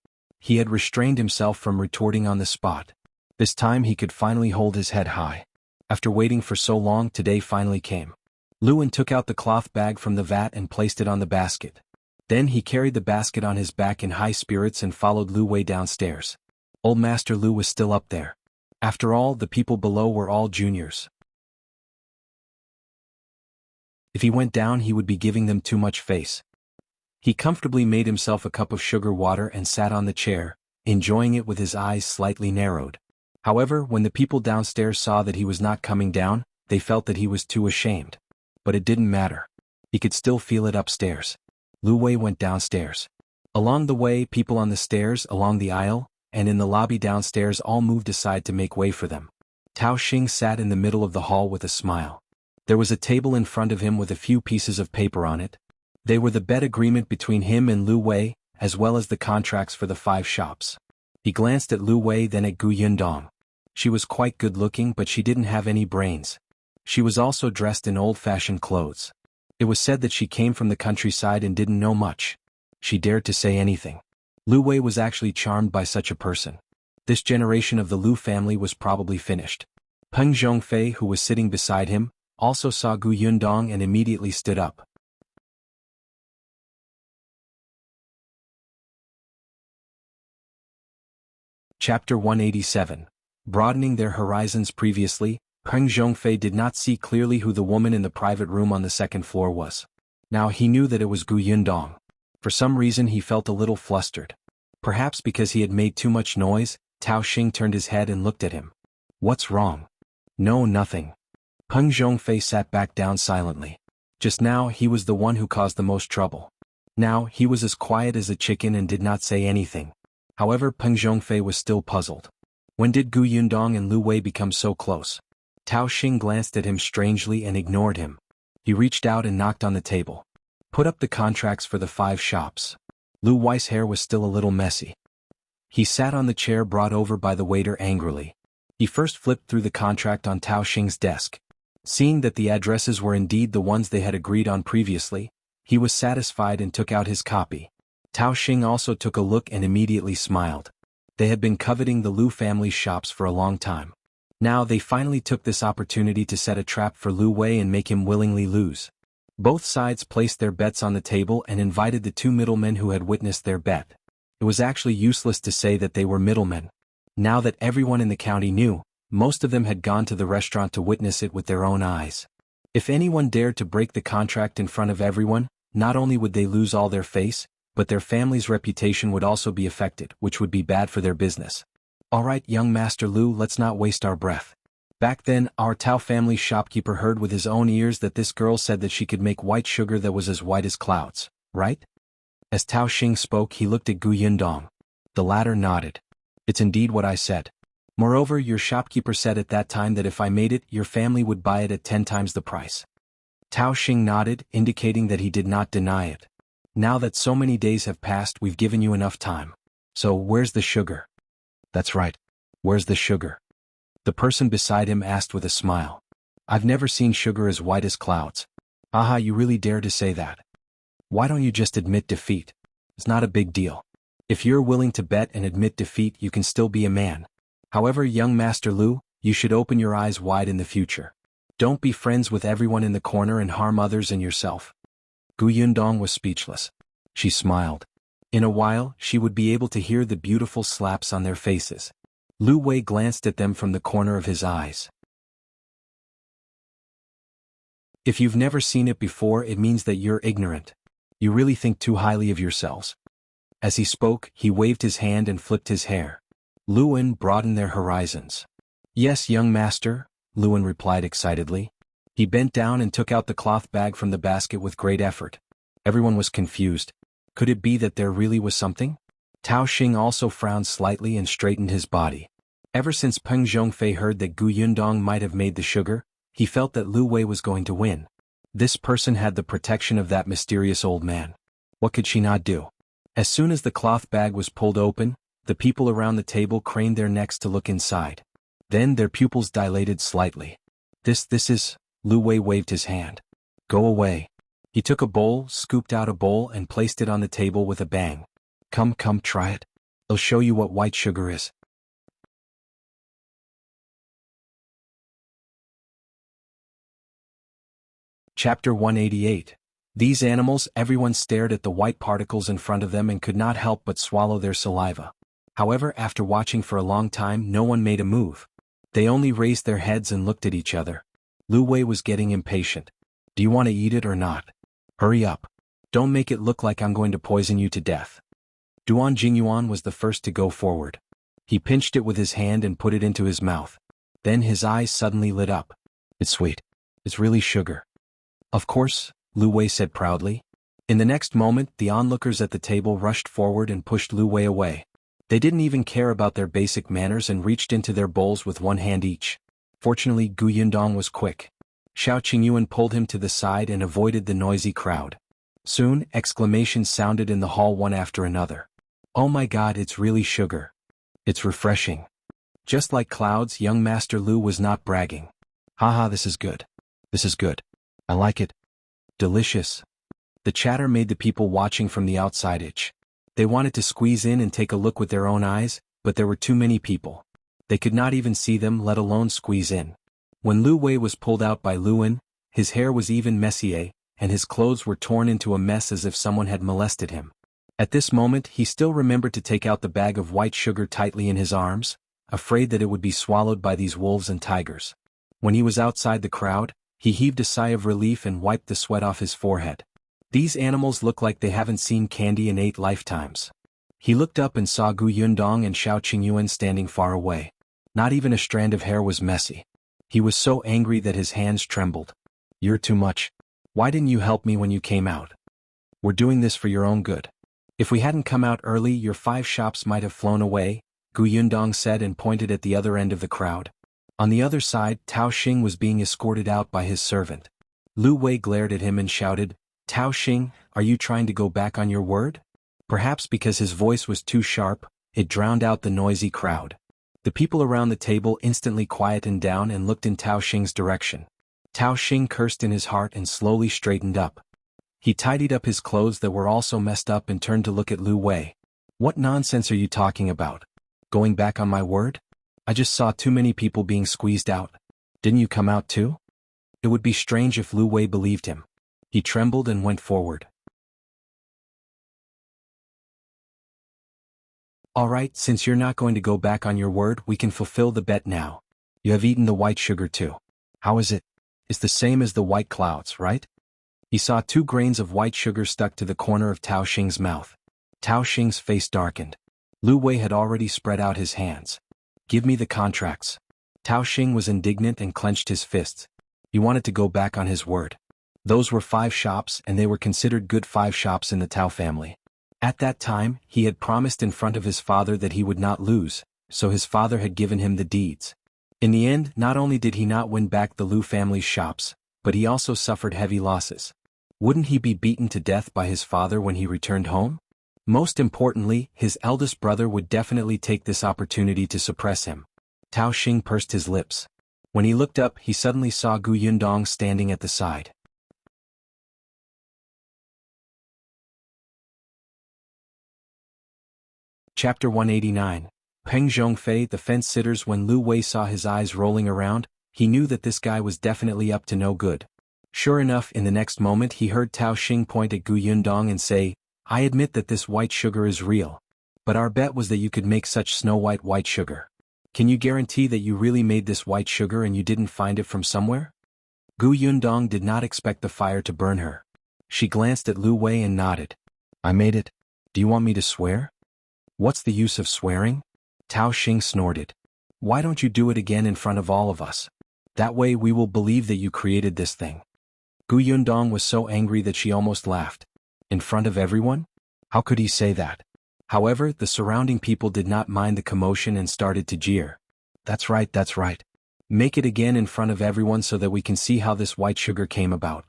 He had restrained himself from retorting on the spot. This time he could finally hold his head high. After waiting for so long, today finally came. Luan took out the cloth bag from the vat and placed it on the basket. Then he carried the basket on his back in high spirits and followed Liu Wei downstairs. Old Master Liu was still up there. After all, the people below were all juniors. If he went down, he would be giving them too much face. He comfortably made himself a cup of sugar water and sat on the chair, enjoying it with his eyes slightly narrowed. However, when the people downstairs saw that he was not coming down, they felt that he was too ashamed. But it didn't matter. He could still feel it upstairs. Liu Wei went downstairs. Along the way, people on the stairs, along the aisle, and in the lobby downstairs all moved aside to make way for them. Tao Xing sat in the middle of the hall with a smile. There was a table in front of him with a few pieces of paper on it. They were the bet agreement between him and Liu Wei, as well as the contracts for the 5 shops. He glanced at Liu Wei, then at Yundong. She was quite good-looking, but she didn't have any brains. She was also dressed in old-fashioned clothes. It was said that she came from the countryside and didn't know much. She dared to say anything. Liu Wei was actually charmed by such a person. This generation of the Liu family was probably finished. Peng Zhongfei, who was sitting beside him, also saw Yundong and immediately stood up. Chapter 187. Broadening their horizons. Previously, Peng Zhongfei did not see clearly who the woman in the private room on the second floor was. Now he knew that it was Gu Yundong. For some reason he felt a little flustered. Perhaps because he had made too much noise, Tao Xing turned his head and looked at him. What's wrong? No, nothing. Peng Zhongfei sat back down silently. Just now he was the one who caused the most trouble. Now he was as quiet as a chicken and did not say anything. However, Peng Zhongfei was still puzzled. When did Gu Yundong and Liu Wei become so close? Tao Xing glanced at him strangely and ignored him. He reached out and knocked on the table. Put up the contracts for the 5 shops. Liu Wei's hair was still a little messy. He sat on the chair brought over by the waiter angrily. He first flipped through the contract on Tao Xing's desk. Seeing that the addresses were indeed the ones they had agreed on previously, he was satisfied and took out his copy. Tao Xing also took a look and immediately smiled. They had been coveting the Liu family's shops for a long time. Now they finally took this opportunity to set a trap for Liu Wei and make him willingly lose. Both sides placed their bets on the table and invited the 2 middlemen who had witnessed their bet. It was actually useless to say that they were middlemen. Now that everyone in the county knew, most of them had gone to the restaurant to witness it with their own eyes. If anyone dared to break the contract in front of everyone, not only would they lose all their face, but their family's reputation would also be affected, which would be bad for their business. Alright, young Master Liu, let's not waste our breath. Back then, our Tao family shopkeeper heard with his own ears that this girl said that she could make white sugar that was as white as clouds, right? As Tao Xing spoke, he looked at Gu Yundong. The latter nodded. It's indeed what I said. Moreover, your shopkeeper said at that time that if I made it, your family would buy it at 10 times the price. Tao Xing nodded, indicating that he did not deny it. Now that so many days have passed, we've given you enough time. So, where's the sugar? That's right. Where's the sugar? The person beside him asked with a smile. I've never seen sugar as white as clouds. Aha, you really dare to say that? Why don't you just admit defeat? It's not a big deal. If you're willing to bet and admit defeat, you can still be a man. However, young Master Liu, you should open your eyes wide in the future. Don't be friends with everyone in the corner and harm others and yourself. Gu Yundong was speechless. She smiled. In a while, she would be able to hear the beautiful slaps on their faces. Liu Wei glanced at them from the corner of his eyes. If you've never seen it before, it means that you're ignorant. You really think too highly of yourselves. As he spoke, he waved his hand and flipped his hair. Luin broadened their horizons. Yes, young master, Luin replied excitedly. He bent down and took out the cloth bag from the basket with great effort. Everyone was confused. Could it be that there really was something? Tao Xing also frowned slightly and straightened his body. Ever since Peng Zhongfei heard that Gu Yundong might have made the sugar, he felt that Liu Wei was going to win. This person had the protection of that mysterious old man. What could she not do? As soon as the cloth bag was pulled open, the people around the table craned their necks to look inside. Then their pupils dilated slightly. This is, Liu Wei waved his hand. Go away. He took a bowl, scooped out a bowl and placed it on the table with a bang. Come, try it. I'll show you what white sugar is. Chapter 188. These animals, everyone stared at the white particles in front of them and could not help but swallow their saliva. However, after watching for a long time, no one made a move. They only raised their heads and looked at each other. Liu Wei was getting impatient. Do you want to eat it or not? Hurry up. Don't make it look like I'm going to poison you to death. Qingyuan was the first to go forward. He pinched it with his hand and put it into his mouth. Then his eyes suddenly lit up. It's sweet. It's really sugar. Of course, Liu Wei said proudly. In the next moment, the onlookers at the table rushed forward and pushed Liu Wei away. They didn't even care about their basic manners and reached into their bowls with one hand each. Fortunately, Gu Yundong was quick. Shao Qingyuan pulled him to the side and avoided the noisy crowd. Soon, exclamations sounded in the hall one after another. Oh my god, it's really sugar. It's refreshing. Just like clouds, young Master Liu was not bragging. Haha, this is good. This is good. I like it. Delicious. The chatter made the people watching from the outside itch. They wanted to squeeze in and take a look with their own eyes, but there were too many people. They could not even see them, let alone squeeze in. When Liu Wei was pulled out by Luin, his hair was even messier, and his clothes were torn into a mess as if someone had molested him. At this moment, he still remembered to take out the bag of white sugar tightly in his arms, afraid that it would be swallowed by these wolves and tigers. When he was outside the crowd, he heaved a sigh of relief and wiped the sweat off his forehead. These animals look like they haven't seen candy in 8 lifetimes. He looked up and saw Gu Yundong and Shao Qingyuan standing far away. Not even a strand of hair was messy. He was so angry that his hands trembled. You're too much. Why didn't you help me when you came out? We're doing this for your own good. If we hadn't come out early, your 5 shops might have flown away, Gu Yundong said and pointed at the other end of the crowd. On the other side, Tao Xing was being escorted out by his servant. Liu Wei glared at him and shouted, Tao Xing, are you trying to go back on your word? Perhaps because his voice was too sharp, it drowned out the noisy crowd. The people around the table instantly quietened down and looked in Tao Xing's direction. Tao Xing cursed in his heart and slowly straightened up. He tidied up his clothes that were also messed up and turned to look at Liu Wei. What nonsense are you talking about? Going back on my word? I just saw too many people being squeezed out. Didn't you come out too? It would be strange if Liu Wei believed him. He trembled and went forward. All right, since you're not going to go back on your word, we can fulfill the bet now. You have eaten the white sugar too. How is it? It's the same as the white clouds, right? He saw 2 grains of white sugar stuck to the corner of Tao Xing's mouth. Tao Xing's face darkened. Liu Wei had already spread out his hands. Give me the contracts. Tao Xing was indignant and clenched his fists. He wanted to go back on his word. Those were 5 shops and they were considered good 5 shops in the Tao family. At that time, he had promised in front of his father that he would not lose, so his father had given him the deeds. In the end, not only did he not win back the Liu family's shops, but he also suffered heavy losses. Wouldn't he be beaten to death by his father when he returned home? Most importantly, his eldest brother would definitely take this opportunity to suppress him. Tao Xing pursed his lips. When he looked up, he suddenly saw Gu Yundong standing at the side. Chapter 189. Peng Zhongfei, the fence-sitters. When Liu Wei saw his eyes rolling around, he knew that this guy was definitely up to no good. Sure enough, in the next moment he heard Tao Xing point at Gu Yundong and say, I admit that this white sugar is real. But our bet was that you could make such snow-white white sugar. Can you guarantee that you really made this white sugar and you didn't find it from somewhere? Gu Yundong did not expect the fire to burn her. She glanced at Liu Wei and nodded. I made it. Do you want me to swear? What's the use of swearing? Tao Xing snorted. Why don't you do it again in front of all of us? That way we will believe that you created this thing. Gu Yundong was so angry that she almost laughed. In front of everyone? How could he say that? However, the surrounding people did not mind the commotion and started to jeer. That's right, that's right. Make it again in front of everyone so that we can see how this white sugar came about.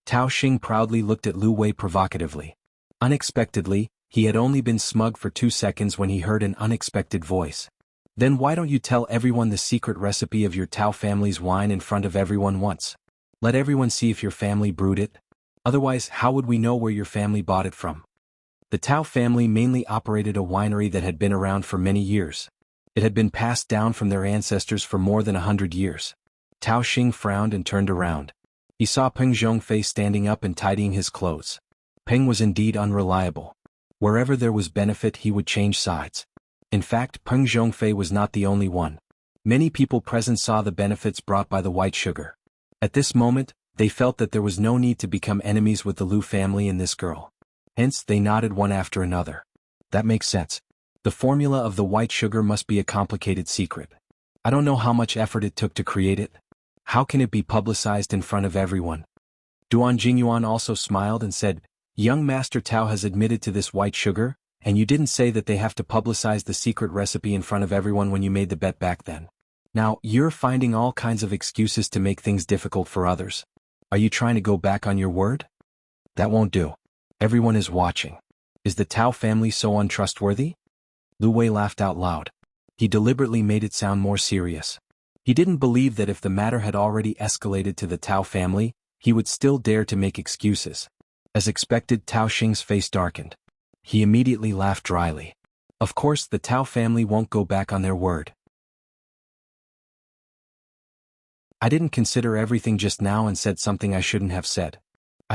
Tao Xing proudly looked at Liu Wei provocatively. Unexpectedly, he had only been smug for 2 seconds when he heard an unexpected voice. Then why don't you tell everyone the secret recipe of your Tao family's wine in front of everyone once? Let everyone see if your family brewed it. Otherwise, how would we know where your family bought it from? The Tao family mainly operated a winery that had been around for many years. It had been passed down from their ancestors for more than 100 years. Tao Xing frowned and turned around. He saw Peng Zhongfei standing up and tidying his clothes. Peng was indeed unreliable. Wherever there was benefit, he would change sides. In fact, Peng Zhongfei was not the only one. Many people present saw the benefits brought by the white sugar. At this moment, they felt that there was no need to become enemies with the Liu family and this girl. Hence, they nodded one after another. That makes sense. The formula of the white sugar must be a complicated secret. I don't know how much effort it took to create it. How can it be publicized in front of everyone? Duan Jingyuan also smiled and said, Young Master Tao has admitted to this white sugar, and you didn't say that they have to publicize the secret recipe in front of everyone when you made the bet back then. Now, you're finding all kinds of excuses to make things difficult for others. Are you trying to go back on your word? That won't do. Everyone is watching. Is the Tao family so untrustworthy? Liu Wei laughed out loud. He deliberately made it sound more serious. He didn't believe that if the matter had already escalated to the Tao family, he would still dare to make excuses. As expected, Tao Xing's face darkened. He immediately laughed dryly. Of course, the Tao family won't go back on their word. I didn't consider everything just now and said something I shouldn't have said.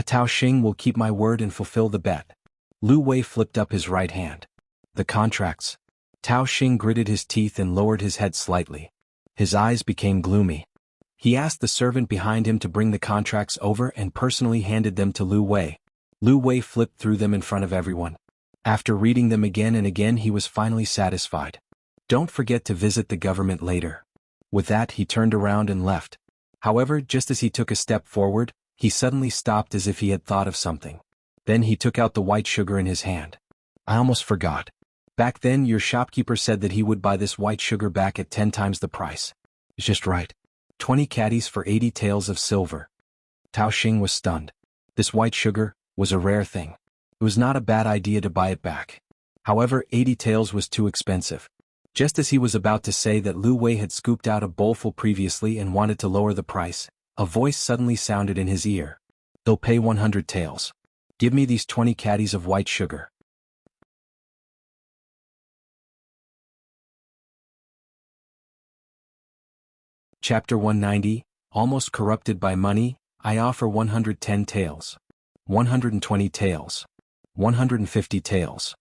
Tao Xing will keep my word and fulfill the bet. Liu Wei flipped up his right hand. The contracts. Tao Xing gritted his teeth and lowered his head slightly. His eyes became gloomy. He asked the servant behind him to bring the contracts over and personally handed them to Liu Wei. Liu Wei flipped through them in front of everyone. After reading them again and again, he was finally satisfied. Don't forget to visit the government later. With that, he turned around and left. However, just as he took a step forward, he suddenly stopped as if he had thought of something. Then he took out the white sugar in his hand. I almost forgot. Back then your shopkeeper said that he would buy this white sugar back at 10 times the price. It's just right. 20 caddies for 80 taels of silver. Tao Xing was stunned. This white sugar was a rare thing. It was not a bad idea to buy it back. However, 80 taels was too expensive. Just as he was about to say that Liu Wei had scooped out a bowlful previously and wanted to lower the price, a voice suddenly sounded in his ear. They'll pay 100 taels. Give me these 20 caddies of white sugar. Chapter 190, Almost Corrupted by Money, I offer 110 taels. 120 taels. 150 taels.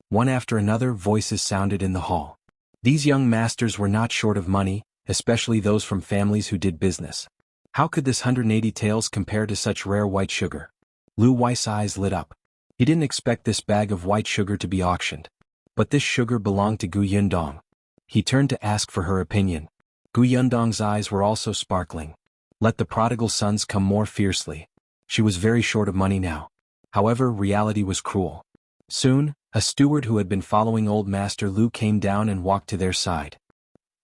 One after another, voices sounded in the hall. These young masters were not short of money, especially those from families who did business. How could this 180 taels compare to such rare white sugar? Liu Wei's eyes lit up. He didn't expect this bag of white sugar to be auctioned. But this sugar belonged to Gu Yundong. He turned to ask for her opinion. Gu Yundong's eyes were also sparkling. Let the prodigal sons come more fiercely. She was very short of money now. However, reality was cruel. Soon, a steward who had been following Old Master Liu came down and walked to their side.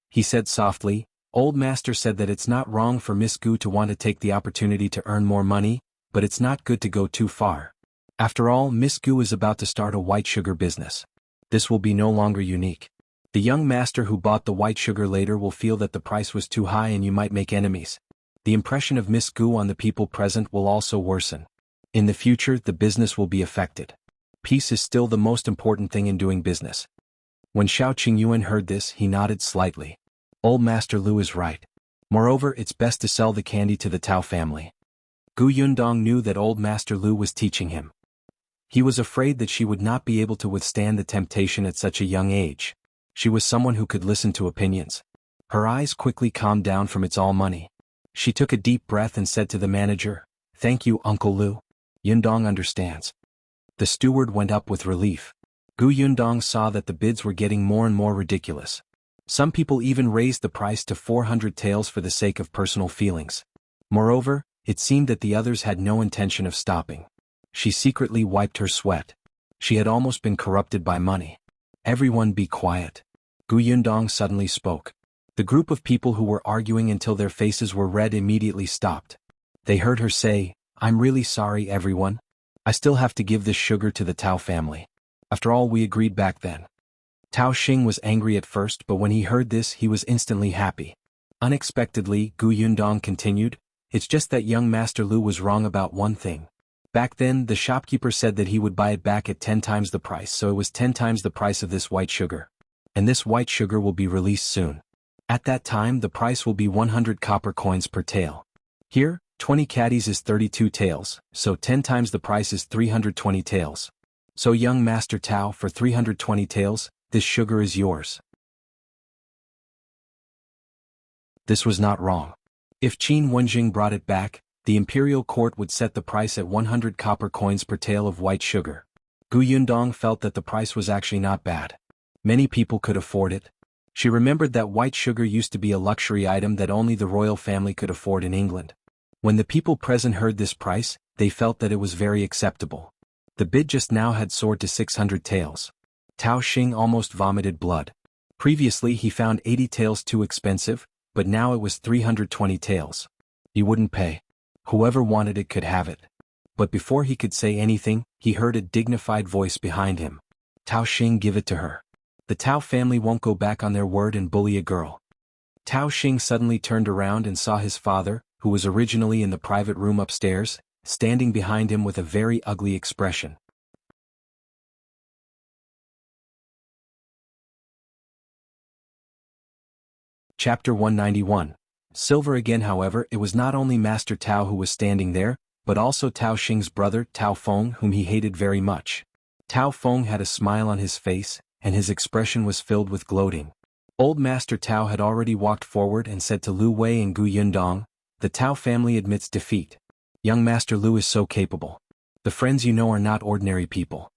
He said softly, Old Master said that it's not wrong for Miss Gu to want to take the opportunity to earn more money, but it's not good to go too far. After all, Miss Gu is about to start a white sugar business. This will be no longer unique. The young master who bought the white sugar later will feel that the price was too high and you might make enemies. The impression of Miss Gu on the people present will also worsen. In the future, the business will be affected. Peace is still the most important thing in doing business. When Shao Qingyuan heard this, he nodded slightly. Old Master Liu is right. Moreover, it's best to sell the candy to the Tao family. Gu Yundong knew that Old Master Liu was teaching him. He was afraid that she would not be able to withstand the temptation at such a young age. She was someone who could listen to opinions. Her eyes quickly calmed down from its all money. She took a deep breath and said to the manager, Thank you, Uncle Liu. Yundong understands. The steward went up with relief. Gu Yundong saw that the bids were getting more and more ridiculous. Some people even raised the price to 400 taels for the sake of personal feelings. Moreover, it seemed that the others had no intention of stopping. She secretly wiped her sweat. She had almost been corrupted by money. Everyone be quiet. Gu Yundong suddenly spoke. The group of people who were arguing until their faces were red immediately stopped. They heard her say, I'm really sorry, everyone. I still have to give this sugar to the Tao family. After all, we agreed back then. Tao Xing was angry at first, but when he heard this, he was instantly happy. Unexpectedly, Gu Yundong continued, It's just that young Master Liu was wrong about one thing. Back then, the shopkeeper said that he would buy it back at 10 times the price, so it was 10 times the price of this white sugar. And this white sugar will be released soon. At that time, the price will be 100 copper coins per tael. Here, 20 caddies is 32 taels, so 10 times the price is 320 taels. So young Master Tao, for 320 taels, this sugar is yours. This was not wrong. If Qin Wenzheng brought it back, the imperial court would set the price at 100 copper coins per tael of white sugar. Gu Yundong felt that the price was actually not bad. Many people could afford it. She remembered that white sugar used to be a luxury item that only the royal family could afford in England. When the people present heard this price, they felt that it was very acceptable. The bid just now had soared to 600 taels. Tao Xing almost vomited blood. Previously he found 80 taels too expensive, but now it was 320 taels. He wouldn't pay. Whoever wanted it could have it. But before he could say anything, he heard a dignified voice behind him. Tao Xing, give it to her. The Tao family won't go back on their word and bully a girl. Tao Xing suddenly turned around and saw his father, who was originally in the private room upstairs, standing behind him with a very ugly expression. Chapter 191. Silver again. However, it was not only Master Tao who was standing there, but also Tao Xing's brother, Tao Feng, whom he hated very much. Tao Feng had a smile on his face, and his expression was filled with gloating. Old Master Tao had already walked forward and said to Liu Wei and Gu Yundong, The Tao family admits defeat. Young Master Liu is so capable. The friends you know are not ordinary people.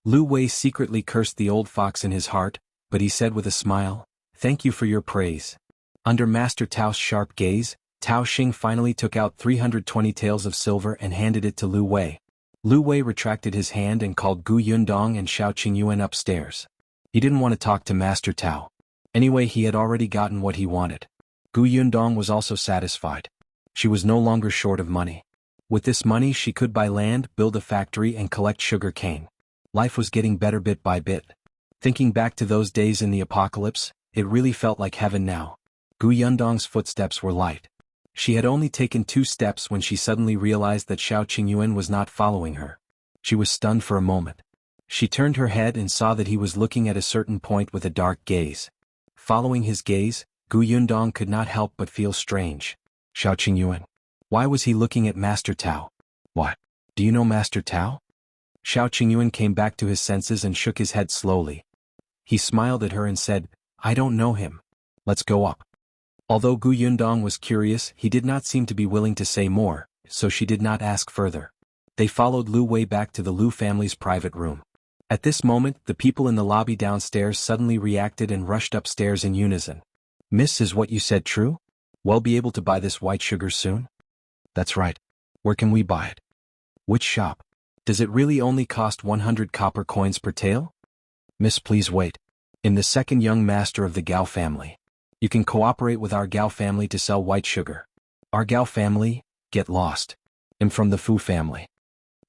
Liu Wei secretly cursed the old fox in his heart, but he said with a smile, "Thank you for your praise." Under Master Tao's sharp gaze, Tao Xing finally took out 320 taels of silver and handed it to Liu Wei. Liu Wei retracted his hand and called Gu Yundong and Shao Qingyuan upstairs. He didn't want to talk to Master Tao. Anyway, he had already gotten what he wanted. Gu Yundong was also satisfied. She was no longer short of money. With this money she could buy land, build a factory and collect sugar cane. Life was getting better bit by bit. Thinking back to those days in the apocalypse, it really felt like heaven now. Gu Yundong's footsteps were light. She had only taken 2 steps when she suddenly realized that Shao Qingyuan was not following her. She was stunned for a moment. She turned her head and saw that he was looking at a certain point with a dark gaze. Following his gaze, Gu Yundong could not help but feel strange. Shao Qingyuan. Why was he looking at Master Tao? What? Do you know Master Tao? Shao Qingyuan came back to his senses and shook his head slowly. He smiled at her and said, "I don't know him. Let's go up." Although Gu Yundong was curious, he did not seem to be willing to say more, so she did not ask further. They followed Liu Wei back to the Liu family's private room. At this moment, the people in the lobby downstairs suddenly reacted and rushed upstairs in unison. "Miss, is what you said true? We'll be able to buy this white sugar soon?" "That's right. Where can we buy it?" "Which shop? Does it really only cost 100 copper coins per tael?" "Miss, please wait. In the second young master of the Gao family. You can cooperate with our Gao family to sell white sugar." "Our Gao family? Get lost. I'm from the Fu family."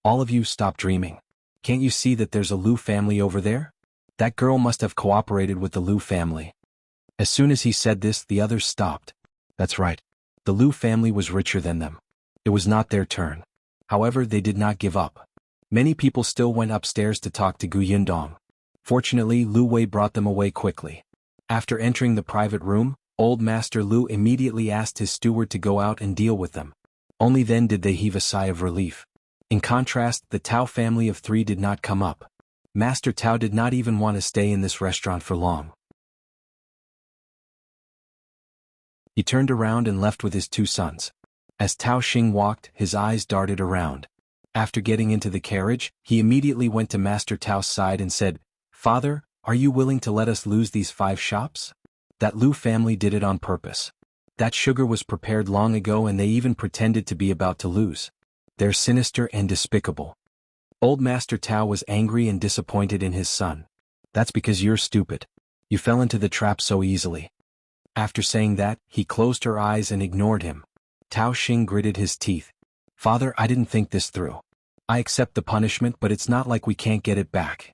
"All of you stop dreaming. Can't you see that there's a Liu family over there? That girl must have cooperated with the Liu family." As soon as he said this, the others stopped. That's right. The Liu family was richer than them. It was not their turn. However, they did not give up. Many people still went upstairs to talk to Gu Yundong. Fortunately, Liu Wei brought them away quickly. After entering the private room, old Master Liu immediately asked his steward to go out and deal with them. Only then did they heave a sigh of relief. In contrast, the Tao family of 3 did not come up. Master Tao did not even want to stay in this restaurant for long. He turned around and left with his 2 sons. As Tao Xing walked, his eyes darted around. After getting into the carriage, he immediately went to Master Tao's side and said, "Father, are you willing to let us lose these 5 shops? That Liu family did it on purpose. That sugar was prepared long ago and they even pretended to be about to lose. They're sinister and despicable." Old Master Tao was angry and disappointed in his son. "That's because you're stupid. You fell into the trap so easily." After saying that, he closed her eyes and ignored him. Tao Xing gritted his teeth. "Father, I didn't think this through. I accept the punishment, but it's not like we can't get it back."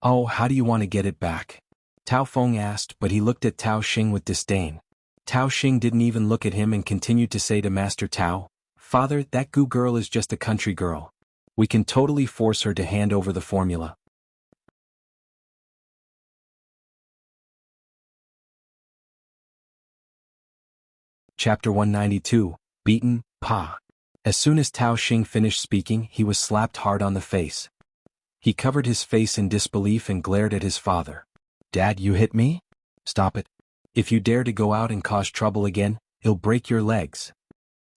"Oh, how do you want to get it back?" Tao Feng asked, but he looked at Tao Xing with disdain. Tao Xing didn't even look at him and continued to say to Master Tao, "Father, that Gu girl is just a country girl. We can totally force her to hand over the formula." Chapter 192, Beaten, Pa. As soon as Tao Xing finished speaking, he was slapped hard on the face. He covered his face in disbelief and glared at his father. "Dad, you hit me? Stop it. If you dare to go out and cause trouble again, he'll break your legs."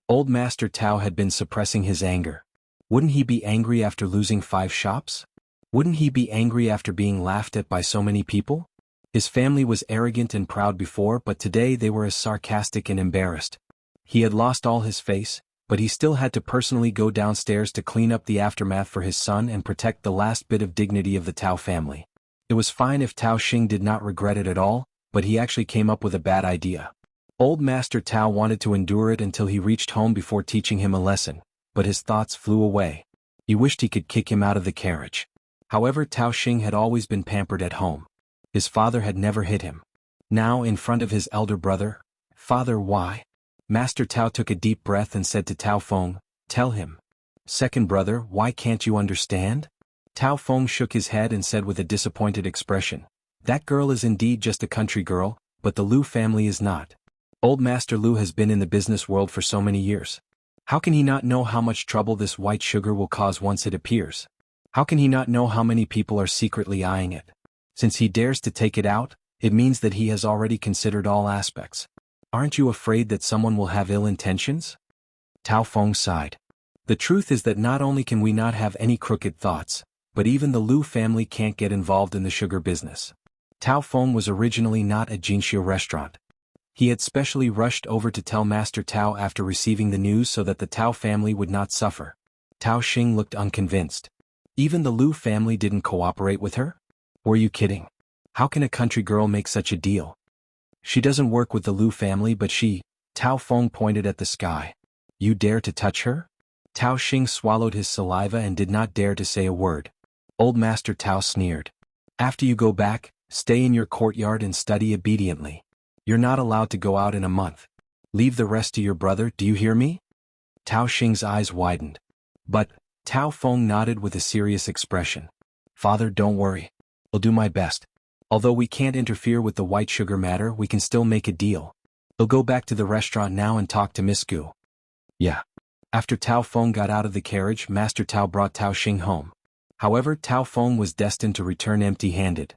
Old Master Tao had been suppressing his anger. Wouldn't he be angry after losing 5 shops? Wouldn't he be angry after being laughed at by so many people? His family was arrogant and proud before, but today they were as sarcastic and embarrassed. He had lost all his face, but he still had to personally go downstairs to clean up the aftermath for his son and protect the last bit of dignity of the Tao family. It was fine if Tao Xing did not regret it at all, but he actually came up with a bad idea. Old Master Tao wanted to endure it until he reached home before teaching him a lesson, but his thoughts flew away. He wished he could kick him out of the carriage. However, Tao Xing had always been pampered at home. His father had never hit him. Now, in front of his elder brother, "Father, why?" Master Tao took a deep breath and said to Tao Feng, "Tell him." "Second brother, why can't you understand?" Tao Feng shook his head and said with a disappointed expression, "That girl is indeed just a country girl, but the Liu family is not. Old Master Liu has been in the business world for so many years. How can he not know how much trouble this white sugar will cause once it appears? How can he not know how many people are secretly eyeing it? Since he dares to take it out, it means that he has already considered all aspects. Aren't you afraid that someone will have ill intentions?" Tao Feng sighed. The truth is that not only can we not have any crooked thoughts, but even the Liu family can't get involved in the sugar business. Tao Feng was originally not at Jinxiu restaurant. He had specially rushed over to tell Master Tao after receiving the news so that the Tao family would not suffer. Tao Xing looked unconvinced. Even the Liu family didn't cooperate with her? Were you kidding? How can a country girl make such a deal? She doesn't work with the Liu family but she… Tao Feng pointed at the sky. You dare to touch her? Tao Xing swallowed his saliva and did not dare to say a word. Old Master Tao sneered. After you go back, stay in your courtyard and study obediently. You're not allowed to go out in a month. Leave the rest to your brother, do you hear me? Tao Xing's eyes widened. But, Tao Feng nodded with a serious expression. Father, don't worry. I'll do my best. Although we can't interfere with the white sugar matter, we can still make a deal. I'll go back to the restaurant now and talk to Miss Gu. Yeah. After Tao Feng got out of the carriage, Master Tao brought Tao Xing home. However, Tao Feng was destined to return empty-handed.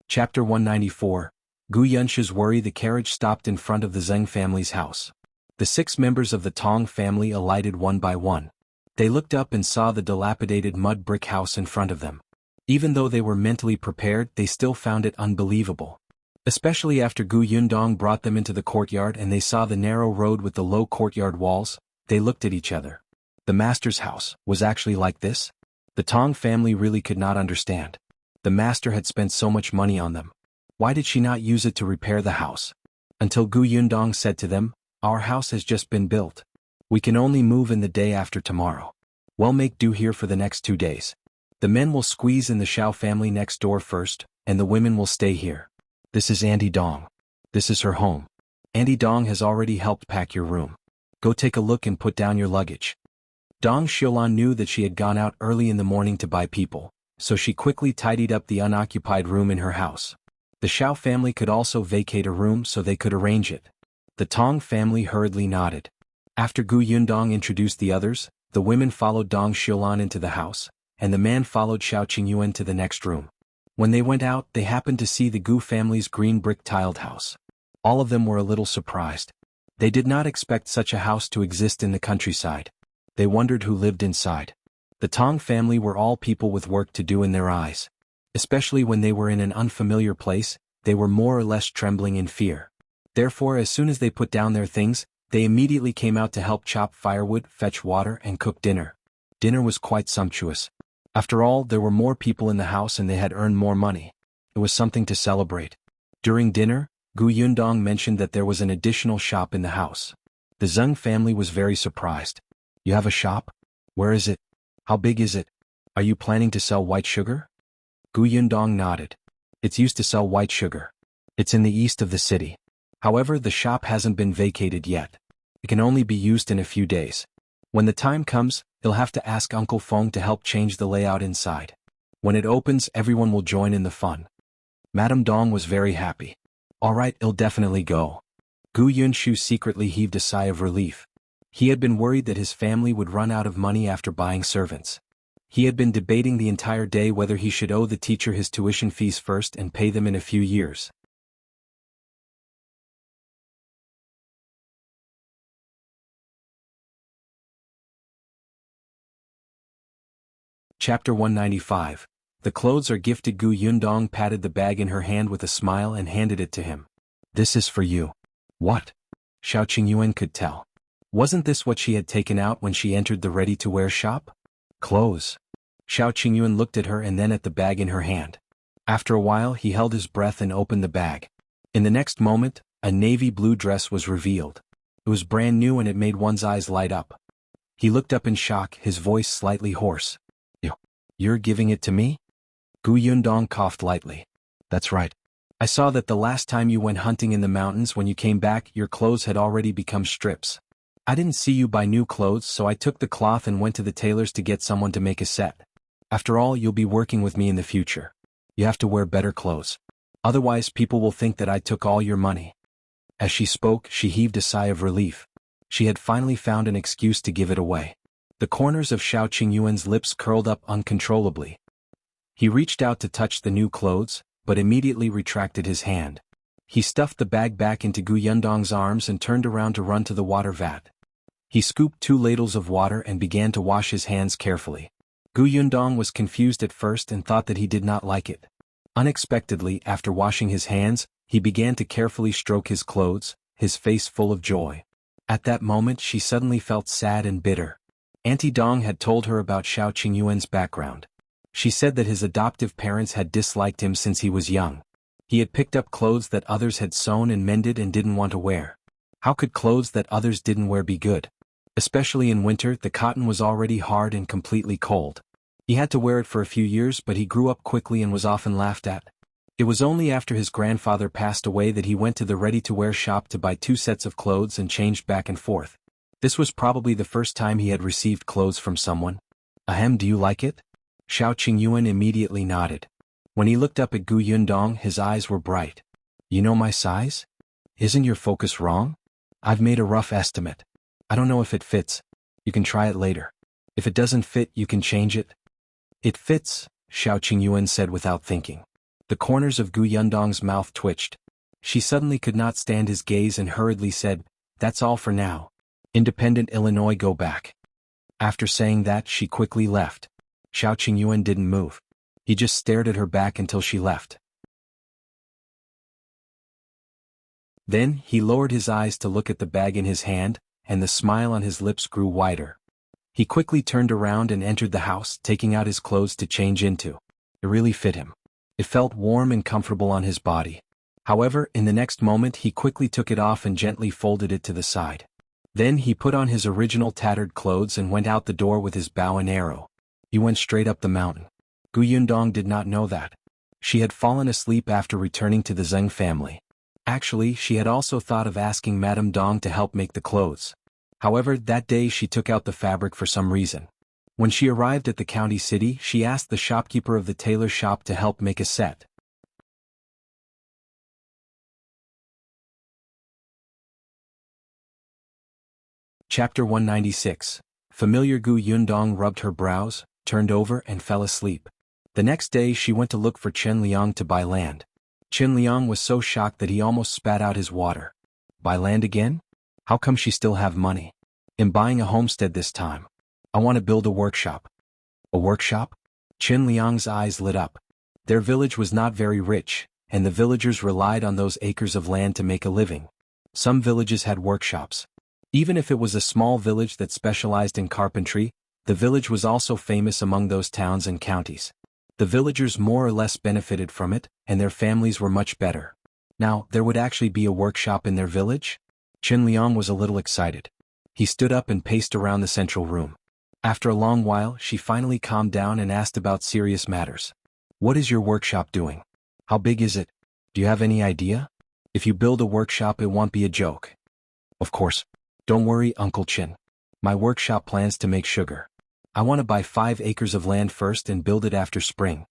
Chapter 194. Gu Yunshu's worry. The carriage stopped in front of the Zheng family's house. The 6 members of the Tong family alighted one by one. They looked up and saw the dilapidated mud brick house in front of them. Even though they were mentally prepared, they still found it unbelievable. Especially after Gu Yundong brought them into the courtyard and they saw the narrow road with the low courtyard walls, they looked at each other. The master's house was actually like this? The Tong family really could not understand. The master had spent so much money on them. Why did she not use it to repair the house? Until Gu Yundong said to them, our house has just been built. We can only move in the day after tomorrow. Well, make do here for the next 2 days. The men will squeeze in the Shao family next door first, and the women will stay here. This is Auntie Dong. This is her home. Auntie Dong has already helped pack your room. Go take a look and put down your luggage. Dong Xiulan knew that she had gone out early in the morning to buy people, so she quickly tidied up the unoccupied room in her house. The Shao family could also vacate a room so they could arrange it. The Tong family hurriedly nodded. After Gu Yundong introduced the others, the women followed Dong Xiulan into the house, and the man followed Shao Qingyuan to the next room. When they went out, they happened to see the Gu family's green brick-tiled house. All of them were a little surprised. They did not expect such a house to exist in the countryside. They wondered who lived inside. The Tong family were all people with work to do in their eyes. Especially when they were in an unfamiliar place, they were more or less trembling in fear. Therefore, as soon as they put down their things, they immediately came out to help chop firewood, fetch water, and cook dinner. Dinner was quite sumptuous. After all, there were more people in the house and they had earned more money. It was something to celebrate. During dinner, Gu Yundong mentioned that there was an additional shop in the house. The Zheng family was very surprised. You have a shop? Where is it? How big is it? Are you planning to sell white sugar? Gu Yundong nodded. It's used to sell white sugar. It's in the east of the city. However, the shop hasn't been vacated yet. It can only be used in a few days. When the time comes, you'll have to ask Uncle Feng to help change the layout inside. When it opens, everyone will join in the fun. Madame Dong was very happy. All right, I'll definitely go. Gu Yunshu secretly heaved a sigh of relief. He had been worried that his family would run out of money after buying servants. He had been debating the entire day whether he should owe the teacher his tuition fees first and pay them in a few years. Chapter 195. The clothes are gifted. Gu Yundong patted the bag in her hand with a smile and handed it to him. This is for you. What? Shao Qingyuan could tell. Wasn't this what she had taken out when she entered the ready-to-wear shop? Clothes. Shao Qingyuan looked at her and then at the bag in her hand. After a while he held his breath and opened the bag. In the next moment, a navy blue dress was revealed. It was brand new and it made one's eyes light up. He looked up in shock, his voice slightly hoarse. You're giving it to me? Gu Yundong coughed lightly. That's right. I saw that the last time you went hunting in the mountains, when you came back, your clothes had already become strips. I didn't see you buy new clothes, so I took the cloth and went to the tailor's to get someone to make a set. After all, you'll be working with me in the future. You have to wear better clothes. Otherwise, people will think that I took all your money. As she spoke, she heaved a sigh of relief. She had finally found an excuse to give it away. The corners of Shao Qingyuan's lips curled up uncontrollably. He reached out to touch the new clothes, but immediately retracted his hand. He stuffed the bag back into Gu Yundong's arms and turned around to run to the water vat. He scooped 2 ladles of water and began to wash his hands carefully. Gu Yundong was confused at first and thought that he did not like it. Unexpectedly, after washing his hands, he began to carefully stroke his clothes, his face full of joy. At that moment she suddenly felt sad and bitter. Auntie Dong had told her about Shao Qingyuan's background. She said that his adoptive parents had disliked him since he was young. He had picked up clothes that others had sewn and mended and didn't want to wear. How could clothes that others didn't wear be good? Especially in winter, the cotton was already hard and completely cold. He had to wear it for a few years, but he grew up quickly and was often laughed at. It was only after his grandfather passed away that he went to the ready-to-wear shop to buy 2 sets of clothes and changed back and forth. This was probably the first time he had received clothes from someone. Ahem, do you like it? Shao Qingyuan immediately nodded. When he looked up at Gu Yundong, his eyes were bright. You know my size? Isn't your focus wrong? I've made a rough estimate. I don't know if it fits. You can try it later. If it doesn't fit, you can change it. It fits, Shao Qingyuan said without thinking. The corners of Gu Yundong's mouth twitched. She suddenly could not stand his gaze and hurriedly said, That's all for now. Independent Illinois, go back. After saying that, she quickly left. Shao Qingyuan didn't move. He just stared at her back until she left. Then, he lowered his eyes to look at the bag in his hand, and the smile on his lips grew wider. He quickly turned around and entered the house, taking out his clothes to change into. It really fit him. It felt warm and comfortable on his body. However, in the next moment he quickly took it off and gently folded it to the side. Then he put on his original tattered clothes and went out the door with his bow and arrow. He went straight up the mountain. Gu Yundong did not know that. She had fallen asleep after returning to the Zheng family. Actually, she had also thought of asking Madame Dong to help make the clothes. However, that day she took out the fabric for some reason. When she arrived at the county city, she asked the shopkeeper of the tailor shop to help make a set. Chapter 196. Familiar Gu Yundong rubbed her brows, turned over and fell asleep. The next day she went to look for Chen Liang to buy land. Chen Liang was so shocked that he almost spat out his water. Buy land again? How come she still have money? I'm buying a homestead this time. I want to build a workshop. A workshop? Chen Liang's eyes lit up. Their village was not very rich, and the villagers relied on those acres of land to make a living. Some villages had workshops. Even if it was a small village that specialized in carpentry, the village was also famous among those towns and counties. The villagers more or less benefited from it, and their families were much better. Now, there would actually be a workshop in their village? Chen Liang was a little excited. He stood up and paced around the central room. After a long while, she finally calmed down and asked about serious matters. What is your workshop doing? How big is it? Do you have any idea? If you build a workshop, it won't be a joke. Of course. Don't worry, Uncle Chen. My workshop plans to make sugar. I want to buy 5 acres of land first and build it after spring.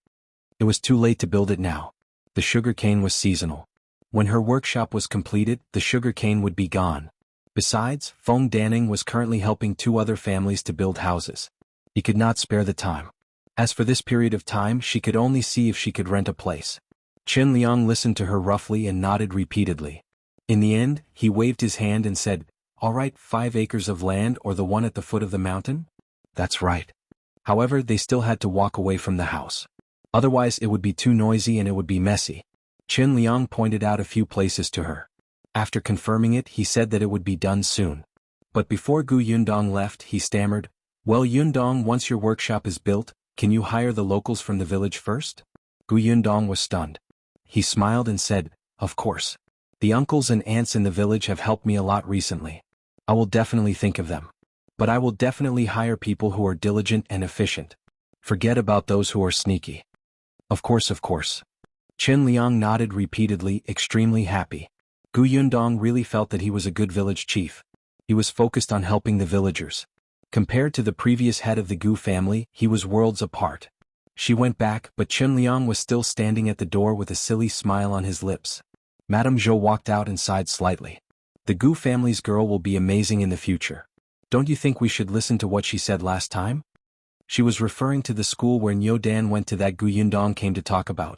It was too late to build it now. The sugarcane was seasonal. When her workshop was completed, the sugarcane would be gone. Besides, Feng Danning was currently helping 2 other families to build houses. He could not spare the time. As for this period of time, she could only see if she could rent a place. Chen Liang listened to her roughly and nodded repeatedly. In the end, he waved his hand and said, All right, 5 acres of land or the one at the foot of the mountain? That's right. However, they still had to walk away from the house. Otherwise it would be too noisy and it would be messy. Chen Liang pointed out a few places to her. After confirming it, he said that it would be done soon. But before Gu Yundong left, he stammered, Well, Yundong, once your workshop is built, can you hire the locals from the village first? Gu Yundong was stunned. He smiled and said, Of course. The uncles and aunts in the village have helped me a lot recently. I will definitely think of them. But I will definitely hire people who are diligent and efficient. Forget about those who are sneaky. Of course, of course. Chen Liang nodded repeatedly, extremely happy. Gu Yundong really felt that he was a good village chief. He was focused on helping the villagers. Compared to the previous head of the Gu family, he was worlds apart. She went back, but Chen Liang was still standing at the door with a silly smile on his lips. Madame Zhou walked out and sighed slightly. The Gu family's girl will be amazing in the future. Don't you think we should listen to what she said last time? She was referring to the school where Nyo Dan went to that Gu Yundong came to talk about.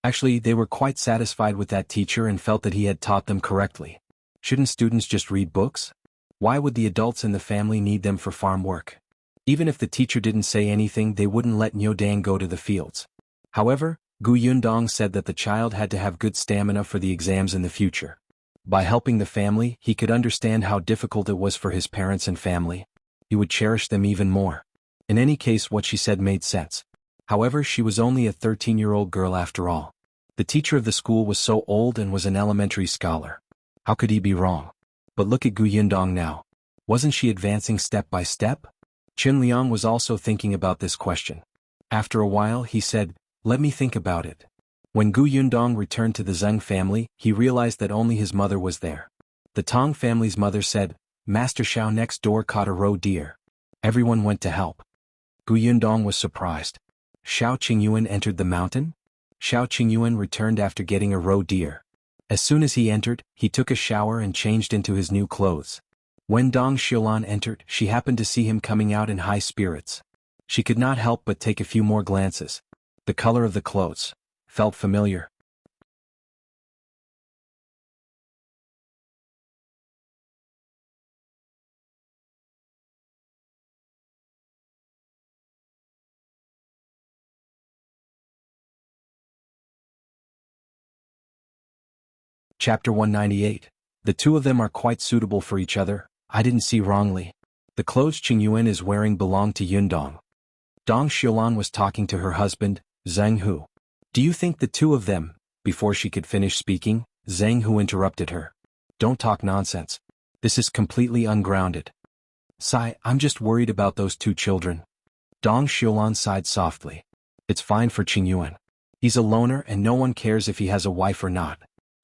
Actually, they were quite satisfied with that teacher and felt that he had taught them correctly. Shouldn't students just read books? Why would the adults in the family need them for farm work? Even if the teacher didn't say anything, they wouldn't let Nyo Dan go to the fields. However, Gu Yundong said that the child had to have good stamina for the exams in the future. By helping the family, he could understand how difficult it was for his parents and family. He would cherish them even more. In any case, what she said made sense. However, she was only a 13-year-old girl after all. The teacher of the school was so old and was an elementary scholar. How could he be wrong? But look at Gu Yundong now. Wasn't she advancing step by step? Qin Liang was also thinking about this question. After a while, he said, "Let me think about it." When Gu Yundong returned to the Zheng family, he realized that only his mother was there. The Tong family's mother said, "Master Shao next door caught a roe deer." Everyone went to help. Gu Yundong was surprised. Shao Qingyuan entered the mountain? Shao Qingyuan returned after getting a roe deer. As soon as he entered, he took a shower and changed into his new clothes. When Dong Xiulan entered, she happened to see him coming out in high spirits. She could not help but take a few more glances. The color of the clothes felt familiar. Chapter 198. The two of them are quite suitable for each other. I didn't see wrongly. The clothes Qingyuan is wearing belong to Yundong. Dong Xiulan was talking to her husband, Zheng Hu. Do you think the two of them? Before she could finish speaking, Zheng Hu interrupted her. Don't talk nonsense. This is completely ungrounded. Sigh, I'm just worried about those two children. Dong Xiulan sighed softly. It's fine for Qingyuan. He's a loner and no one cares if he has a wife or not.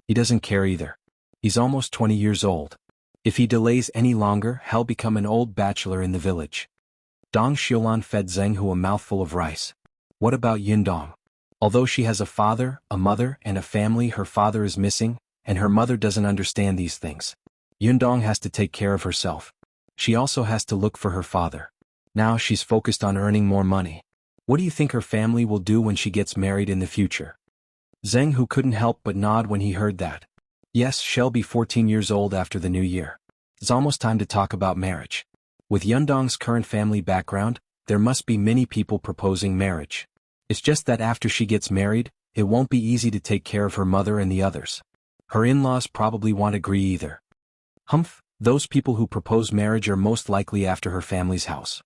He doesn't care either. He's almost 20 years old. If he delays any longer, he'll become an old bachelor in the village. Dong Xiulan fed Zheng Hu a mouthful of rice. What about Yundong? Although she has a father, a mother, and a family, her father is missing, and her mother doesn't understand these things. Yundong has to take care of herself. She also has to look for her father. Now she's focused on earning more money. What do you think her family will do when she gets married in the future? Zheng Hu couldn't help but nod when he heard that. Yes, she'll be 14 years old after the new year. It's almost time to talk about marriage. With Yundong's current family background, there must be many people proposing marriage. It's just that after she gets married, it won't be easy to take care of her mother and the others. Her in-laws probably won't agree either. Humph, those people who propose marriage are most likely after her family's house.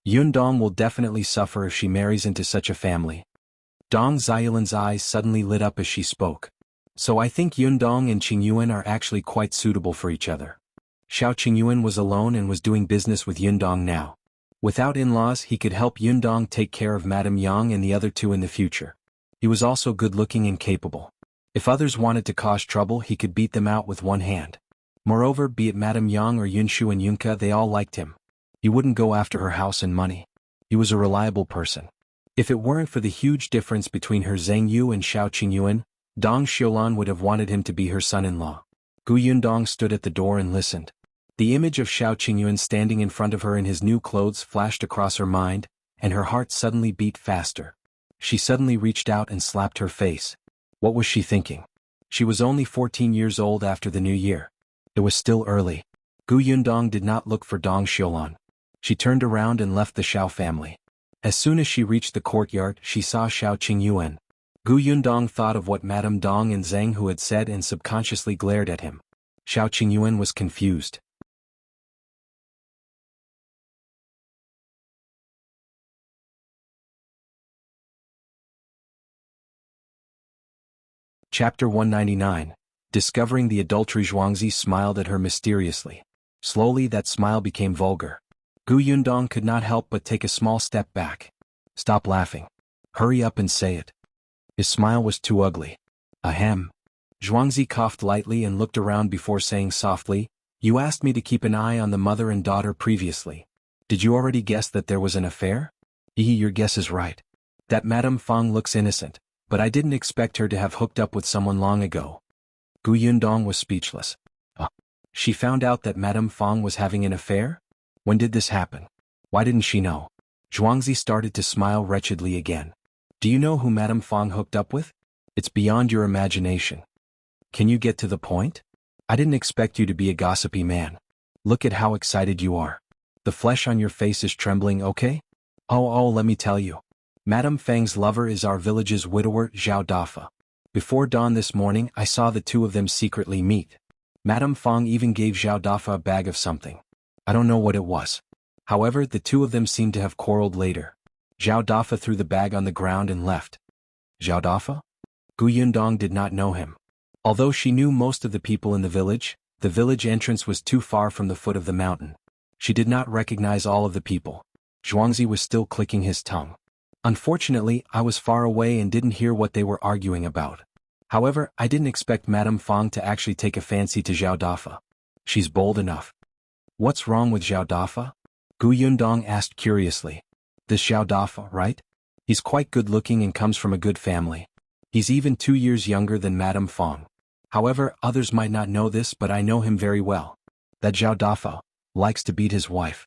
Yundong will definitely suffer if she marries into such a family. Dong Xiulan's eyes suddenly lit up as she spoke. So I think Yundong and Qingyuan are actually quite suitable for each other. Shao Qingyuan was alone and was doing business with Yundong now. Without in-laws, he could help Yundong take care of Madame Yang and the other two in the future. He was also good-looking and capable. If others wanted to cause trouble, he could beat them out with one hand. Moreover, be it Madame Yang or Yunshu and Yunka, they all liked him. He wouldn't go after her house and money. He was a reliable person. If it weren't for the huge difference between her Zheng Yu and Shao Qingyuan, Dong Xiulan would have wanted him to be her son-in-law. Gu Yundong stood at the door and listened. The image of Shao Qingyuan standing in front of her in his new clothes flashed across her mind, and her heart suddenly beat faster. She suddenly reached out and slapped her face. What was she thinking? She was only 14 years old after the new year. It was still early. Gu Yundong did not look for Dong Xiulan. She turned around and left the Shao family. As soon as she reached the courtyard, she saw Shao Qingyuan. Gu Yundong thought of what Madame Dong and Zheng Hu had said and subconsciously glared at him. Shao Qingyuan was confused. Chapter 199. Discovering the adultery. Zhuangzi smiled at her mysteriously. Slowly that smile became vulgar. Gu Yundong could not help but take a small step back. Stop laughing. Hurry up and say it. His smile was too ugly. Ahem. Zhuangzi coughed lightly and looked around before saying softly, You asked me to keep an eye on the mother and daughter previously. Did you already guess that there was an affair? Your guess is right. That Madame Fang looks innocent, but I didn't expect her to have hooked up with someone long ago. Gu Yundong was speechless. She found out that Madame Fong was having an affair? When did this happen? Why didn't she know? Zhuangzi started to smile wretchedly again. Do you know who Madame Fong hooked up with? It's beyond your imagination. Can you get to the point? I didn't expect you to be a gossipy man. Look at how excited you are. The flesh on your face is trembling, okay? Oh, let me tell you. Madame Feng's lover is our village's widower, Zhao Dafa. Before dawn this morning, I saw the two of them secretly meet. Madame Fong even gave Zhao Dafa a bag of something. I don't know what it was. However, the two of them seemed to have quarreled later. Zhao Dafa threw the bag on the ground and left. Zhao Dafa? Gu Yundong did not know him. Although she knew most of the people in the village entrance was too far from the foot of the mountain. She did not recognize all of the people. Zhuangzi was still clicking his tongue. Unfortunately, I was far away and didn't hear what they were arguing about. However, I didn't expect Madame Fong to actually take a fancy to Zhao Dafa. She's bold enough. What's wrong with Zhao Dafa? Gu Yundong asked curiously. This Zhao Dafa, right? He's quite good looking and comes from a good family. He's even 2 years younger than Madame Fong. However, others might not know this, but I know him very well. That Zhao Dafa likes to beat his wife.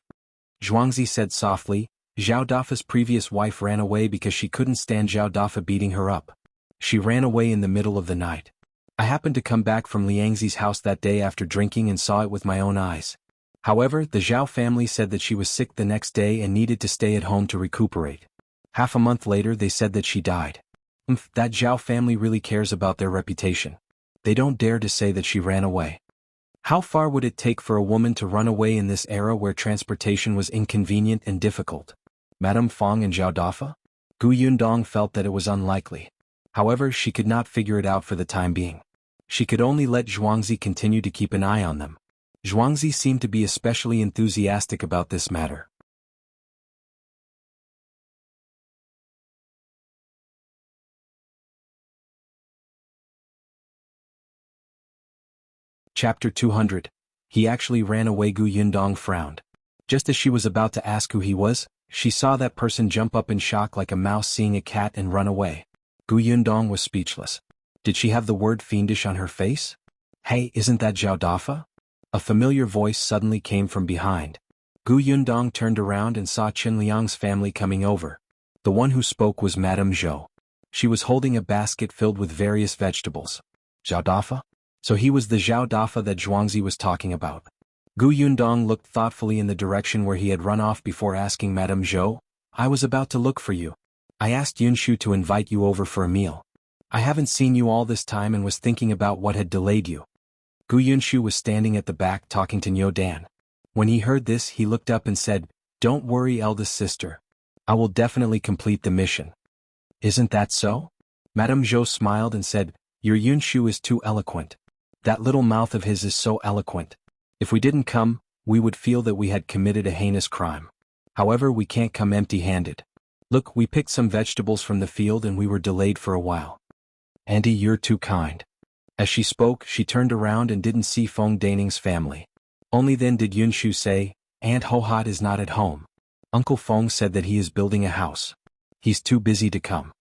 Zhuangzi said softly. Zhao Dafa's previous wife ran away because she couldn't stand Zhao Dafa beating her up. She ran away in the middle of the night. I happened to come back from Liangzi's house that day after drinking and saw it with my own eyes. However, the Zhao family said that she was sick the next day and needed to stay at home to recuperate. Half a month later they said that she died. That Zhao family really cares about their reputation. They don't dare to say that she ran away. How far would it take for a woman to run away in this era where transportation was inconvenient and difficult? Madame Fong and Zhao Dafa? Gu Yundong felt that it was unlikely. However, she could not figure it out for the time being. She could only let Zhuangzi continue to keep an eye on them. Zhuangzi seemed to be especially enthusiastic about this matter. Chapter 200. He actually ran away. Gu Yundong frowned. Just as she was about to ask who he was, she saw that person jump up in shock like a mouse seeing a cat and run away. Gu Yundong was speechless. Did she have the word fiendish on her face? Hey, isn't that Zhao Dafa? A familiar voice suddenly came from behind. Gu Yundong turned around and saw Qinliang's family coming over. The one who spoke was Madame Zhou. She was holding a basket filled with various vegetables. Zhao Dafa? So he was the Zhao Dafa that Zhuangzi was talking about. Gu Yundong looked thoughtfully in the direction where he had run off before asking Madame Zhou, I was about to look for you. I asked Yunshu to invite you over for a meal. I haven't seen you all this time and was thinking about what had delayed you. Gu Yunshu was standing at the back talking to Niu Dan. When he heard this, he looked up and said, Don't worry, eldest sister. I will definitely complete the mission. Isn't that so? Madame Zhou smiled and said, Your Yunshu is too eloquent. That little mouth of his is so eloquent. If we didn't come, we would feel that we had committed a heinous crime. However, we can't come empty-handed. Look, we picked some vegetables from the field and we were delayed for a while. Auntie, you're too kind. As she spoke, she turned around and didn't see Feng Daning's family. Only then did Yunshu say, Aunt Hohat is not at home. Uncle Feng said that he is building a house. He's too busy to come.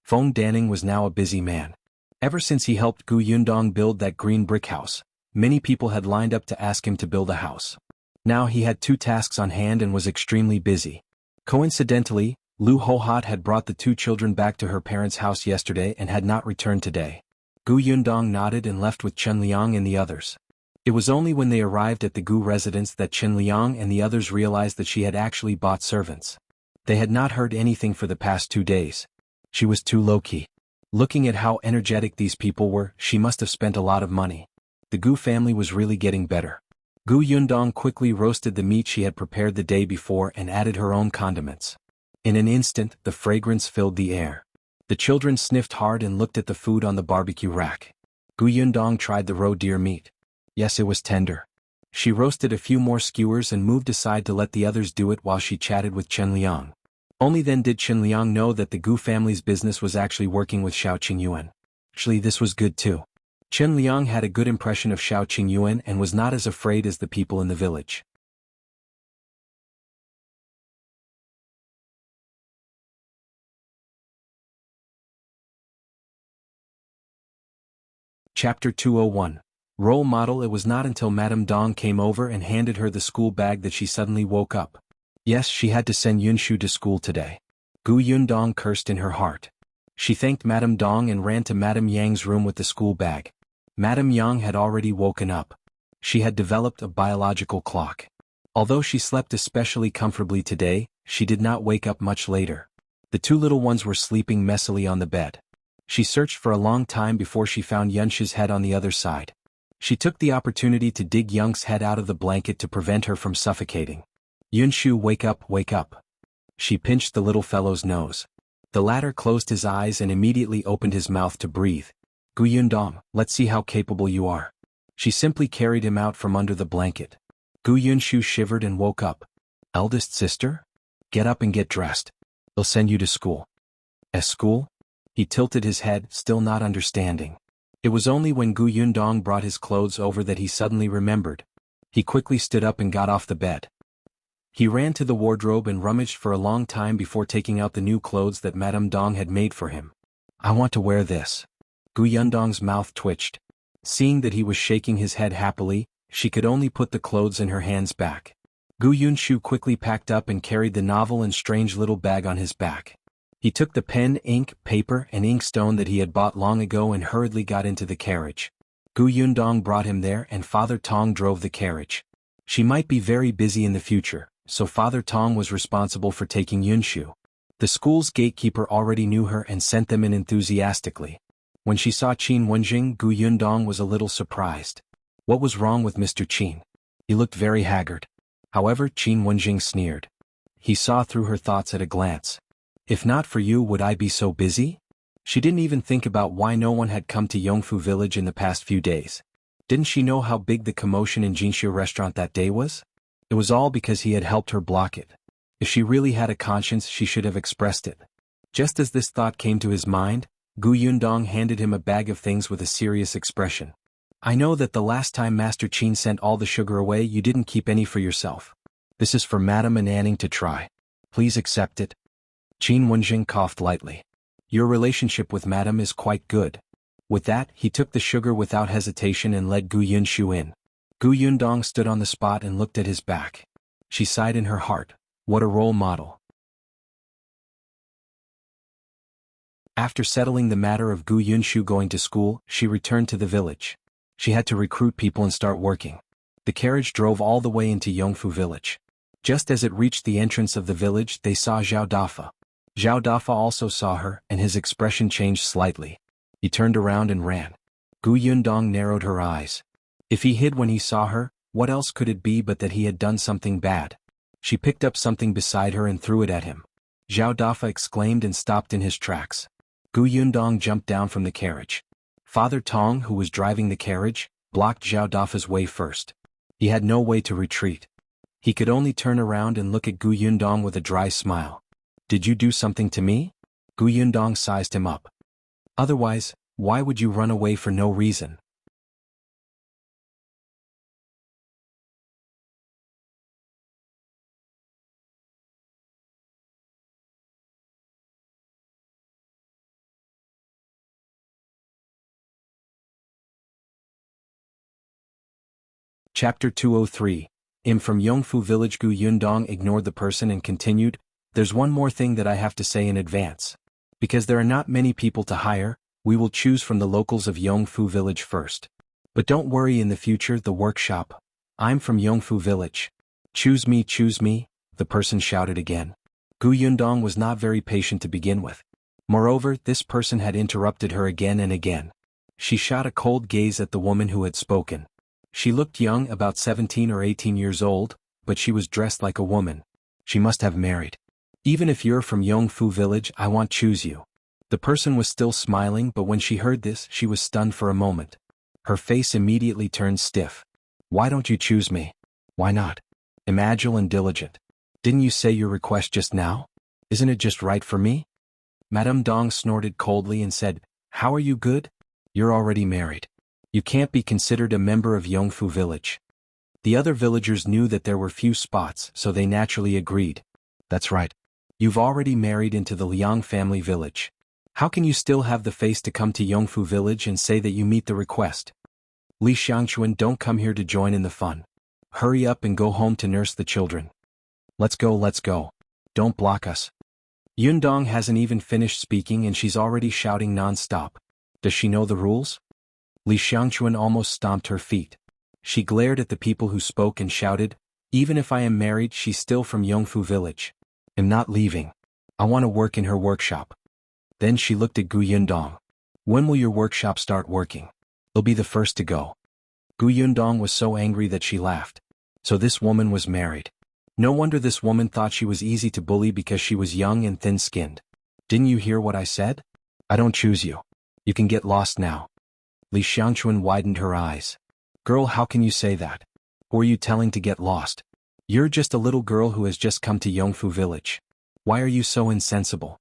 Feng Daning was now a busy man. Ever since he helped Gu Yundong build that green brick house, many people had lined up to ask him to build a house. Now he had 2 tasks on hand and was extremely busy. Coincidentally, Lu Hohat had brought the 2 children back to her parents' house yesterday and had not returned today. Gu Yundong nodded and left with Chen Liang and the others. It was only when they arrived at the Gu residence that Chen Liang and the others realized that she had actually bought servants. They had not heard anything for the past 2 days. She was too low-key. Looking at how energetic these people were, she must have spent a lot of money. The Gu family was really getting better. Gu Yundong quickly roasted the meat she had prepared the day before and added her own condiments. In an instant, the fragrance filled the air. The children sniffed hard and looked at the food on the barbecue rack. Gu Yundong tried the roe deer meat. Yes, it was tender. She roasted a few more skewers and moved aside to let the others do it while she chatted with Chen Liang. Only then did Chen Liang know that the Gu family's business was actually working with Shao Qingyuan. Actually, this was good too. Chen Liang had a good impression of Shao Qingyuan and was not as afraid as the people in the village. Chapter 201. Role Model. It was not until Madame Dong came over and handed her the school bag that she suddenly woke up. Yes, she had to send Yunshu to school today. Gu Yundong cursed in her heart. She thanked Madame Dong and ran to Madame Yang's room with the school bag. Madame Yang had already woken up. She had developed a biological clock. Although she slept especially comfortably today, she did not wake up much later. The two little ones were sleeping messily on the bed. She searched for a long time before she found Yunshu's head on the other side. She took the opportunity to dig Young's head out of the blanket to prevent her from suffocating. Yunshu, wake up, wake up. She pinched the little fellow's nose. The latter closed his eyes and immediately opened his mouth to breathe. Gu Yundong, let's see how capable you are. She simply carried him out from under the blanket. Gu Yunshu shivered and woke up. Eldest sister? Get up and get dressed. They'll send you to school. School? He tilted his head, still not understanding. It was only when Gu Yundong brought his clothes over that he suddenly remembered. He quickly stood up and got off the bed. He ran to the wardrobe and rummaged for a long time before taking out the new clothes that Madame Dong had made for him. I want to wear this. Gu Yundong's mouth twitched. Seeing that he was shaking his head happily, she could only put the clothes in her hands back. Gu Yunshu quickly packed up and carried the novel and strange little bag on his back. He took the pen, ink, paper, and inkstone that he had bought long ago and hurriedly got into the carriage. Gu Yundong brought him there and Father Tong drove the carriage. She might be very busy in the future, so Father Tong was responsible for taking Yunshu. The school's gatekeeper already knew her and sent them in enthusiastically. When she saw Qin Wenjing, Gu Yundong was a little surprised. What was wrong with Mr. Qin? He looked very haggard. However, Qin Wenjing sneered. He saw through her thoughts at a glance. If not for you, would I be so busy? She didn't even think about why no one had come to Yongfu village in the past few days. Didn't she know how big the commotion in Jinshu restaurant that day was? It was all because he had helped her block it. If she really had a conscience, she should have expressed it. Just as this thought came to his mind, Gu Yundong handed him a bag of things with a serious expression. I know that the last time Master Qin sent all the sugar away, you didn't keep any for yourself. This is for Madame and Anning to try. Please accept it. Qin Wenjing coughed lightly. Your relationship with Madame is quite good. With that, he took the sugar without hesitation and led Gu Yunshu in. Gu Yundong stood on the spot and looked at his back. She sighed in her heart. What a role model. After settling the matter of Gu Yunshu going to school, she returned to the village. She had to recruit people and start working. The carriage drove all the way into Yongfu village. Just as it reached the entrance of the village, they saw Zhao Dafa. Zhao Dafa also saw her, and his expression changed slightly. He turned around and ran. Gu Yundong narrowed her eyes. If he hid when he saw her, what else could it be but that he had done something bad? She picked up something beside her and threw it at him. Zhao Dafa exclaimed and stopped in his tracks. Gu Yundong jumped down from the carriage. Father Tong, who was driving the carriage, blocked Zhao Dafa's way first. He had no way to retreat. He could only turn around and look at Gu Yundong with a dry smile. Did you do something to me? Gu Yundong sized him up. Otherwise, why would you run away for no reason? Chapter 203. From Yongfu village. Gu Yundong ignored the person and continued, There's one more thing that I have to say in advance. Because there are not many people to hire, we will choose from the locals of Yongfu village first. But don't worry, in the future, the workshop. I'm from Yongfu village. Choose me, the person shouted again. Gu Yundong was not very patient to begin with. Moreover, this person had interrupted her again and again. She shot a cold gaze at the woman who had spoken. She looked young, about 17 or 18 years old, but she was dressed like a woman. She must have married. Even if you're from Yongfu village, I won't choose you. The person was still smiling, but when she heard this, she was stunned for a moment. Her face immediately turned stiff. Why don't you choose me? Why not? I'm agile and diligent. Didn't you say your request just now? Isn't it just right for me? Madame Dong snorted coldly and said, How are you good? You're already married. You can't be considered a member of Yongfu village. The other villagers knew that there were few spots, so they naturally agreed. That's right. You've already married into the Liang family village. How can you still have the face to come to Yongfu village and say that you meet the request? Li Xiangquan, don't come here to join in the fun. Hurry up and go home to nurse the children. Let's go, let's go. Don't block us. Yundong hasn't even finished speaking and she's already shouting non-stop. Does she know the rules? Li Xiangquan almost stomped her feet. She glared at the people who spoke and shouted, even if I am married, she's still from Yongfu village. I'm not leaving. I want to work in her workshop. Then she looked at Gu Yundong. When will your workshop start working? I'll be the first to go. Gu Yundong was so angry that she laughed. So this woman was married. No wonder this woman thought she was easy to bully because she was young and thin-skinned. Didn't you hear what I said? I don't choose you. You can get lost now. Li Xiangquan widened her eyes. Girl, how can you say that? Who are you telling to get lost? You're just a little girl who has just come to Yongfu village. Why are you so insensible?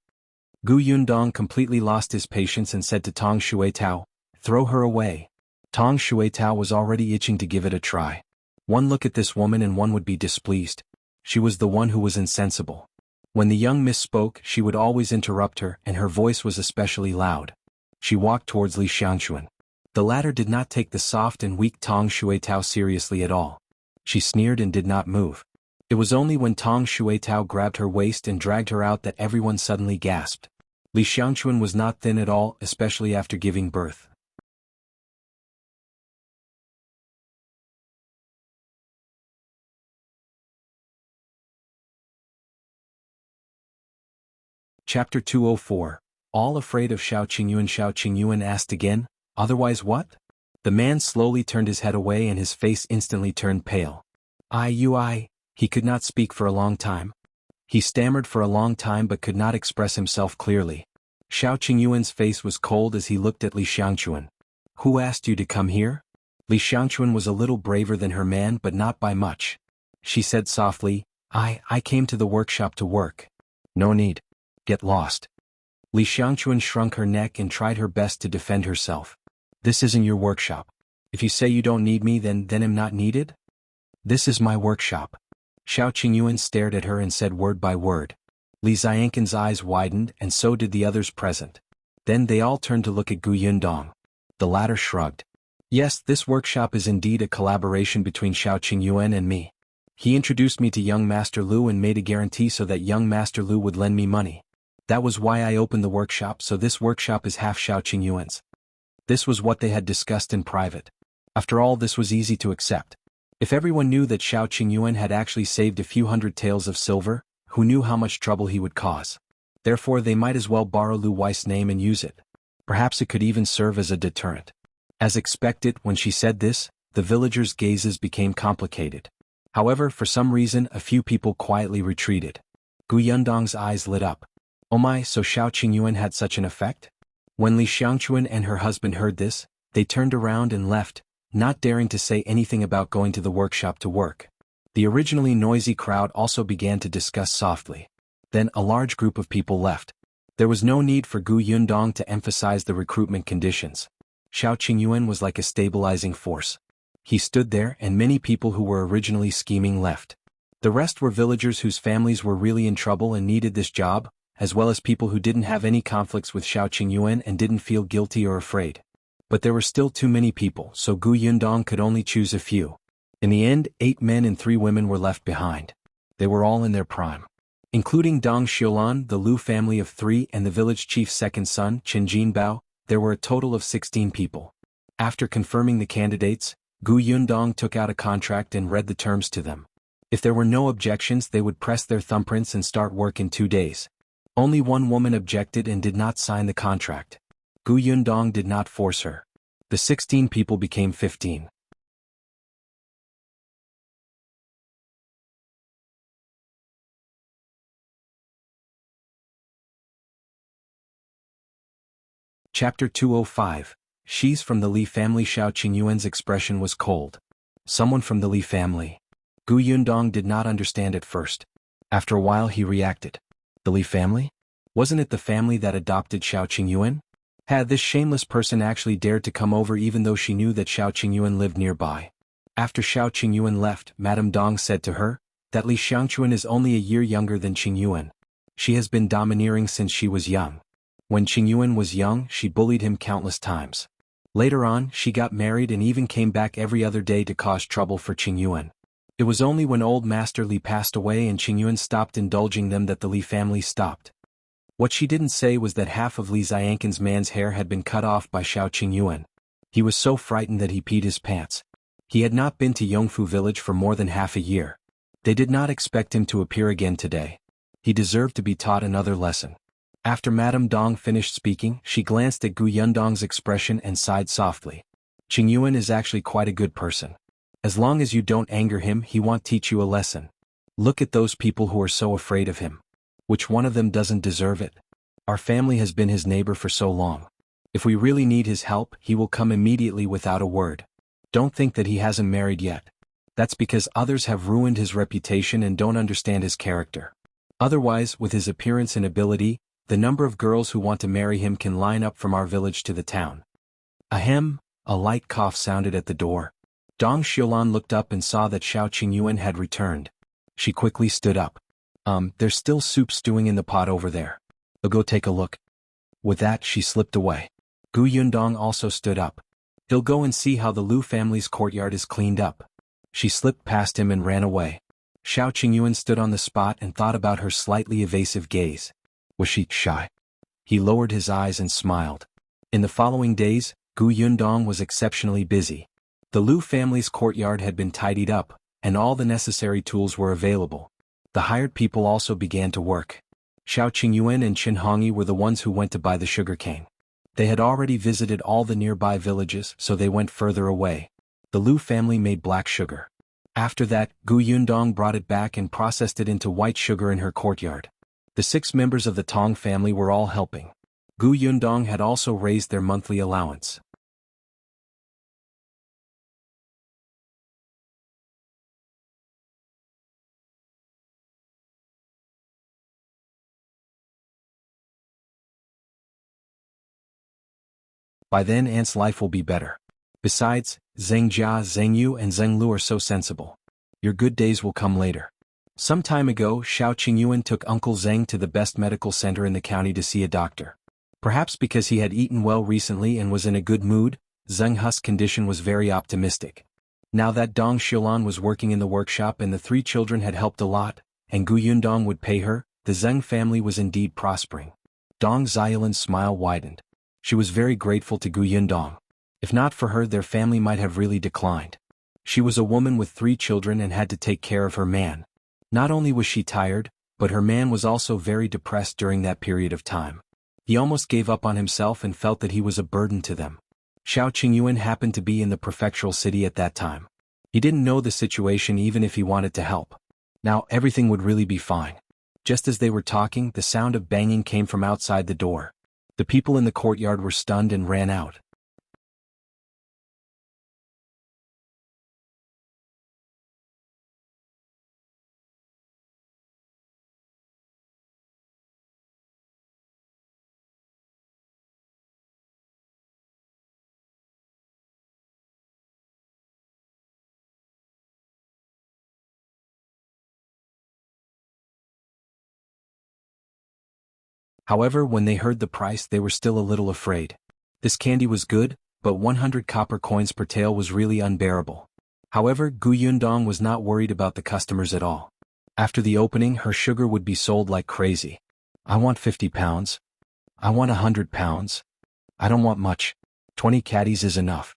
Gu Yundong completely lost his patience and said to Tong Shuitao, throw her away. Tong Shuitao was already itching to give it a try. One look at this woman and one would be displeased. She was the one who was insensible. When the young miss spoke, she would always interrupt her, and her voice was especially loud. She walked towards Li Xiangquan. The latter did not take the soft and weak Tong Shuitao seriously at all. She sneered and did not move. It was only when Tong Shuitao grabbed her waist and dragged her out that everyone suddenly gasped. Li Xiangquan was not thin at all, especially after giving birth. Chapter 204. All afraid of Shao Qingyuan. Shao Qingyuan asked again, otherwise what? The man slowly turned his head away and his face instantly turned pale. He could not speak for a long time. He stammered for a long time but could not express himself clearly. Shao Qingyuan's face was cold as he looked at Li Xiangquan. Who asked you to come here? Li Xiangquan was a little braver than her man but not by much. She said softly, I came to the workshop to work. No need. Get lost. Li Xiangquan shrunk her neck and tried her best to defend herself. This isn't your workshop. If you say you don't need me then I'm not needed? This is my workshop. Shao Qingyuan stared at her and said word by word. Li Xiangquan's eyes widened and so did the others present. Then they all turned to look at Gu Yundong. The latter shrugged. Yes, this workshop is indeed a collaboration between Shao Qingyuan and me. He introduced me to young Master Liu and made a guarantee so that young Master Liu would lend me money. That was why I opened the workshop, so this workshop is half Shao Qingyuan's. This was what they had discussed in private. After all, this was easy to accept. If everyone knew that Shao Qingyuan had actually saved a few hundred taels of silver, who knew how much trouble he would cause? Therefore they might as well borrow Liu Wei's name and use it. Perhaps it could even serve as a deterrent. As expected, when she said this, the villagers' gazes became complicated. However, for some reason a few people quietly retreated. Gu Yundong's eyes lit up. Oh my, so Shao Qingyuan had such an effect? When Li Xiangquan and her husband heard this, they turned around and left, not daring to say anything about going to the workshop to work. The originally noisy crowd also began to discuss softly. Then a large group of people left. There was no need for Gu Yundong to emphasize the recruitment conditions. Shao Qingyuan was like a stabilizing force. He stood there and many people who were originally scheming left. The rest were villagers whose families were really in trouble and needed this job, as well as people who didn't have any conflicts with Shao Qingyuan and didn't feel guilty or afraid. But there were still too many people, so Gu Yundong could only choose a few. In the end, 8 men and 3 women were left behind. They were all in their prime. Including Dong Xiulan, the Liu family of 3 and the village chief's second son, Qin Jinbao, there were a total of 16 people. After confirming the candidates, Gu Yundong took out a contract and read the terms to them. If there were no objections they would press their thumbprints and start work in 2 days. Only one woman objected and did not sign the contract. Gu Yundong did not force her. The 16 people became 15. Chapter 205. She's from the Li family. Shao Qingyuan's expression was cold. Someone from the Li family. Gu Yundong did not understand at first. After a while he reacted. The Li family? Wasn't it the family that adopted Shao Qingyuan? Had this shameless person actually dared to come over even though she knew that Shao Qingyuan lived nearby? After Shao Qingyuan left, Madame Dong said to her, that Li Xiangquan is only a year younger than Qingyuan. She has been domineering since she was young. When Qingyuan was young, she bullied him countless times. Later on, she got married and even came back every other day to cause trouble for Qingyuan. It was only when old Master Li passed away and Qingyuan stopped indulging them that the Li family stopped. What she didn't say was that half of Li Xianqin's man's hair had been cut off by Shao Qingyuan. He was so frightened that he peed his pants. He had not been to Yongfu village for more than half a year. They did not expect him to appear again today. He deserved to be taught another lesson. After Madame Dong finished speaking, she glanced at Gu Yundong's expression and sighed softly. Qingyuan is actually quite a good person. As long as you don't anger him, he won't teach you a lesson. Look at those people who are so afraid of him. Which one of them doesn't deserve it? Our family has been his neighbor for so long. If we really need his help, he will come immediately without a word. Don't think that he hasn't married yet. That's because others have ruined his reputation and don't understand his character. Otherwise, with his appearance and ability, the number of girls who want to marry him can line up from our village to the town. Ahem, a light cough sounded at the door. Dong Xiulan looked up and saw that Shao Qingyuan had returned. She quickly stood up. There's still soup stewing in the pot over there. I'll go take a look. With that, she slipped away. Gu Yundong also stood up. He'll go and see how the Liu family's courtyard is cleaned up. She slipped past him and ran away. Shao Qingyuan stood on the spot and thought about her slightly evasive gaze. Was she shy? He lowered his eyes and smiled. In the following days, Gu Yundong was exceptionally busy. The Liu family's courtyard had been tidied up, and all the necessary tools were available. The hired people also began to work. Shao Qingyuan and Qin Hongyi were the ones who went to buy the sugarcane. They had already visited all the nearby villages, so they went further away. The Liu family made black sugar. After that, Gu Yundong brought it back and processed it into white sugar in her courtyard. The 6 members of the Tong family were all helping. Gu Yundong had also raised their monthly allowance. By then Ant's life will be better. Besides, Zheng Jia, Zheng Yu and Zheng Lu are so sensible. Your good days will come later. Some time ago, Shao Qingyuan took Uncle Zheng to the best medical center in the county to see a doctor. Perhaps because he had eaten well recently and was in a good mood, Zheng Hu's condition was very optimistic. Now that Dong Xiulan was working in the workshop and the 3 children had helped a lot, and Gu Yundong would pay her, the Zheng family was indeed prospering. Dong Xiulan's smile widened. She was very grateful to Gu Yundong. If not for her, their family might have really declined. She was a woman with 3 children and had to take care of her man. Not only was she tired, but her man was also very depressed during that period of time. He almost gave up on himself and felt that he was a burden to them. Shao Qingyuan happened to be in the prefectural city at that time. He didn't know the situation even if he wanted to help. Now everything would really be fine. Just as they were talking, the sound of banging came from outside the door. The people in the courtyard were stunned and ran out. However, when they heard the price, they were still a little afraid. This candy was good, but 100 copper coins per tael was really unbearable. However, Gu Yundong was not worried about the customers at all. After the opening, her sugar would be sold like crazy. I want 50 pounds. I want 100 pounds. I don't want much. 20 caddies is enough.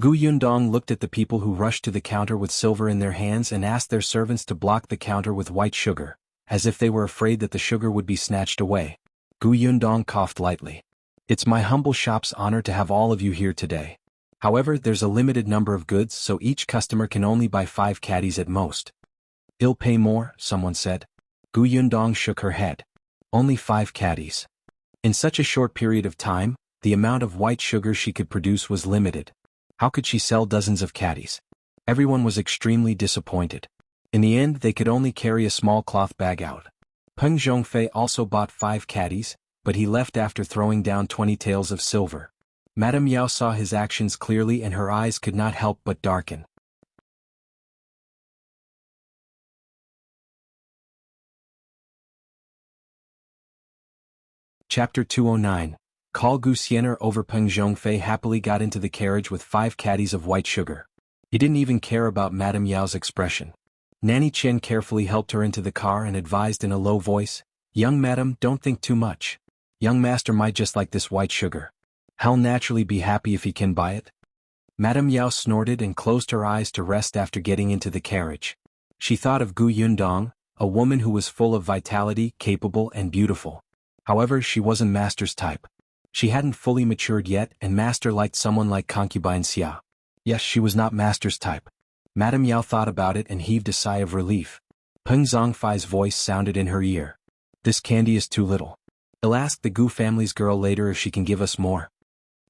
Gu Yundong looked at the people who rushed to the counter with silver in their hands and asked their servants to block the counter with white sugar, as if they were afraid that the sugar would be snatched away. Gu Yundong coughed lightly. It's my humble shop's honor to have all of you here today. However, there's a limited number of goods, so each customer can only buy 5 caddies at most. I'll pay more, someone said. Gu Yundong shook her head. Only 5 caddies. In such a short period of time, the amount of white sugar she could produce was limited. How could she sell dozens of caddies? Everyone was extremely disappointed. In the end, they could only carry a small cloth bag out. Peng Zhongfei also bought 5 caddies, but he left after throwing down 20 taels of silver. Madame Yao saw his actions clearly and her eyes could not help but darken. Chapter 209. Call Gu Xian'er over. Peng Zhongfei happily got into the carriage with 5 caddies of white sugar. He didn't even care about Madame Yao's expression. Nanny Chen carefully helped her into the car and advised in a low voice, "Young madam, don't think too much. Young master might just like this white sugar. He'll naturally be happy if he can buy it." Madame Yao snorted and closed her eyes to rest after getting into the carriage. She thought of Gu Yundong, a woman who was full of vitality, capable and beautiful. However, she wasn't master's type. She hadn't fully matured yet, and master liked someone like concubine Xia. Yes, she was not master's type. Madame Yao thought about it and heaved a sigh of relief. Peng Zhongfei's voice sounded in her ear. "This candy is too little. I'll ask the Gu family's girl later if she can give us more."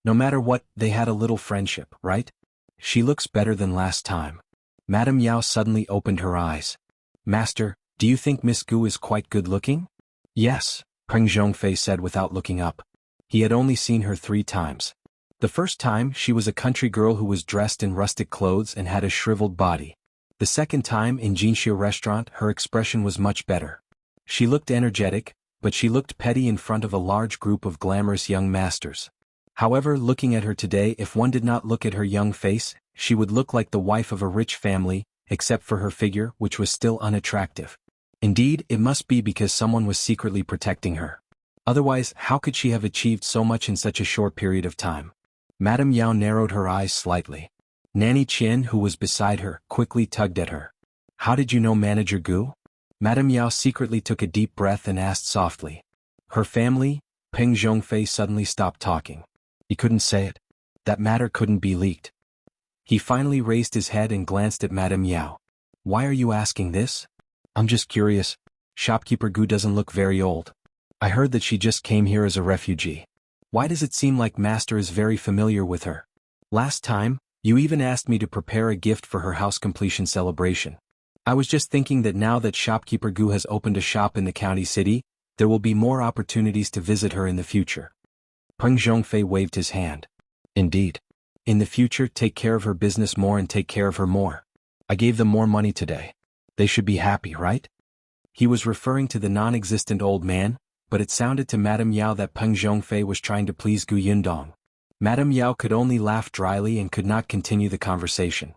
No matter what, they had a little friendship, right? "She looks better than last time." Madame Yao suddenly opened her eyes. "Master, do you think Miss Gu is quite good looking?" "Yes," Peng Zhongfei said without looking up. He had only seen her 3 times. The first time, she was a country girl who was dressed in rustic clothes and had a shriveled body. The second time, in Jianghu restaurant, her expression was much better. She looked energetic, but she looked petty in front of a large group of glamorous young masters. However, looking at her today, if one did not look at her young face, she would look like the wife of a rich family, except for her figure, which was still unattractive. Indeed, it must be because someone was secretly protecting her. Otherwise, how could she have achieved so much in such a short period of time? Madame Yao narrowed her eyes slightly. Nanny Chen, who was beside her, quickly tugged at her. "How did you know Manager Gu?" Madame Yao secretly took a deep breath and asked softly. "Her family?" Peng Zhongfei suddenly stopped talking. He couldn't say it. That matter couldn't be leaked. He finally raised his head and glanced at Madame Yao. "Why are you asking this?" "I'm just curious. Shopkeeper Gu doesn't look very old. I heard that she just came here as a refugee. Why does it seem like Master is very familiar with her? Last time, you even asked me to prepare a gift for her house completion celebration. I was just thinking that now that Shopkeeper Gu has opened a shop in the county city, there will be more opportunities to visit her in the future." Peng Zhongfei waved his hand. "Indeed. In the future, take care of her business more and take care of her more. I gave them more money today. They should be happy, right?" He was referring to the non-existent old man, but it sounded to Madame Yao that Peng Zhongfei was trying to please Gu Yundong. Madame Yao could only laugh dryly and could not continue the conversation.